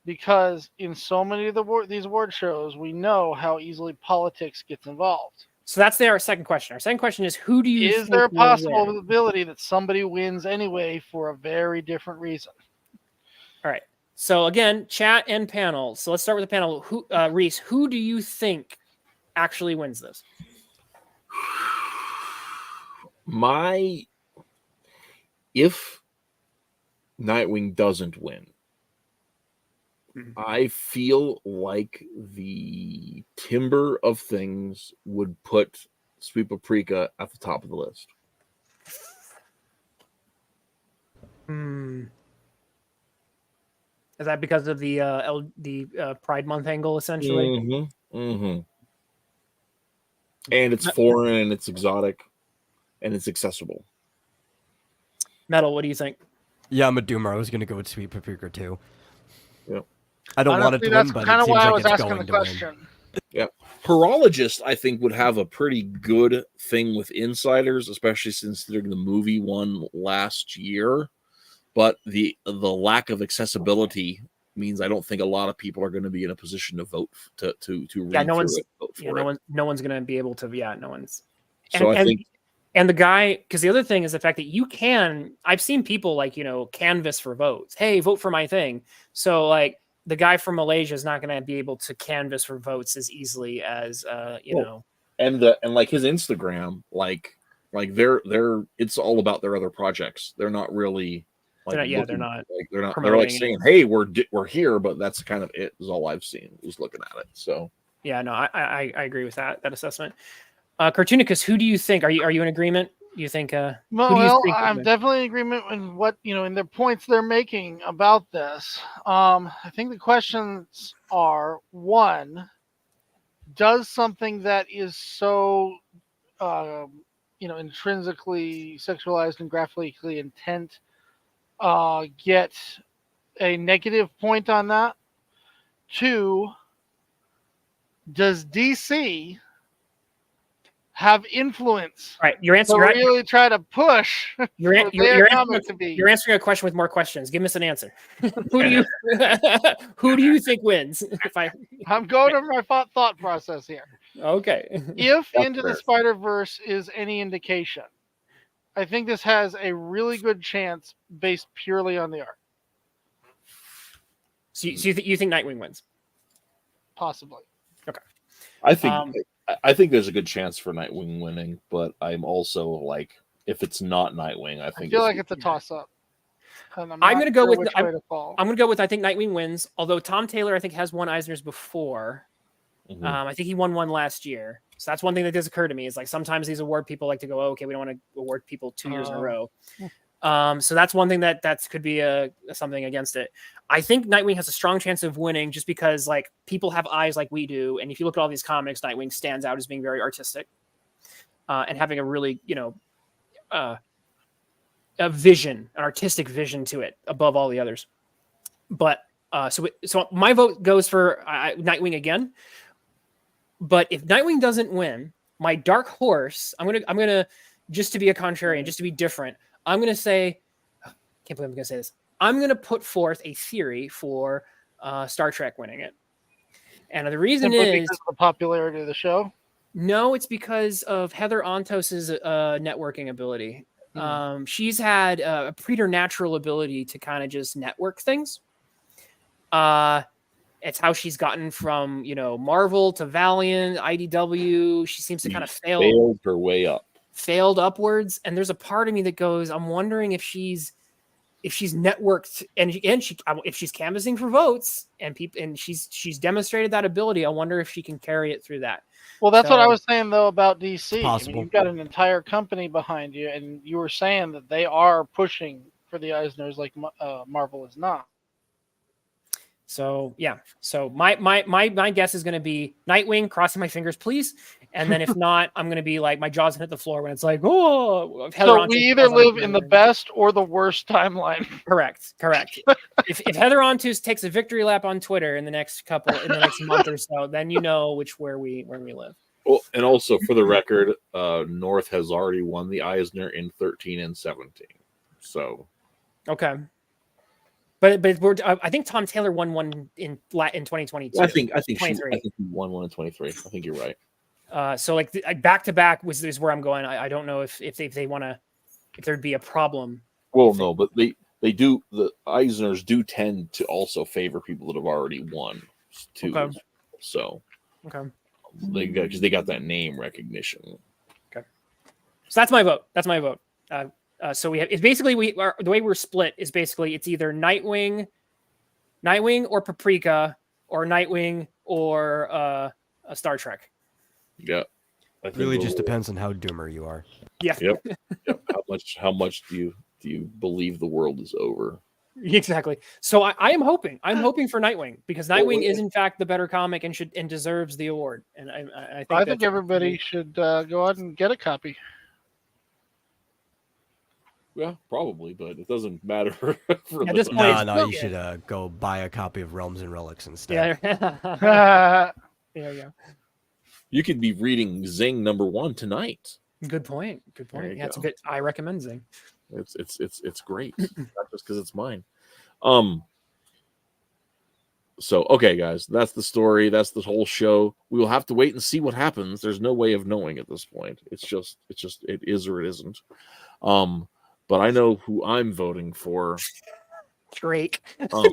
because in so many of these award shows, we know how easily politics gets involved. So that's our second question. Our second question is, who do you is there a possibility that somebody wins anyway for a very different reason? All right. So again, chat and panel. So let's start with the panel. Rhys, who do you think actually wins this? If Nightwing doesn't win, I feel like the timber of things would put Sweet Paprika at the top of the list. Is that because of the Pride Month angle, essentially? And it's foreign, and it's exotic, and it's accessible. Metal, what do you think? Yeah, I'm a doomer. I was going to go with Sweet Paprika too. Yep. I don't want it to win, but it seems like it's going to win. Yeah. Horologist, I think, would have a pretty good thing with insiders, especially since they're the movie one last year. But the lack of accessibility means I don't think a lot of people are going to be in a position to vote to read vote for it. No one's going to be able to. Yeah, no one's. So I think. And the guy, because the other thing is the fact that I've seen people canvass for votes. Hey, vote for my thing. So like the guy from Malaysia is not going to be able to canvass for votes as easily as know. And like his Instagram, like they're it's all about their other projects. They're not really they're like saying, hey, we're here, but that's kind of it. Is all I've seen was looking at it. So yeah, no, I agree with that assessment. Cartoonicus, who do you think? Are you in agreement? You think? I'm definitely in agreement with what in their points they're making about this. I think the questions are: one, does something that is so, intrinsically sexualized and graphically intent, get a negative point on that? Two, does DC have influence? Right, your answer. Really try to push. You're answering a question with more questions. Give us an answer. Who do you think wins? I'm going over my thought process here. Okay. If Into the Spider-Verse is any indication, I think this has a really good chance based purely on the art. So you think Nightwing wins? Possibly. Okay. I think there's a good chance for Nightwing winning, but I'm also like, if it's not Nightwing, I feel like it's a toss-up. I'm going to go with. I'm going to go with. I think Nightwing wins. Although Tom Taylor, I think, has won Eisner's before. Mm-hmm. I think he won one last year. So that's one thing that does occur to me. Is like sometimes these award people like to go, okay, we don't want to award people 2 years in a row. So that's one thing that could be something against it. I think Nightwing has a strong chance of winning just because like people have eyes like we do, and if you look at all these comics, Nightwing stands out as being very artistic and having a really a vision, an artistic vision to it above all the others. But so my vote goes for Nightwing again. But if Nightwing doesn't win, my dark horse, I'm gonna just to be a contrarian, just to be different. I'm going to say, can't believe I'm going to say this. I'm going to put forth a theory for Star Trek winning it. And the reason is because of the popularity of the show. No, it's because of Heather Antos's networking ability. She's had a preternatural ability to kind of just network things. It's how she's gotten from, Marvel to Valiant, IDW. She seems to kind of failed her way up. Failed upwards, and there's a part of me that goes, I'm wondering if she's if she's networked and if she's canvassing for votes and people and she's demonstrated that ability, I wonder if she can carry it through that. Well, that's what I So- was saying though about DC. I possible. mean, you've got an entire company behind you, and you were saying that they are pushing for the Eisners like Marvel is not. So yeah, so my guess is going to be Nightwing. Crossing my fingers, please. And then if not, I'm going to be like my jaws hit the floor when it's like, oh. So we either live in the best or the worst timeline. Correct. if Heather Ontus takes a victory lap on Twitter in the next month or so, then you know where we live. Well, and also for the record, North has already won the Eisner in 13 and 17. So okay. But I think Tom Taylor won one in 2022. I think he won one in 23. I think you're right. So like back to back is where I'm going. I don't know if they want to, if there'd be a problem. Well, no, but they do. The Eisners do tend to also favor people that have already won too. Okay. So okay, they got that name recognition. Okay, so that's my vote. So it's basically the way we're split is basically it's either Nightwing or Paprika or Nightwing or a Star Trek. Yeah, It really just depends on how doomer you are. Yeah. Yep. How much do you believe the world is over? Exactly. So I'm hoping for Nightwing because Nightwing is in fact the better comic and deserves the award. And I think everybody should go out and get a copy. Yeah, probably, but it doesn't matter. At this point, no, you should go buy a copy of Realms and Relics instead. Yeah. Yeah. You could be reading Zing #1 tonight. Good point. Yeah, it's a good. I recommend Zing. It's great, not just because it's mine. So okay, guys, that's the story. That's the whole show. We will have to wait and see what happens. There's no way of knowing at this point. It is or it isn't. But I know who I'm voting for. Drake.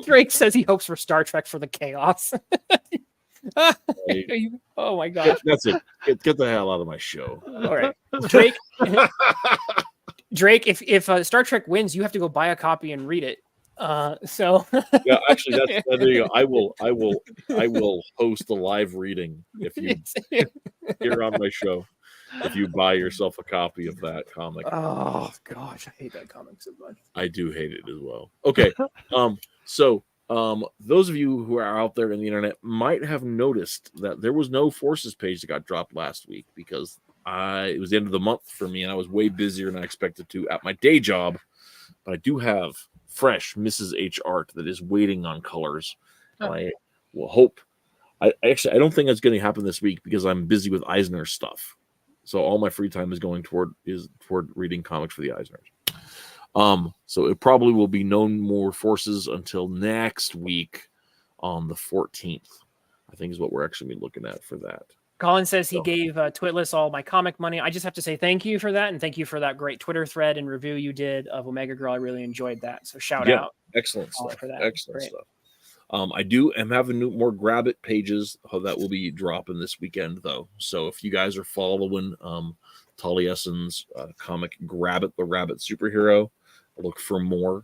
Drake says he hopes for Star Trek for the chaos. Oh my gosh. That's it. Get the hell out of my show. All right. Drake, if Star Trek wins, you have to go buy a copy and read it. So yeah, actually there you go. I will host a live reading if you here on my show. If you buy yourself a copy of that comic. Oh gosh, I hate that comic so much. I do hate it as well. Okay. So those of you who are out there in the internet might have noticed that there was no Forces page that got dropped last week because it was the end of the month for me and I was way busier than I expected to at my day job. But I do have fresh Mrs. H art that is waiting on colors. Oh. I will hope. I don't think it's going to happen this week because I'm busy with Eisner stuff. So all my free time is going toward reading comics for the Eisners. So it probably will be no more Forces until next week on the 14th. I think is what we're actually looking at for that. Colin says he gave Twitless all my comic money. I just have to say thank you for that, and thank you for that great Twitter thread and review you did of Omega Girl. I really enjoyed that. So shout out. Excellent stuff. For that. Excellent great. stuff. I am having more Grab It pages that will be dropping this weekend, though. So if you guys are following Taliesin's comic Grab It, the Rabbit Superhero, look for more.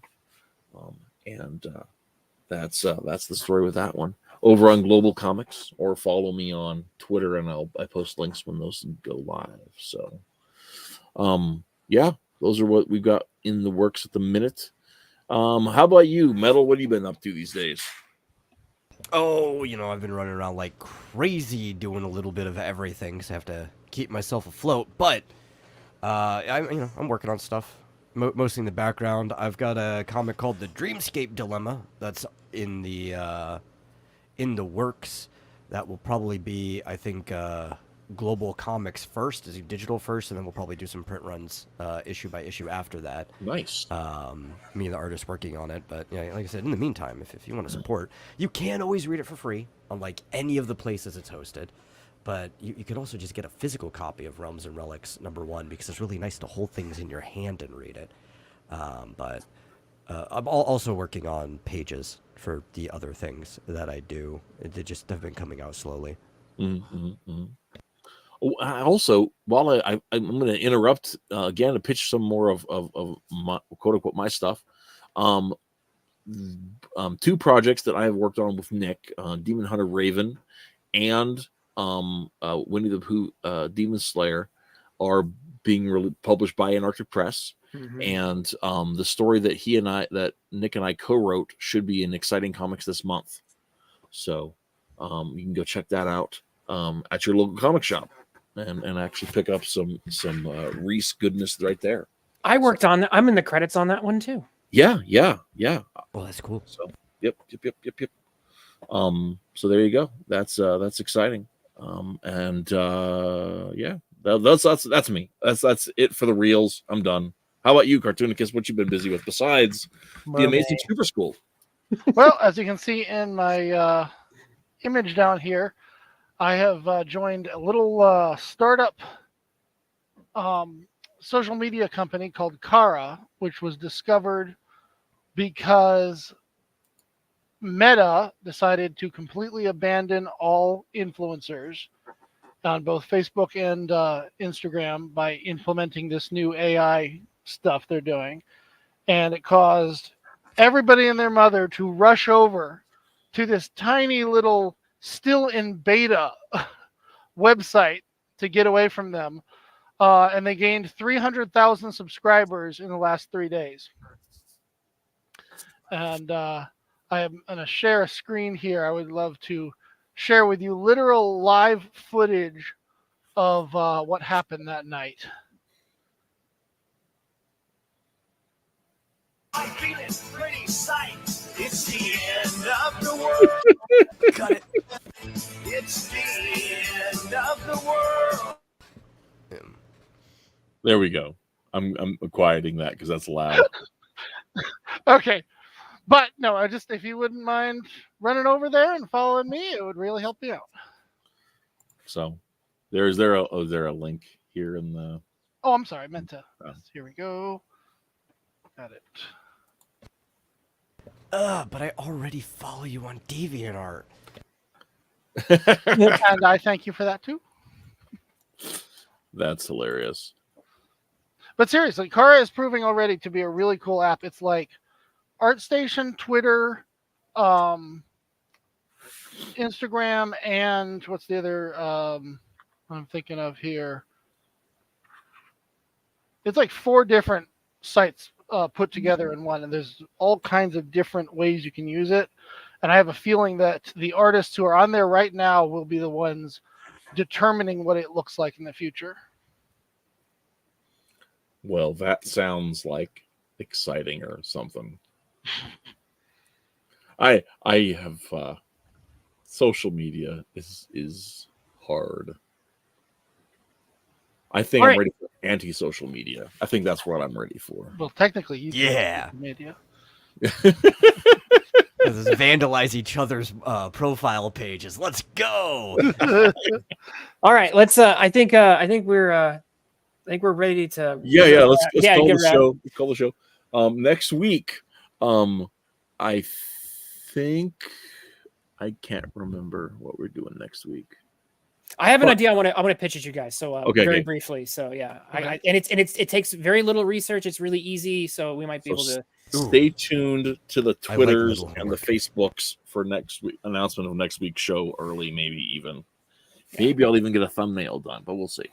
That's the story with that one. Over on Global Comics, or follow me on Twitter, and I post links when those go live. So, those are what we've got in the works at the minute. How about you, Metal? What have you been up to these days? Oh, I've been running around like crazy doing a little bit of everything because I have to keep myself afloat. But I'm working on stuff, mostly in the background. I've got a comic called The Dreamscape Dilemma that's in the works. That will probably be, I think, Global Comics first, is digital first, and then we'll probably do some print runs issue by issue after that. Nice. Me and the artist working on it, but like I said, in the meantime, if you want to support, you can always read it for free on like any of the places it's hosted. But you could also just get a physical copy of Realms and Relics #1 because it's really nice to hold things in your hand and read it. But I'm also working on pages for the other things that I do. They just have been coming out slowly. Mm-hmm. Also, while I'm going to interrupt again to pitch some more of my quote unquote my stuff. Um, two projects that I have worked on with Nick, Demon Hunter Raven and Winnie the Pooh Demon Slayer, are being published by Antarctic Press. And the story that Nick and I co-wrote should be in Exciting Comics this month. So you can go check that out at your local comic shop and actually pick up some Rhys goodness right there. I worked on that. I'm in the credits on that one too. Yeah. Oh, that's cool. So yep. So there you go. That's exciting. Yeah, that's me. That's it for the reels. I'm done. How about you, Cartoonicus? What you been busy with besides the Amazing Super School? Well, as you can see in my image down here, I have joined a little startup social media company called Kara, which was discovered because Meta decided to completely abandon all influencers on both Facebook and Instagram by implementing this new AI stuff they're doing. And it caused everybody and their mother to rush over to this tiny little, still in beta website to get away from them. And they gained 300,000 subscribers in the last 3 days. And I am going to share a screen here. I would love to share with you literal live footage of what happened that night. I feel it, pretty sight. It's the end of the world. Got it. It's the end of the world. There we go. I'm quieting that because that's loud. Okay. But no, if you wouldn't mind running over there and following me, it would really help you out. So is there a link here in the... Oh, I'm sorry. I meant to. Here we go. Got it. But I already follow you on DeviantArt. And I thank you for that too. That's hilarious. But seriously, Kara is proving already to be a really cool app. It's like ArtStation, Twitter, Instagram, and what's the other I'm thinking of here? It's like 4 different sites put together in one, and there's all kinds of different ways you can use it. And I have a feeling that the artists who are on there right now will be the ones determining what it looks like in the future. Well, that sounds like exciting or something. I have social media is hard. I think I'm ready for anti-social media. I think that's what I'm ready for. Well, technically, you media. Let's vandalize each other's profile pages. Let's go. All right, let's. I think we're ready to. Yeah. Let's call the show. Let's call the show. Next week, I think I can't remember what we're doing next week. I have an idea. I want to pitch it to you guys. So very briefly. So yeah, it takes very little research. It's really easy. So we might be able to. Stay tuned to the Twitters and the Facebooks for next week announcement of next week's show early, maybe I'll even get a thumbnail done, but we'll see.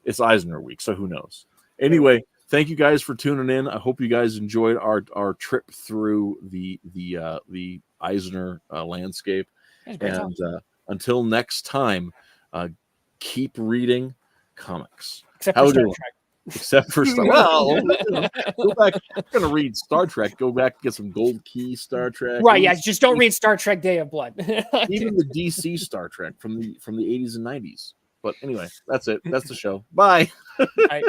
It's Eisner week, so who knows? Anyway, thank you guys for tuning in. I hope you guys enjoyed our trip through the Eisner landscape. And until next time, keep reading comics. Except for Star Trek. Except for Star Well, go back. I'm going to read Star Trek. Go back and get some Gold Key Star Trek. Right, yeah. Just don't read Star Trek Day of Blood. Even the DC Star Trek from the 80s and 90s. But anyway, that's it. That's the show. Bye. Right.